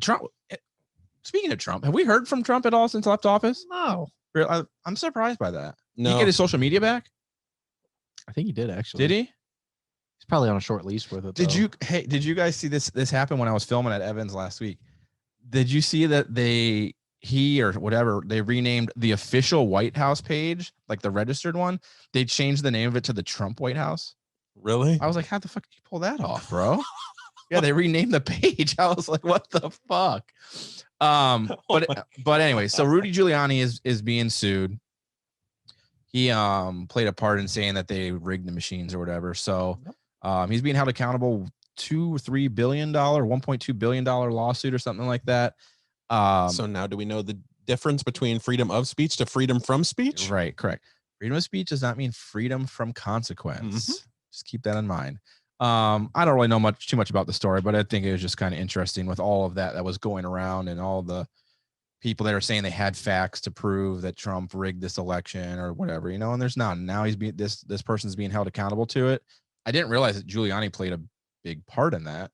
Trump. Speaking of Trump, have we heard from Trump at all since left office? No. I'm surprised by that. No. Did he get his social media back? I think he did actually. Did he? He's probably on a short leash with it. Did you guys see this happen when I was filming at Evans last week? Did you see that they renamed the official White House page, like the registered one? They changed the name of it to the Trump White House. Really? I was like, how the fuck did you pull that off, bro? Yeah, they renamed the page. I was like, what the fuck? But anyway, so Rudy Giuliani is being sued. He played a part in saying that they rigged the machines or whatever. So he's being held accountable. $2 or $3 billion, $1.2 billion lawsuit or something like that. So now do we know the difference between freedom of speech to freedom from speech? Right, correct. Freedom of speech does not mean freedom from consequence. Mm-hmm. Just keep that in mind. I don't really know too much about the story, but I think it was just kind of interesting with all of that was going around and all the people that are saying they had facts to prove that Trump rigged this election or whatever, and there's none. Now this person's being held accountable to it. I didn't realize that Giuliani played a big part in that.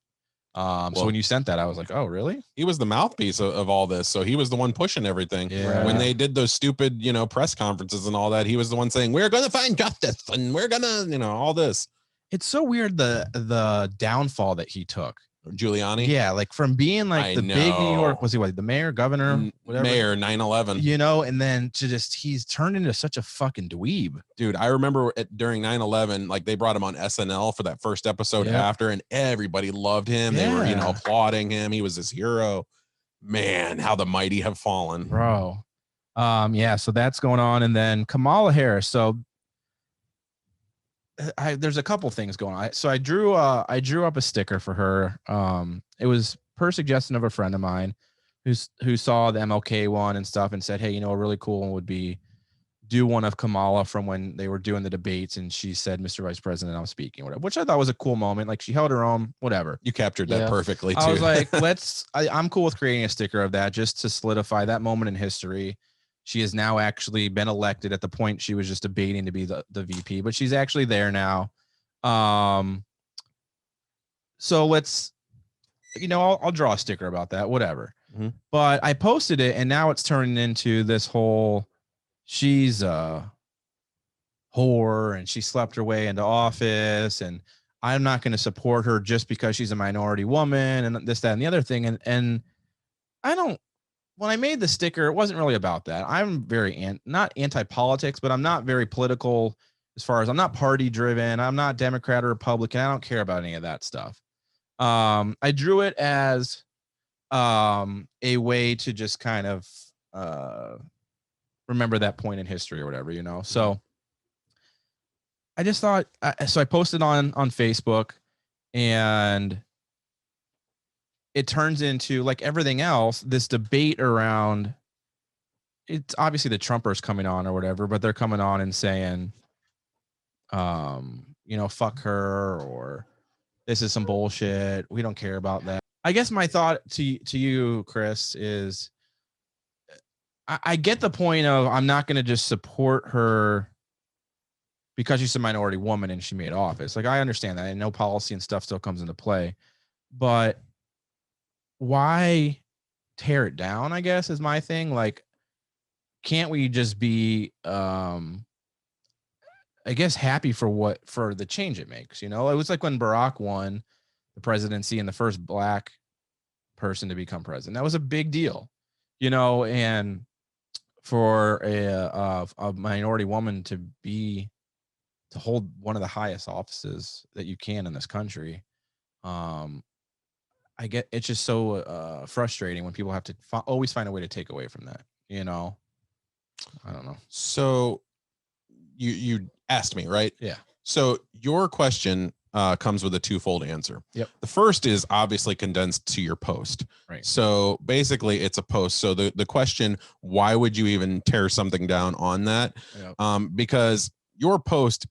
So when you sent that, I was like, oh, really? He was the mouthpiece of all this. So he was the one pushing everything. Yeah. When they did those stupid, press conferences and all that, he was the one saying, we're going to find justice and we're going to, all this. It's so weird the downfall that he took. Giuliani? Yeah, like from being like the big New York, was he the mayor, governor, whatever? Mayor, 9/11. And then he's turned into such a fucking dweeb. Dude, I remember during 9/11, like they brought him on SNL for that first episode after, and everybody loved him. They were, applauding him. He was this hero. Man, how the mighty have fallen. Bro. So that's going on. And then Kamala Harris. So there's a couple things going on. So I drew up a sticker for her. It was per suggestion of a friend of mine who saw the MLK one and stuff and said, hey, a really cool one would be do one of Kamala from when they were doing the debates and she said, Mr. Vice President, I'm speaking, whatever, which I thought was a cool moment. Like she held her own, whatever. You captured that perfectly too. I was like, I'm cool with creating a sticker of that just to solidify that moment in history. She has now actually been elected. At the point she was just debating to be the VP, but she's actually there now. So let's, I'll draw a sticker about that, whatever. Mm-hmm. But I posted it and now it's turning into this whole, she's a whore and she slept her way into office and I'm not going to support her just because she's a minority woman and this, that, and the other thing. And when I made the sticker, it wasn't really about that. I'm very not anti-politics, but I'm not very political as far as I'm not party driven. I'm not Democrat or Republican. I don't care about any of that stuff. I drew it as a way to just kind of remember that point in history or whatever, So I just thought, so I posted on Facebook and it turns into, like everything else, this debate around, it's obviously the Trumpers coming on or whatever, but they're coming on and saying, fuck her, or this is some bullshit. We don't care about that. I guess my thought to you, Chris, is I get the point of I'm not going to just support her because she's a minority woman and she made office. Like, I understand that. I know policy and stuff still comes into play, but why tear it down, I guess, is my thing. Like, can't we just be, I guess, happy for the change it makes? It was like when Barack won the presidency and the first black person to become president. That was a big deal, and for a minority woman to hold one of the highest offices that you can in this country. I get it's just so frustrating when people have to always find a way to take away from that. I don't know. So you asked me, right? Yeah. So your question comes with a twofold answer. Yep. The first is obviously condensed to your post. Right. So basically it's a post. So the question, why would you even tear something down on that? Yep. Because your post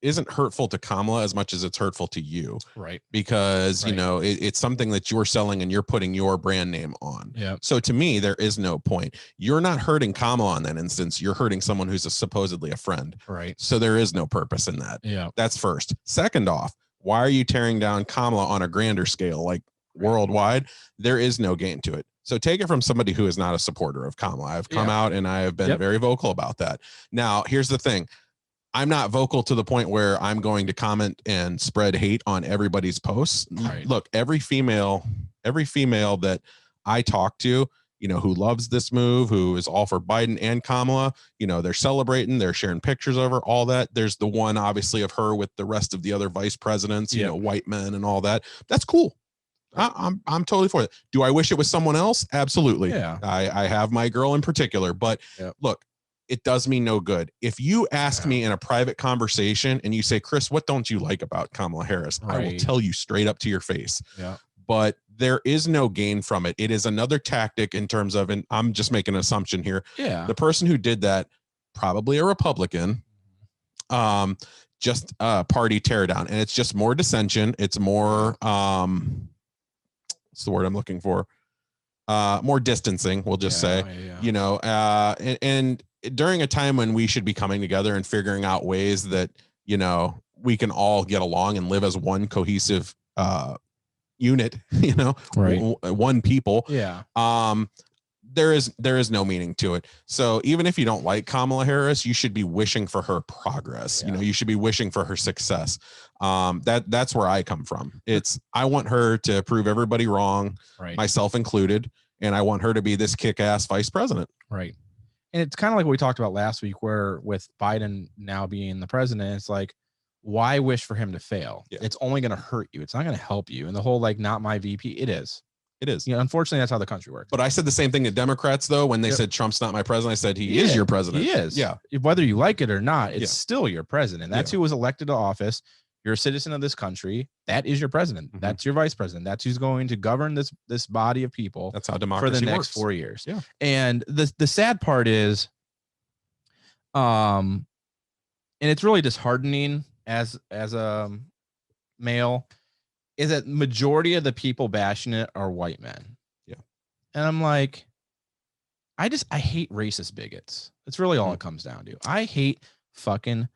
isn't hurtful to Kamala as much as it's hurtful to you. Right. Because, Right. you know, it's something that you're selling and you're putting your brand name on. Yeah. So to me, there is no point. You're not hurting Kamala in that instance. You're hurting someone who's supposedly a friend. Right. So there is no purpose in that. Yeah. That's first. Second off, why are you tearing down Kamala on a grander scale, like worldwide? There is no gain to it. So take it from somebody who is not a supporter of Kamala. I've come out and I have been very vocal about that. Now, here's the thing. I'm not vocal to the point where I'm going to comment and spread hate on everybody's posts. Right. Look, every female that I talk to, you know, who loves this move, who is all for Biden and Kamala, you know, they're celebrating, they're sharing pictures of her, all that. There's the one obviously of her with the rest of the other vice presidents, you know, white men and all that. That's cool. I'm totally for it. Do I wish it was someone else? Absolutely. Yeah. I have my girl in particular, but look, it does me no good. If you ask me in a private conversation and you say, Chris, what don't you like about Kamala Harris? I will tell you straight up to your face. Yeah. But there is no gain from it. It is another tactic in terms of, and I'm just making an assumption here. Yeah. The person who did that, probably a Republican, just party tear down. And it's just more dissension. It's more, what's the word I'm looking for? More distancing, we'll just say, you know, and during a time when we should be coming together and figuring out ways that, you know, we can all get along and live as one cohesive unit, you know, one people. Yeah. There is no meaning to it. So even if you don't like Kamala Harris, you should be wishing for her progress. You know, you should be wishing for her success. That's where I come from. I want her to prove everybody wrong, myself included, and I want her to be this kick-ass vice president. Right. And it's kind of like what we talked about last week, where with Biden now being the president, it's like, why wish for him to fail? Yeah. It's only going to hurt you. It's not going to help you. And the whole, like, not my VP, it is. It is. You know, unfortunately, that's how the country works. But I said the same thing to Democrats, though, when they said Trump's not my president. I said, he is your president. He is. Yeah. Whether you like it or not, it's still your president. That's who was elected to office. You're a citizen of this country. That is your president. Mm-hmm. That's your vice president. That's who's going to govern this body of people. That's how democracy for the next works. 4 years. Yeah. And the sad part is, and it's really disheartening as a male, is that majority of the people bashing it are white men. Yeah. And I'm like, I hate racist bigots. That's really all it comes down to. I hate fucking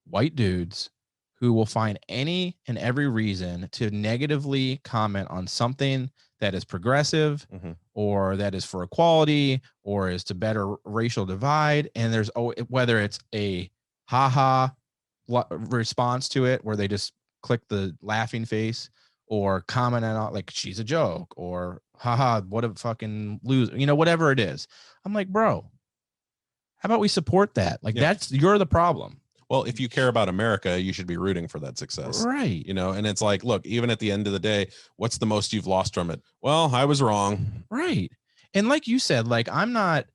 white dudes who will find any and every reason to negatively comment on something that is progressive or that is for equality or is to better racial divide. And there's, whether it's a haha response to it where they just click the laughing face or comment on like, she's a joke or haha, what a fucking loser, you know, whatever it is. I'm like, bro, how about we support that? Like you're the problem. Well, if you care about America, you should be rooting for that success. Right. You know, and it's like, look, even at the end of the day, what's the most you've lost from it? Well, I was wrong. Right. And like you said, like, I'm not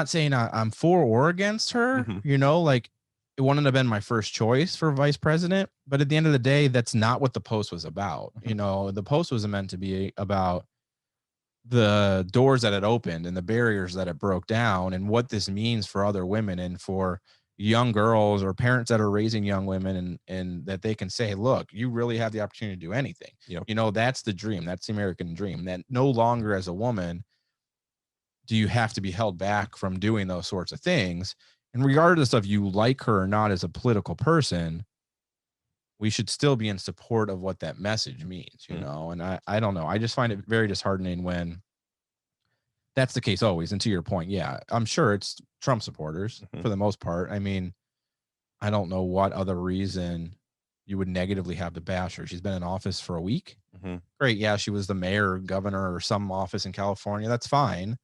saying I'm for or against her, you know, like it wouldn't have been my first choice for vice president, but at the end of the day, that's not what the post was about. You know, the post was meant to be about the doors that it opened and the barriers that it broke down and what this means for other women and for young girls or parents that are raising young women and that they can say, look, you really have the opportunity to do anything. Yep. You know, that's the dream. That's the American dream, that no longer as a woman do you have to be held back from doing those sorts of things. And regardless of you like her or not as a political person, we should still be in support of what that message means, you know? And I don't know. I just find it very disheartening when that's the case always. And to your point, yeah, I'm sure it's Trump supporters for the most part. I mean, I don't know what other reason you would negatively have to bash her. She's been in office for a week. Great. Yeah, she was the mayor or governor or some office in California. That's fine.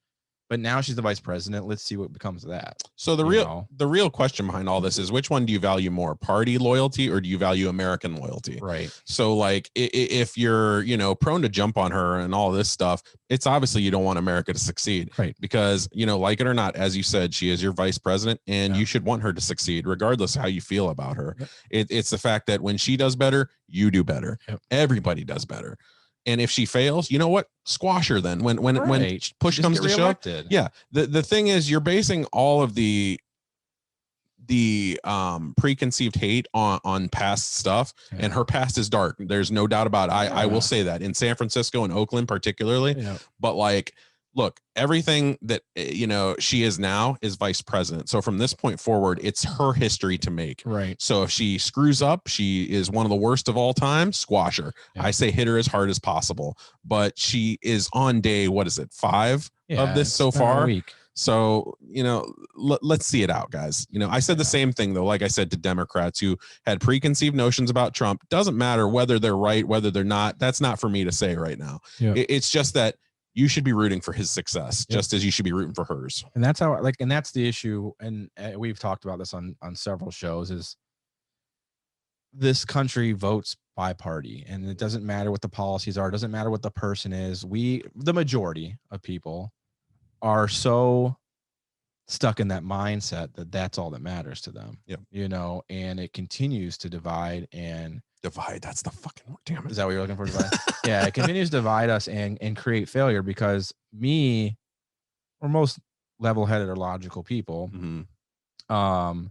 But now she's the vice president. Let's see what becomes of that. So the real question behind all this is, which one do you value more, party loyalty or do you value American loyalty? Right. So like if you're, you know, prone to jump on her and all this stuff, it's obviously you don't want America to succeed. Right. Because, you know, like it or not, as you said, she is your vice president and you should want her to succeed regardless of how you feel about her. It's the fact that when she does better, you do better. Everybody does better. And if she fails, you know what? Squash her then. When push comes to shove. Reelected. Yeah. The thing is, you're basing all of the the preconceived hate on past stuff, and her past is dark. There's no doubt about it. I will say that in San Francisco and Oakland particularly. But like, look, everything that she is now is vice president. So from this point forward, it's her history to make. Right. So if she screws up, she is one of the worst of all time. Squash her. I say hit her as hard as possible. But she is on day, what is it, 5 of this so far? So, let's see it out, guys. I said the same thing, though, like I said to Democrats who had preconceived notions about Trump. Doesn't matter whether they're right, whether they're not. That's not for me to say right now. It's just that you should be rooting for his success just as you should be rooting for hers. And that's how, and that's the issue. And we've talked about this on several shows, is this country votes by party, and it doesn't matter what the policies are. It doesn't matter what the person is. The majority of people are so stuck in that mindset that that's all that matters to them. And it continues to divide. That's the fucking word. Damn it. Is that what you're looking for? Divide? Yeah, it continues to divide us and create failure, because or most level-headed or logical people are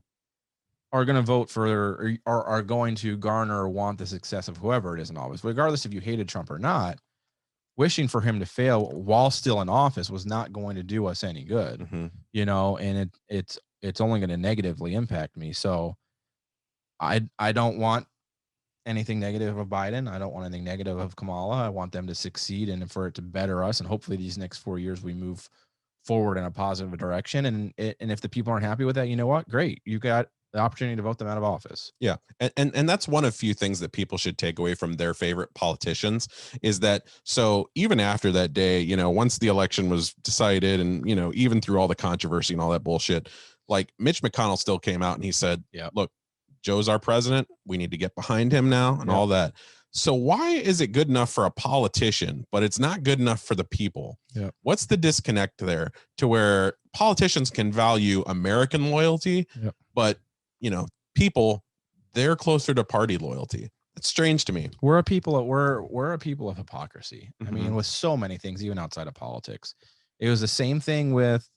going to vote for or are going to garner or want the success of whoever it is in office, regardless if you hated Trump or not. Wishing for him to fail while still in office was not going to do us any good, and it's only going to negatively impact me. So I don't want anything negative of Biden. I don't want anything negative of Kamala. I want them to succeed and for it to better us. And hopefully these next 4 years we move forward in a positive direction. And if the people aren't happy with that, you know what? Great. You got the opportunity to vote them out of office. Yeah. And that's one of few things that people should take away from their favorite politicians is that, so even after that day, once the election was decided and, even through all the controversy and all that bullshit, like Mitch McConnell still came out and he said, look, Joe's our president. We need to get behind him now and all that. So why is it good enough for a politician, but it's not good enough for the people? What's the disconnect there to where politicians can value American loyalty, but people, they're closer to party loyalty? It's strange to me. We're a people of hypocrisy. I mean, with so many things, even outside of politics. It was the same thing with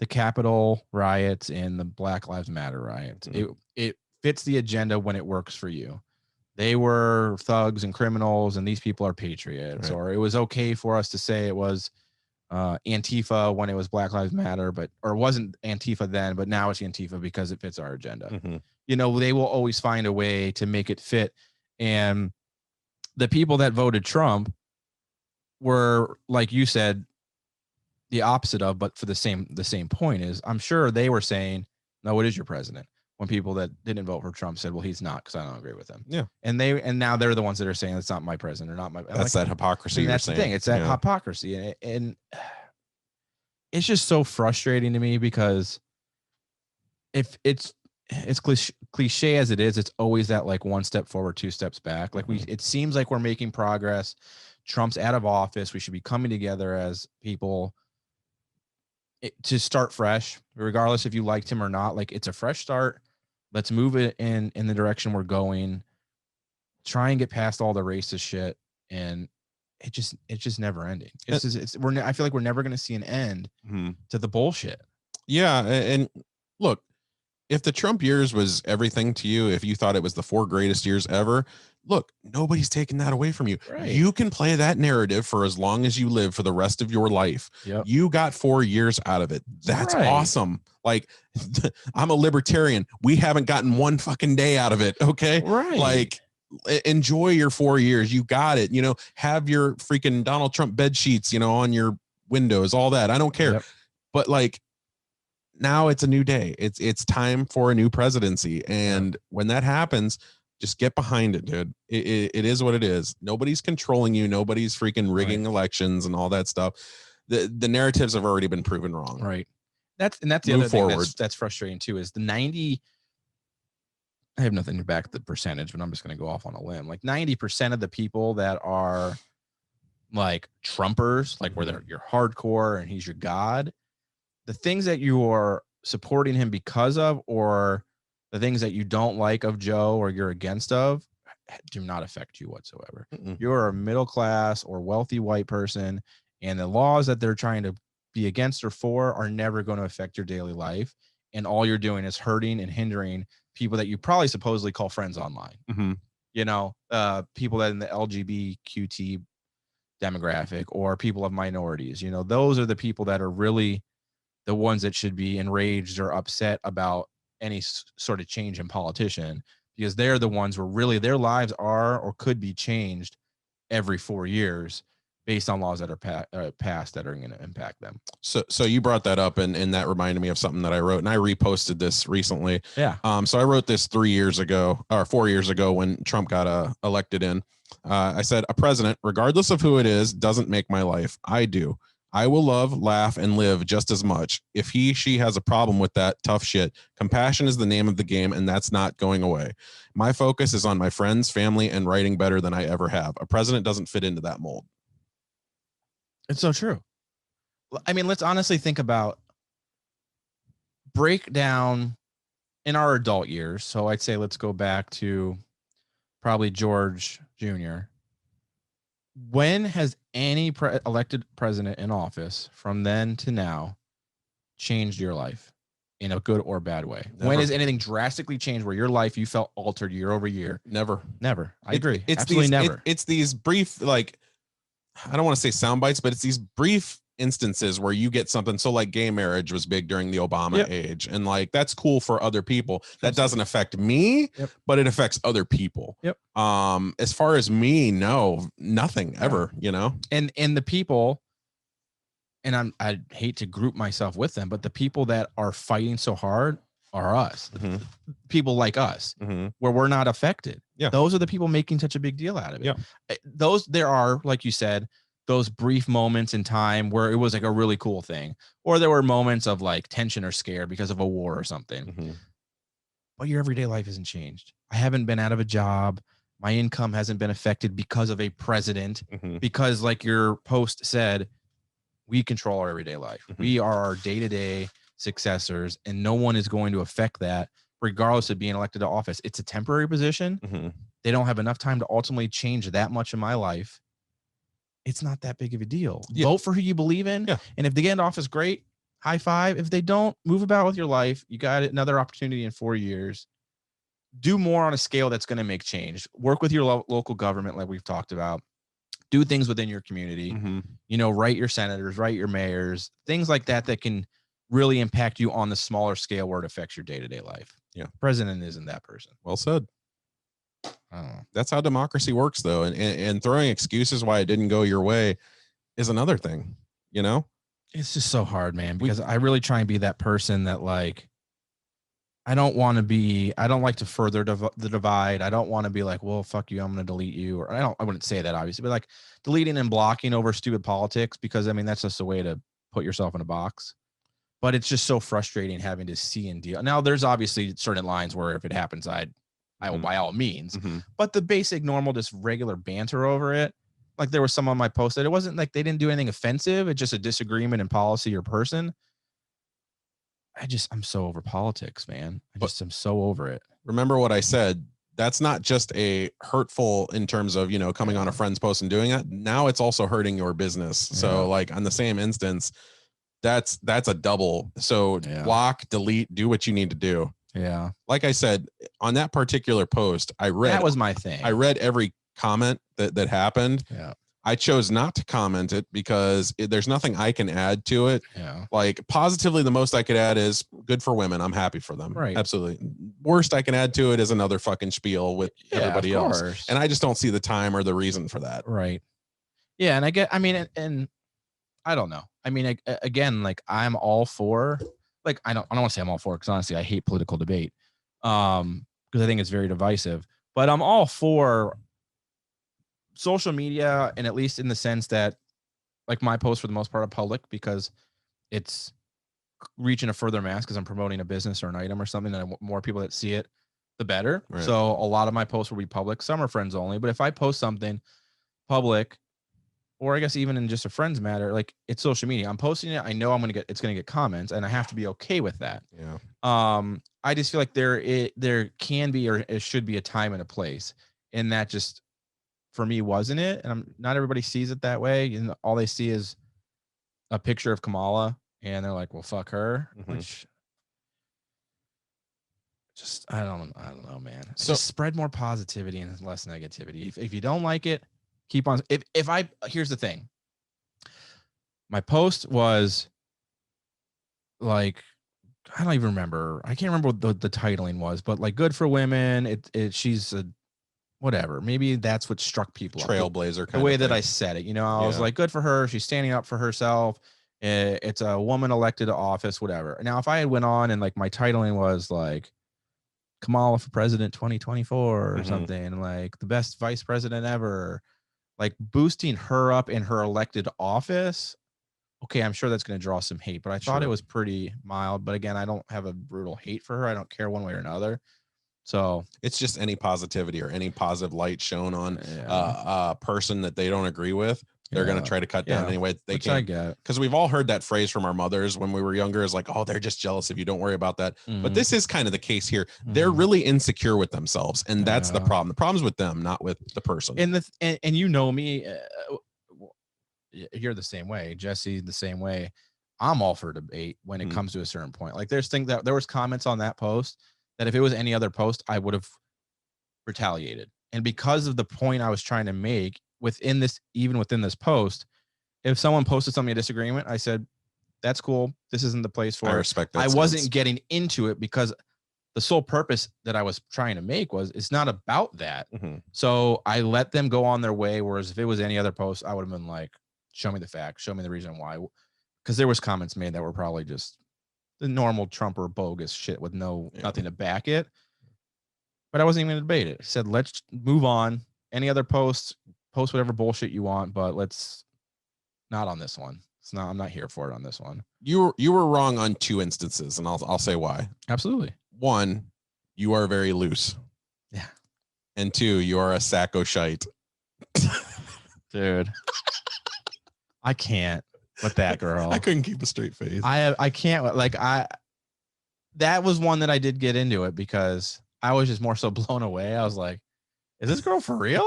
the Capitol riots and the Black Lives Matter riots. It fits the agenda when it works for you. They were thugs and criminals, and these people are patriots. Or it was okay for us to say it was Antifa when it was Black Lives Matter, or it wasn't Antifa then, but now it's Antifa because it fits our agenda. They will always find a way to make it fit. And the people that voted Trump were, like you said, the opposite of, but for the same point is, I'm sure they were saying, no, it is your president. When people that didn't vote for Trump said, well, he's not, because I don't agree with him. And now they're the ones that are saying it's not my president or not my. That's that hypocrisy. That's the thing. It's that hypocrisy, and it's just so frustrating to me, because if it's cliche as it is, it's always that like one step forward, 2 steps back. Like it seems like we're making progress. Trump's out of office. We should be coming together as people to start fresh, regardless if you liked him or not. Like, it's a fresh start. Let's move it in the direction we're going. Try and get past all the racist shit, and it's just never ending. I feel like we're never going to see an end to the bullshit. Yeah, and look, if the Trump years was everything to you, if you thought it was the 4 greatest years ever, look, nobody's taking that away from you. You can play that narrative for as long as you live for the rest of your life. You got 4 years out of it. That's awesome. Like, I'm a libertarian. We haven't gotten 1 fucking day out of it. Okay. Like, enjoy your 4 years. You got it. Have your freaking Donald Trump bed sheets, on your windows, all that. I don't care. But like, now it's a new day. It's time for a new presidency. And when that happens, just get behind it, dude. It is what it is. Nobody's controlling you. Nobody's freaking rigging elections and all that stuff. The narratives have already been proven wrong. That's the other thing that's frustrating too, is the 90. I have nothing to back the percentage, but I'm just going to go off on a limb. Like 90% of the people that are like Trumpers, like where you're hardcore and he's your god, the things that you are supporting him because of, or the things that you don't like of Joe or you're against of, do not affect you whatsoever. You're a middle class or wealthy white person, and the laws that they're trying to be against or for are never going to affect your daily life. and all you're doing is hurting and hindering people that you probably supposedly call friends online. Mm-hmm. You know, people that in the LGBTQT demographic or people of minorities, you know, those are the people that are really the ones that should be enraged or upset about any sort of change in politician, because they're the ones where really their lives are or could be changed every 4 years based on laws that are passed that are going to impact them. So you brought that up, and that reminded me of something that I wrote, and I reposted this recently. Yeah. So I wrote this 4 years ago when Trump got elected in. I said, a president, regardless of who it is, doesn't make my life. I do. I will love, laugh, and live just as much. If she has a problem with that, tough shit. Compassion is the name of the game, and that's not going away. My focus is on my friends, family, and writing better than I ever have. A president doesn't fit into that mold. It's so true. I mean, let's honestly think about breakdown in our adult years. So I'd say let's go back to probably George Jr. When has any elected president in office from then to now changed your life in a good or bad way? Never. When has anything drastically changed where your life you felt altered year over year? Never. I agree. It's absolutely these, never. It's these brief, like, I don't want to say sound bites, but it's these brief instances where you get something. So like gay marriage was big during the Obama age, and like that's cool for other people. That doesn't affect me, but it affects other people. As far as me, no, nothing ever, you know. And the people, and I hate to group myself with them, but the people that are fighting so hard are us. Mm-hmm. People like us, mm-hmm. where we're not affected. Yeah. Those are the people making such a big deal out of it. Yeah. There are, like you said, those brief moments in time where it was like a really cool thing, or there were moments of like tension or scare because of a war or something. Mm-hmm. But your everyday life hasn't changed. I haven't been out of a job. My income hasn't been affected because of a president, mm-hmm. because like your post said, we control our everyday life. Mm-hmm. We are our day-to-day successors, and no one is going to affect that regardless of being elected to office. It's a temporary position. Mm-hmm. They don't have enough time to ultimately change that much in my life. It's not that big of a deal. Yeah. Vote for who you believe in. Yeah. And if they get in office, great. High five. If they don't, move about with your life. You got another opportunity in 4 years. Do more on a scale that's going to make change. Work with your local government, like we've talked about. Do things within your community. Mm-hmm. You know, write your senators, write your mayors, things like that that can really impact you on the smaller scale where it affects your day-to-day life. Yeah. President isn't that person. Well said. I don't know. That's how democracy works, though. And throwing excuses why it didn't go your way is another thing, you know? It's just so hard, man, because I really try and be that person that, like, I don't like to further the divide. I don't want to be like, well, fuck you, I'm going to delete you. Or I wouldn't say that, obviously, but like deleting and blocking over stupid politics, because I mean, that's just a way to put yourself in a box. But it's just so frustrating having to see and deal. Now, there's obviously certain lines where if it happens, I will by all means. Mm-hmm. But the basic, normal, just regular banter over it. Like there was some on my post that it wasn't like they didn't do anything offensive. It's just a disagreement in policy or person. I'm so over politics, man. I'm so over it. Remember what I said. That's not just a hurtful in terms of, you know, coming on a friend's post and doing that. Now it's also hurting your business. So like on the same instance, that's a double. So block, delete, do what you need to do. Yeah. Like I said, on that particular post, that was my thing. I read every comment that happened. Yeah. I chose not to comment it because there's nothing I can add to it. Yeah. Like positively, the most I could add is good for women. I'm happy for them. Right. Absolutely. Worst I can add to it is another fucking spiel with everybody else. And I just don't see the time or the reason for that. Right. Yeah. And and I don't know. I mean, again, like I'm all for, like, I don't want to say I'm all for it, because honestly, I hate political debate. Because I think it's very divisive, but I'm all for social media, and at least in the sense that, like, my posts for the most part are public because it's reaching a further mass, because I'm promoting a business or an item or something, and I want more people that see it, the better. Right. So a lot of my posts will be public. Some are friends only, but if I post something public, or I guess even in just a friends matter, like it's social media, I'm posting it. I know it's going to get comments, and I have to be okay with that. Yeah. I just feel like there can be, or it should be, a time and a place, and that just, for me, wasn't it. And not everybody sees it that way. And all they see is a picture of Kamala, and they're like, well, fuck her, Mm-hmm. which just I don't know, man. So just spread more positivity and less negativity. If you don't like it, keep on. Here's the thing. My post was like, I don't even remember. I can't remember what the titling was, but like, good for women. She's a whatever. Maybe that's what struck people. Trailblazer. The way that I said it, I was like, good for her. She's standing up for herself. It's a woman elected to office, whatever. Now, if I had went on and like my titling was like Kamala for president 2024 or something, and like the best vice president ever, like boosting her up in her elected office. Okay, I'm sure that's going to draw some hate, but I thought it was pretty mild. But again, I don't have a brutal hate for her. I don't care one way or another. So it's just any positivity or any positive light shown on a person that they don't agree with. They're going to try to cut down anyway they can. I get. Because we've all heard that phrase from our mothers when we were younger, is like, oh, they're just jealous of you. Don't worry about that. But this is kind of the case here. They're really insecure with themselves. And that's the problem. The problem's with them, not with the person. And you know me, you're the same way. Jesse, the same way. I'm all for debate when it comes to a certain point. Like there's things that there was comments on that post that if it was any other post, I would have retaliated. And because of the point I was trying to make within this post, if someone posted something in disagreement, I said, that's cool. This isn't the place for it. I respect that. I wasn't getting into it because the sole purpose that I was trying to make was it's not about that. So I let them go on their way. Whereas if it was any other post, I would have been like, show me the facts, show me the reason why. Because there was comments made that were probably just the normal Trump or bogus shit with nothing to back it. But I wasn't even going to debate it. I said, let's move on. Any other post whatever bullshit you want, but let's not on this one. I'm not here for it on this one. You were wrong on 2 instances, and I'll say why. Absolutely. 1, you are very loose. Yeah. And 2, you are a sack o' shite. Dude. I can't with that girl. I couldn't keep a straight face. I can't that was one that I did get into it because I was just more so blown away. I was like, is this girl for real?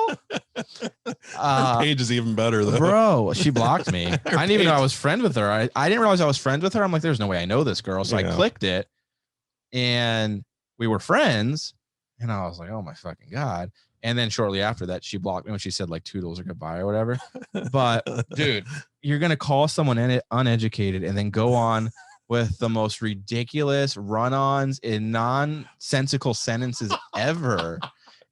Her page is even better though. Bro, she blocked me. I didn't even know I was friends with her. I didn't realize I was friends with her. I'm like, there's no way I know this girl. So I clicked it and we were friends. And I was like, oh my fucking God. And then shortly after that, she blocked me when she said like toodles or goodbye or whatever. But dude, you're going to call someone uneducated and then go on with the most ridiculous run-ons in nonsensical sentences ever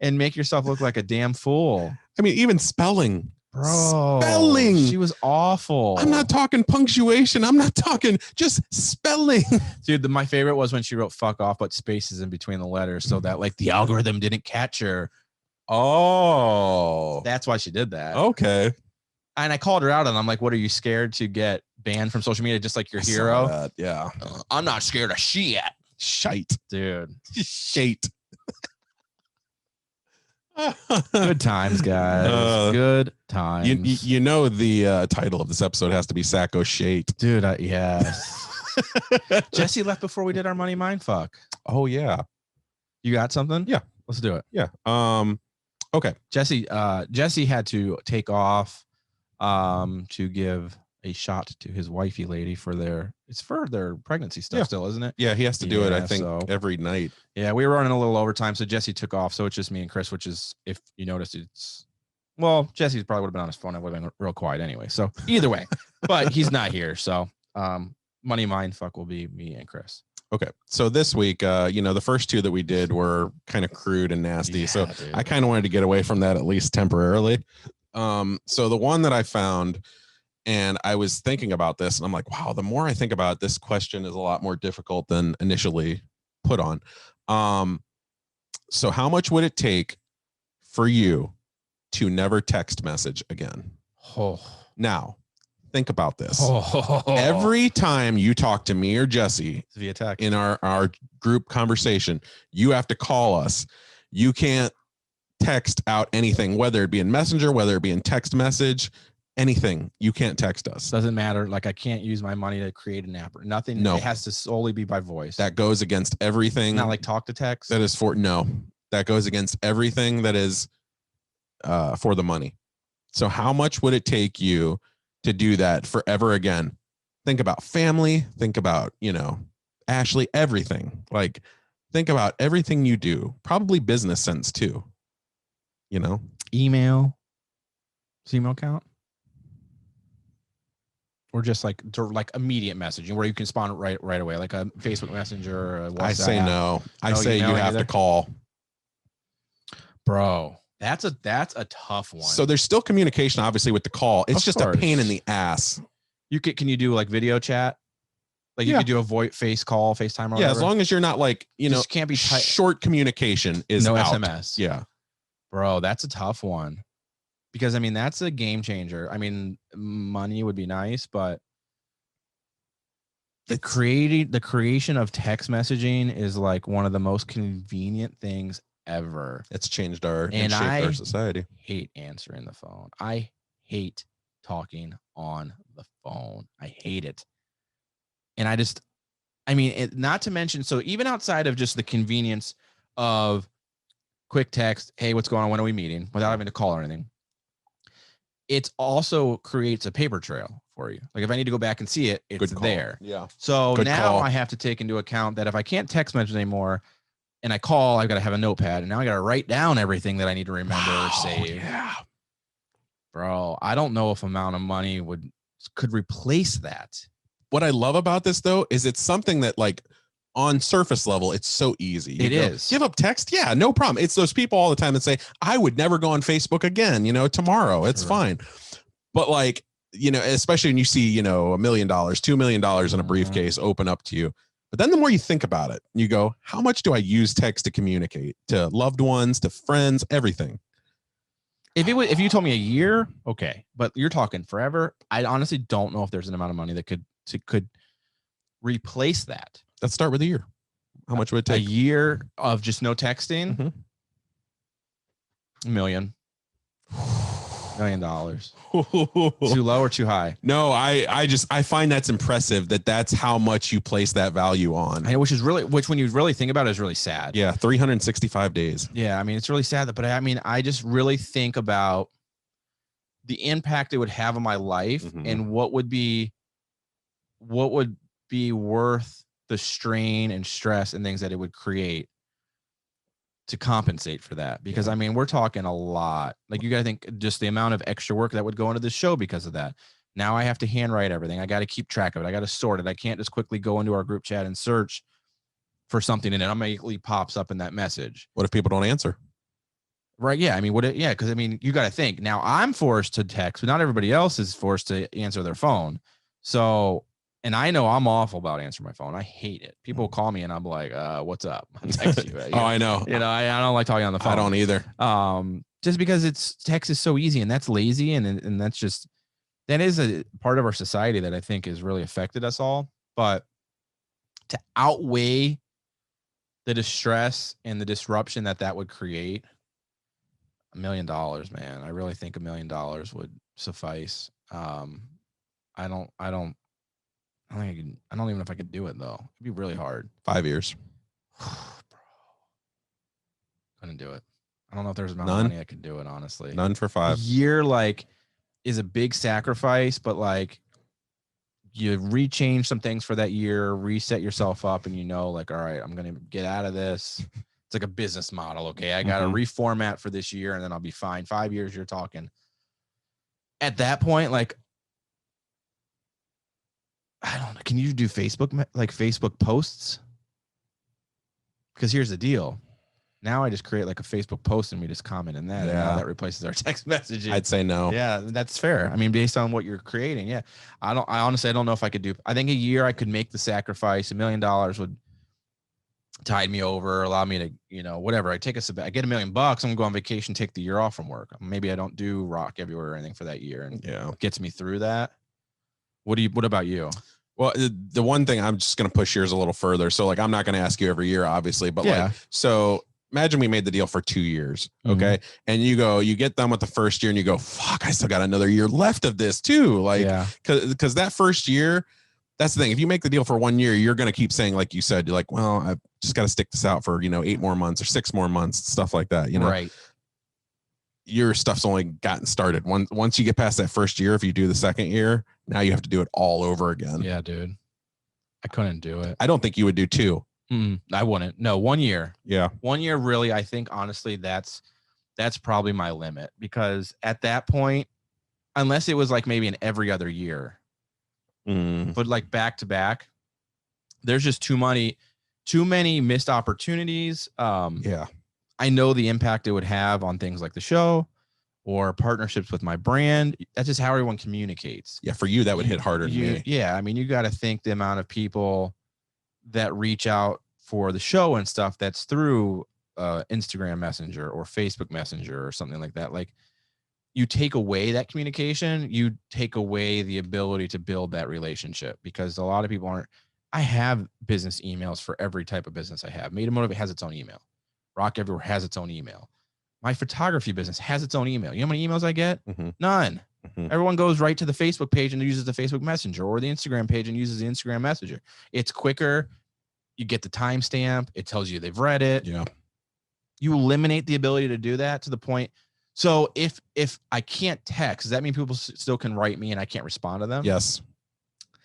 and make yourself look like a damn fool. I mean, even spelling. Bro, spelling. She was awful. I'm not talking punctuation. I'm not talking just spelling. Dude, my favorite was when she wrote fuck off, but spaces in between the letters so that like the algorithm didn't catch her. Oh, that's why she did that. Okay. And I called her out and I'm like, what, are you scared to get banned from social media just like your hero? Yeah. I'm not scared of shit. Shite. Dude. Shite. Good times, guys. Good times. You know the title of this episode has to be Sacco Shate. Dude, yes. Jesse left before we did our money mindfuck. Oh, yeah. You got something? Yeah. Let's do it. Yeah. Okay. Jesse had to take off to give a shot to his wifey lady for their pregnancy stuff still, isn't it? Yeah, he has to do it, I think, every night. Yeah, we were running a little overtime, so Jesse took off. So it's just me and Chris, which is, if you noticed, Jesse probably would have been on his phone. I would have been real quiet anyway. So either way, but he's not here. So money mindfuck will be me and Chris. Okay. So this week, the first 2 that we did were kind of crude and nasty. Yeah, so dude. I kind of wanted to get away from that at least temporarily. So the one that I found, and I was thinking about this and I'm like, wow, the more I think about it, this question is a lot more difficult than initially put on. So how much would it take for you to never text message again? Oh. Now, think about this. Every time you talk to me or Jesse via text in our group conversation, you have to call us. You can't text out anything, whether it be in Messenger, whether it be in text message, anything. You can't text us. Doesn't matter. Like I can't use my money to create an app or nothing. No. It has to solely be by voice. That goes against everything. Not like talk to text. That is that goes against everything that is for the money. So how much would it take you to do that forever again? Think about family. Think about, Ashley, everything. Like think about everything you do, probably business sense too. You know, email. Does email count? Or just like immediate messaging where you can respond right away, like a Facebook Messenger or a WhatsApp? I say no. I say you have to call. Bro, that's a tough one. So there's still communication, obviously, with the call. It's just a pain in the ass. Can you do like video chat? Like you could do a FaceTime or whatever? Yeah, as long as you're not like, just can't be short communication is no out. SMS. Yeah. Bro, that's a tough one. Because I mean, that's a game changer. I mean, money would be nice, but the creation of text messaging is like one of the most convenient things ever. It's changed our and shaped our society. Hate answering the phone. I hate talking on the phone. I hate it. And not to mention, so even outside of just the convenience of quick text, hey, what's going on? When are we meeting? Without having to call or anything. It also creates a paper trail for you. Like if I need to go back and see it, it's there. Yeah. So now I have to take into account that if I can't text message anymore and I call, I've got to have a notepad, and now I got to write down everything that I need to remember or save. Yeah. Bro, I don't know if amount of money could replace that. What I love about this though is it's something that like on surface level, it's so easy. It is. Give up text. Yeah, no problem. It's those people all the time that say, I would never go on Facebook again, tomorrow. It's fine. But like, especially when you see, $1 million, $2 million in a briefcase open up to you. But then the more you think about it, you go, how much do I use text to communicate to loved ones, to friends, everything? If you told me a year, okay. But you're talking forever. I honestly don't know if there's an amount of money that could replace that. Let's start with a year. How much would it take? A year of just no texting? $1 million. $1 million. Too low or too high? No, I find that's impressive that's how much you place that value on. Which when you really think about it is really sad. Yeah, 365 days. Yeah, I mean, it's really sad, but I just really think about the impact it would have on my life and what would be worth the strain and stress and things that it would create to compensate for that. Because I mean, we're talking a lot. Like you got to think just the amount of extra work that would go into the show because of that. Now I have to handwrite everything. I got to keep track of it. I got to sort it. I can't just quickly go into our group chat and search for something and it immediately pops up in that message. What if people don't answer? Right. Yeah. I mean, because I mean, you got to think now I'm forced to text, but not everybody else is forced to answer their phone. So, and I know I'm awful about answering my phone. I hate it. People call me and I'm like, what's up? I'll text you. Oh, I know. I don't like talking on the phone. I don't either. Just because text is so easy and that's lazy. And that's just, that is a part of our society that I think has really affected us all. But to outweigh the distress and the disruption that would create, $1 million, man. I really think $1 million would suffice. I don't even know if I could do it though. It'd be really hard. 5 years. Bro. Couldn't do it. I don't know if there's amount of money I could do it, honestly. None for 5. A year is a big sacrifice, but you rechange some things for that year, reset yourself up, and all right, I'm gonna get out of this. It's like a business model. Okay. I gotta reformat for this year and then I'll be fine. 5 years you're talking. At that point, I don't know. Can you do Facebook posts? Because here's the deal. Now I just create a Facebook post and we just comment in that. Yeah. And that replaces our text messaging. I'd say no. Yeah, that's fair. I mean, based on what you're creating. Yeah. I honestly don't know if I could do, I think a year I could make the sacrifice. $1 million would tide me over, allow me to, whatever. I get $1 million. I'm gonna go on vacation, take the year off from work. Maybe I don't do rock everywhere or anything for that year. And it gets me through that. What about you? Well, the one thing I'm just going to push yours a little further. So I'm not going to ask you every year, obviously, but so imagine we made the deal for 2 years. Okay. And you get done with the first year and you go, fuck, I still got another year left of this too. Cause that first year, that's the thing. If you make the deal for 1 year, you're going to keep saying, like you said, you're like, well, I just got to stick this out for, 8 more months or 6 more months, stuff like that. Right. Your stuff's only gotten started. Once you get past that first year, if you do the second year, now you have to do it all over again. Yeah, dude. I couldn't do it. I don't think you would do 2. I wouldn't. No, 1 year. Yeah. 1 year, really. I think honestly, that's probably my limit, because at that point, unless it was like maybe an every other year, but like back to back, there's just too many missed opportunities. I know the impact it would have on things like the show or partnerships with my brand. That's just how everyone communicates. Yeah, for you, that would hit harder than me. Yeah, I mean, you got to think the amount of people that reach out for the show and stuff that's through Instagram Messenger or Facebook Messenger or something like that. Like, you take away that communication, you take away the ability to build that relationship, because a lot of people aren't. I have business emails for every type of business I have. Made to Motivate has its own email. Rock Everywhere has its own email. My photography business has its own email. You know how many emails I get? None. Everyone goes right to the Facebook page and uses the Facebook Messenger, or the Instagram page and uses the Instagram Messenger. It's quicker. You get the timestamp. It tells you they've read it. Yeah. You eliminate the ability to do that to the point. So if I can't text, does that mean people still can write me and I can't respond to them? Yes.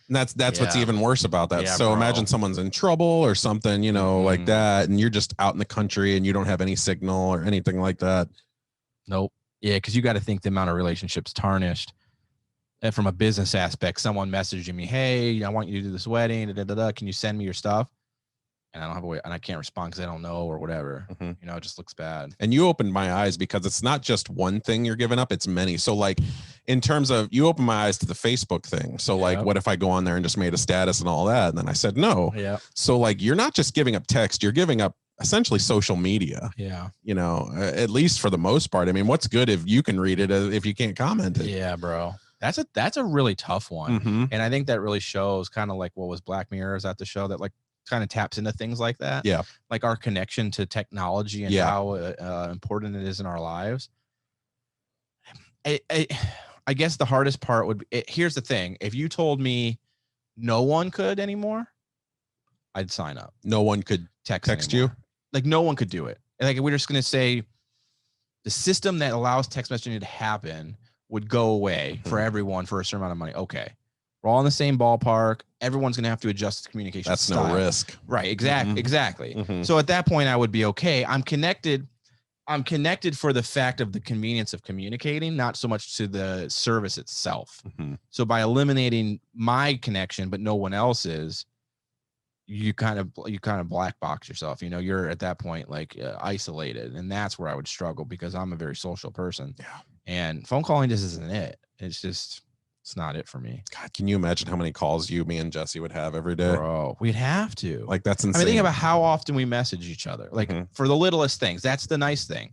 And that's what's even worse about that. So imagine someone's in trouble or something, you know, like that, and you're just out in the country and you don't have any signal or anything like that. Nope. Yeah, because you got to think the amount of relationships tarnished. And from a business aspect, someone messaging me, hey, I want you to do this wedding. Can you send me your stuff? And I don't have a way, and I can't respond because I don't know or whatever. You know, it just looks bad. And you opened my eyes, because it's not just one thing you're giving up, it's many. So like, in terms of, you opened my eyes to the Facebook thing. So like, what if I go on there and just made a status and all that? And then I said no. Yeah. So like, you're not just giving up text, you're giving up essentially social media. Yeah. You know, at least for the most part. I mean, what's good if you can read it if you can't comment it? Yeah, bro. That's a really tough one. And I think that really shows kind of like what was Black Mirror. Is that the show that like kind of taps into things like that? Yeah. Like our connection to technology and how important it is in our lives. I guess the hardest part would be, here's the thing. If you told me no one could anymore, I'd sign up. No one could text you? Like, no one could do it. Like, we're just going to say the system that allows text messaging to happen would go away for everyone for a certain amount of money. Okay. We're all in the same ballpark. Everyone's going to have to adjust the communication That's style. no risk. Right. Exactly. So at that point, I would be okay. I'm connected for the fact of the convenience of communicating, not so much to the service itself. So by eliminating my connection, but no one else's, you kind of black box yourself. You know, you're at that point like isolated, and that's where I would struggle, because I'm a very social person. Yeah. And phone calling just isn't it. It's not it for me. God, can you imagine how many calls me and Jesse would have every day? Bro, we'd have to. Like, that's insane. I mean, think about how often we message each other. Like, for the littlest things. That's the nice thing.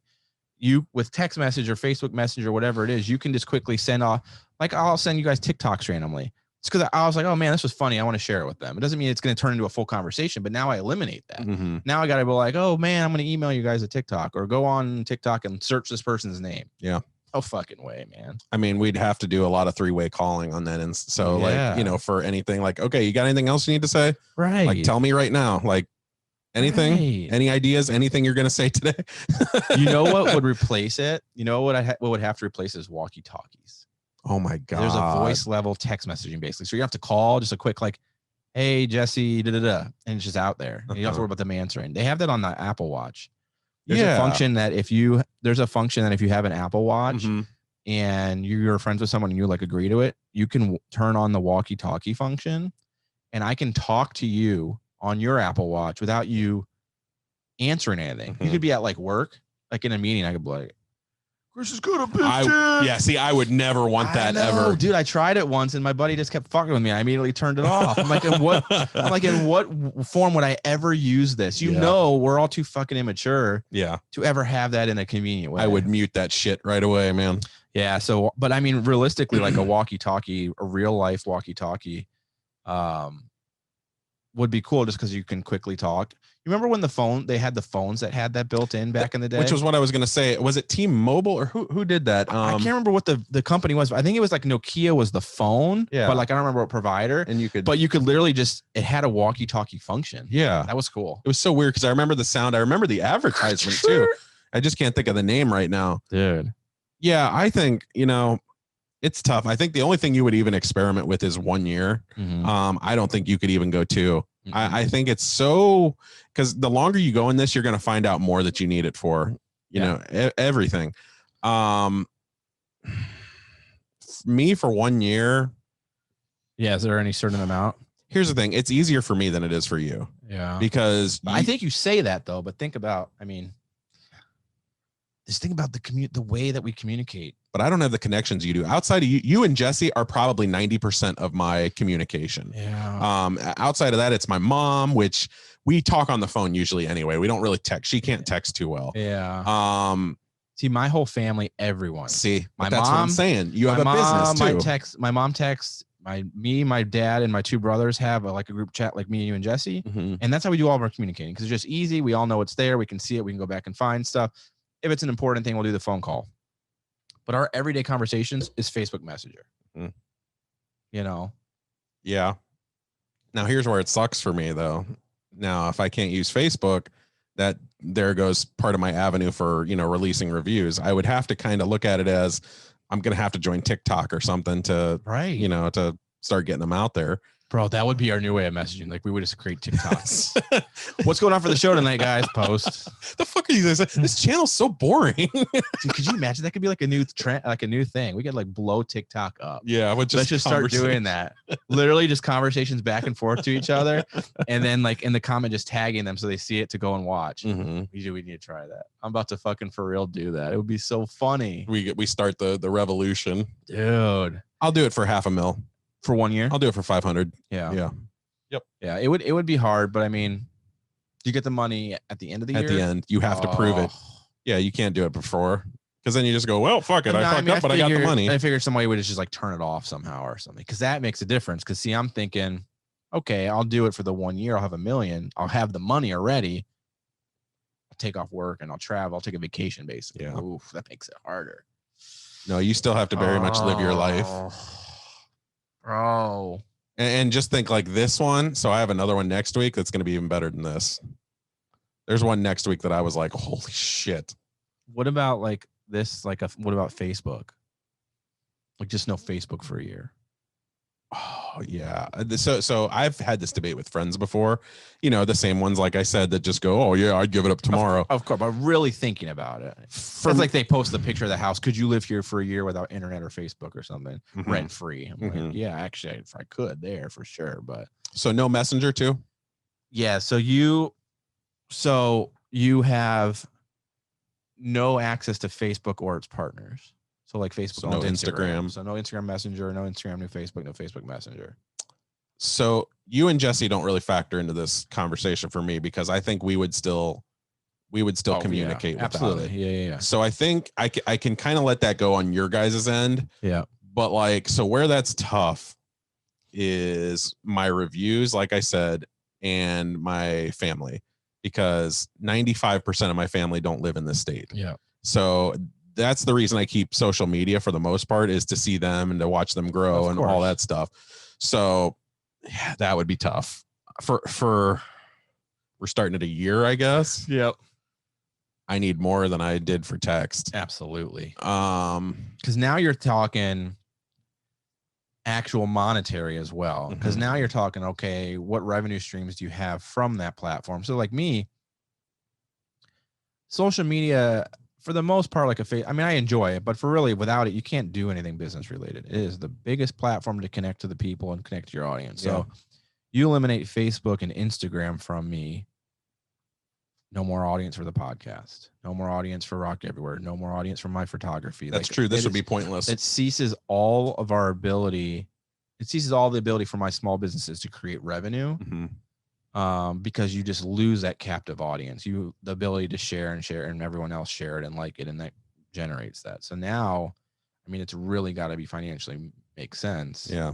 You, with text message or Facebook Messenger, whatever it is, you can just quickly send off. Like, I'll send you guys TikToks randomly. It's because I was like, oh man, this was funny. I want to share it with them. It doesn't mean it's going to turn into a full conversation, but now I eliminate that. Now I got to be like, oh man, I'm going to email you guys a TikTok, or go on TikTok and search this person's name. Yeah. No fucking way, man. I mean, we'd have to do a lot of three-way calling on that. And so like, you know, for anything like, okay, you got anything else you need to say? Right. Like, tell me right now, like anything, any ideas, anything you're going to say today? You know what would replace it? You know what what would have to replace is walkie-talkies. Oh my God. There's a voice level text messaging basically. So you have to call just a quick, like, hey, Jesse, and it's just out there. You don't have to worry about them answering. They have that on the Apple Watch. There's a function that if you have an Apple Watch and you're friends with someone and you like agree to it, you can turn on the walkie-talkie function, and I can talk to you on your Apple Watch without you answering anything. You could be at like work, like in a meeting. I could be like, Chris is good at business. See, I would never want that ever. Dude, I tried it once and my buddy just kept fucking with me. I immediately turned it off. I'm like, in what form would I ever use this? You know, we're all too fucking immature to ever have that in a convenient way. I would mute that shit right away, man. Yeah. So, but I mean, realistically, like a walkie-talkie, a real life walkie-talkie, would be cool just because you can quickly talk. You remember when they had the phones that had that built in back in the day? Which was what I was going to say. Was it T-Mobile or who did that? I can't remember what the company was. But I think it was like Nokia was the phone. Yeah. But like, I don't remember what provider. And you could literally it had a walkie-talkie function. Yeah. That was cool. It was so weird because I remember the sound. I remember the advertisement too. I just can't think of the name right now. Dude. Yeah. I think, it's tough. I think the only thing you would even experiment with is 1 year. I don't think you could even go 2. I think it's so, because the longer you go in this, you're going to find out more that you need it for, you know, everything. Me for 1 year. Yeah. Is there any certain amount? Here's the thing. It's easier for me than it is for you. Yeah. Because I think you say that though, but think about, I mean, just think about the way that we communicate. But I don't have the connections you do. Outside of you, you and Jesse are probably 90% of my communication. Yeah. Outside of that, it's my mom, which we talk on the phone usually anyway. We don't really text. She can't text too well. Yeah. See, my whole family, everyone. See, my that's mom, what I'm saying. You have a business too. My mom texts. My dad, and my two brothers have a group chat like me, you, and Jesse, and that's how we do all of our communicating because it's just easy. We all know it's there. We can see it. We can go back and find stuff. If it's an important thing, we'll do the phone call. But our everyday conversations is Facebook Messenger. You know. Yeah. Now here's where it sucks for me though. Now if I can't use Facebook, that there goes part of my avenue for releasing reviews. I would have to kind of look at it as I'm going to have to join TikTok or something to, to start getting them out there. Bro, that would be our new way of messaging. Like we would just create TikToks. What's going on for the show tonight, guys? Post. The fuck are you guys? This channel's so boring. Dude, could you imagine that could be like a new trend, like a new thing? We could like blow TikTok up. Yeah, let's just start doing that. Literally just conversations back and forth to each other, and then like in the comment just tagging them so they see it to go and watch. We need to try that. I'm about to fucking for real do that. It would be so funny. We start the revolution, dude. I'll do it for $500,000. For 1 year? I'll do it for 500. Yeah. Yep. Yeah. It would be hard, but I mean, you get the money at the end of the year. At the end, you have to prove it. Yeah, you can't do it before because then you just go, well, fuck it. I fucked up, but I got the money. I figured somebody would just like turn it off somehow or something because that makes a difference. Because see, I'm thinking, okay, I'll do it for the 1 year. I'll have $1 million. I'll have the money already. I'll take off work and I'll travel. I'll take a vacation basically. Yeah. Oof, that makes it harder. No, you still have to very much live your life. Bro. And just think like this one. So I have another one next week that's going to be even better than this. There's one next week that I was like, holy shit. What about like this? What about Facebook? Like just no Facebook for a year. Oh yeah. So I've had this debate with friends before, the same ones, like I said, that just go, oh yeah, I'd give it up tomorrow. Of course, but really thinking about it. It's like they post the picture of the house. Could you live here for a year without internet or Facebook or something? Rent free. I'm like, yeah, actually, if I could there for sure. But so no Messenger too? Yeah. So you have no access to Facebook or its partners. So like Facebook, so no Instagram. So no Instagram Messenger, no Instagram, no Facebook Messenger. So you and Jesse don't really factor into this conversation for me because I think we would still communicate. Yeah, absolutely. Yeah. So I think I can kind of let that go on your guys' end. Yeah. But like, so where that's tough is my reviews, like I said, and my family, because 95% of my family don't live in this state. Yeah. So that's the reason I keep social media for the most part, is to see them and to watch them grow and all that stuff. So yeah, that would be tough for we're starting at a year, I guess. Yep. I need more than I did for text. Absolutely. Because now you're talking actual monetary as well. Because now you're talking, okay, what revenue streams do you have from that platform? So like me, social media, for the most part, I mean, I enjoy it, but for really without it, you can't do anything business related. It is the biggest platform to connect to the people and connect to your audience. So you eliminate Facebook and Instagram from me. No more audience for the podcast. No more audience for Rock Everywhere. No more audience for my photography. That's true. This would be pointless. It ceases all of our ability. It ceases all the ability for my small businesses to create revenue. Because you just lose that captive audience, the ability to share and everyone else share it and like it. And that generates that. So now, I mean, it's really got to be financially make sense. Yeah.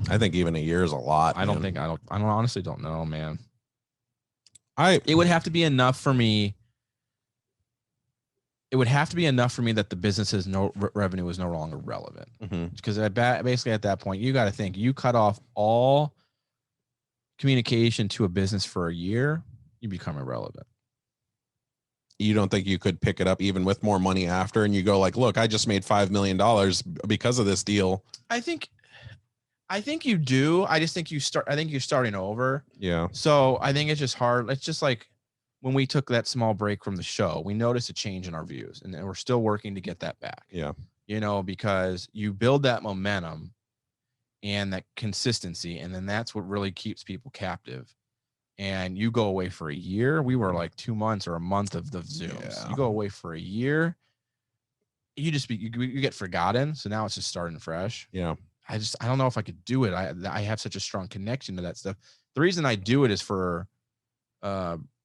I think even a year is a lot. I honestly don't know, man. It would have to be enough for me. It would have to be enough for me that the business's revenue is no longer relevant. Because basically at that point, you got to think, you cut off all communication to a business for a year, you become irrelevant. You don't think you could pick it up even with more money after, and you go like, look, I just made $5 million because of this deal? I think I think you do. I just think I think you're starting over. Yeah. So I think it's just hard. It's just like when we took that small break from the show, we noticed a change in our views, and we're still working to get that back. Yeah. Because you build that momentum and that consistency, and then that's what really keeps people captive. And you go away for a year. We were like 2 months or a month of the Zooms. Yeah. You go away for a year, you get forgotten. So now it's just starting fresh. Yeah. I don't know if I could do it. I have such a strong connection to that stuff. The reason I do it is for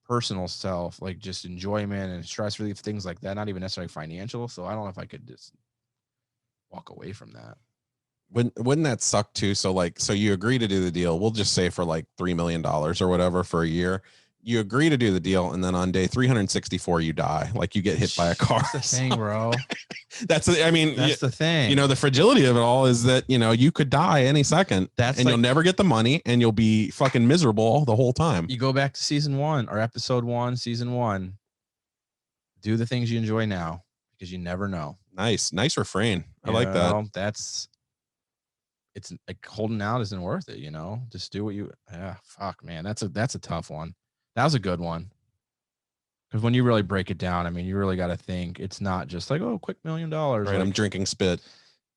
personal self, like just enjoyment and stress relief, things like that, not even necessarily financial. So I don't know if I could just walk away from that. Wouldn't that suck too? So you agree to do the deal. We'll just say for like $3 million or whatever for a year. You agree to do the deal, and then on day 364 you die. Like you get hit by a car. That's the thing, bro. That's the thing. The fragility of it all is that you could die any second. You'll never get the money, and you'll be fucking miserable the whole time. You go back to season 1 or episode 1, season 1. Do the things you enjoy now, because you never know. Nice refrain. I like that. It's like holding out isn't worth it. Just do what you. Yeah, fuck, man. That's a tough one. That was a good one. Because when you really break it down, I mean, you really got to think it's not just like, oh, quick $1 million. Right, like, I'm drinking spit.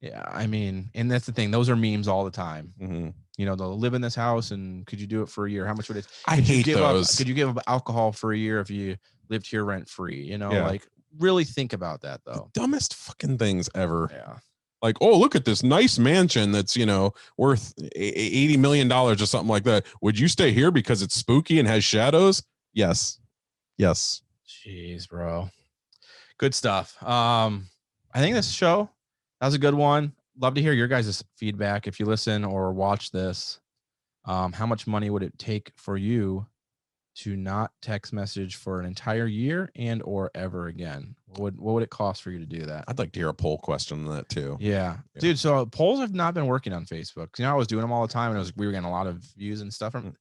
Yeah, I mean, and that's the thing. Those are memes all the time. Mm-hmm. They'll live in this house, and could you do it for a year? How much would it? I hate those. Could you give up alcohol for a year if you lived here rent free? Like really think about that though. The dumbest fucking things ever. Yeah. Like, oh, look at this nice mansion that's, worth $80 million or something like that. Would you stay here because it's spooky and has shadows? Yes. Jeez, bro. Good stuff. I think this show, that was a good one. Love to hear your guys' feedback. If you listen or watch this, how much money would it take for you to not text message for an entire year and or ever again? What would it cost for you to do that? I'd like to hear a poll question on that too. Yeah. Dude, so polls have not been working on Facebook. I was doing them all the time, and we were getting a lot of views and stuff from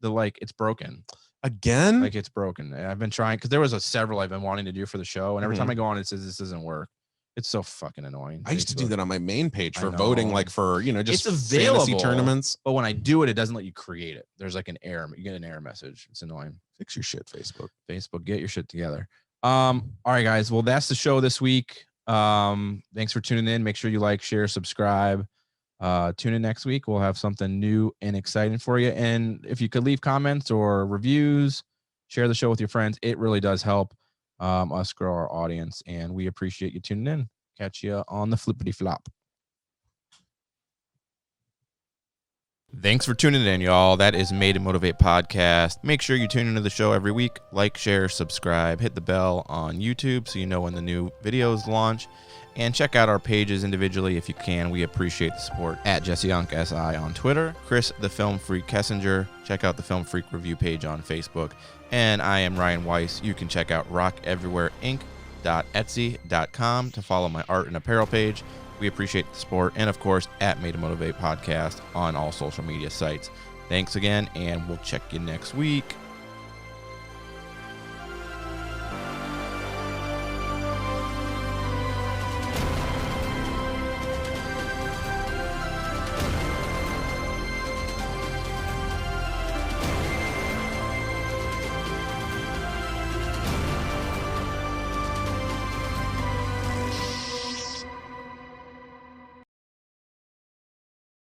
it's broken. Again? Like it's broken. I've been trying, because there was several I've been wanting to do for the show, and every time I go on, it says this doesn't work. It's so fucking annoying. I used to do that on my main page for voting, like for, just it's available, fantasy tournaments. But when I do it, it doesn't let you create it. There's like an error. You get an error message. It's annoying. Fix your shit, Facebook. Get your shit together. All right, guys. Well, that's the show this week. Thanks for tuning in. Make sure you like, share, subscribe. Tune in next week. We'll have something new and exciting for you. And if you could leave comments or reviews, share the show with your friends. It really does help us grow our audience, and we appreciate you tuning in. Catch you on the flippity flop. Thanks for tuning in, y'all. That is Made to Motivate Podcast. Make sure you tune into the show every week. Like, share, subscribe, hit the bell on YouTube so you know when the new videos launch. And check out our pages individually if you can. We appreciate the support. At Jesse Unk SI on Twitter. Chris the Film Freak Kessinger. Check out the Film Freak review page on Facebook. And I am Ryan Weiss. You can check out rockeverywhereinc.etsy.com to follow my art and apparel page. We appreciate the support. And of course, at Made to Motivate Podcast on all social media sites. Thanks again, and we'll check you next week.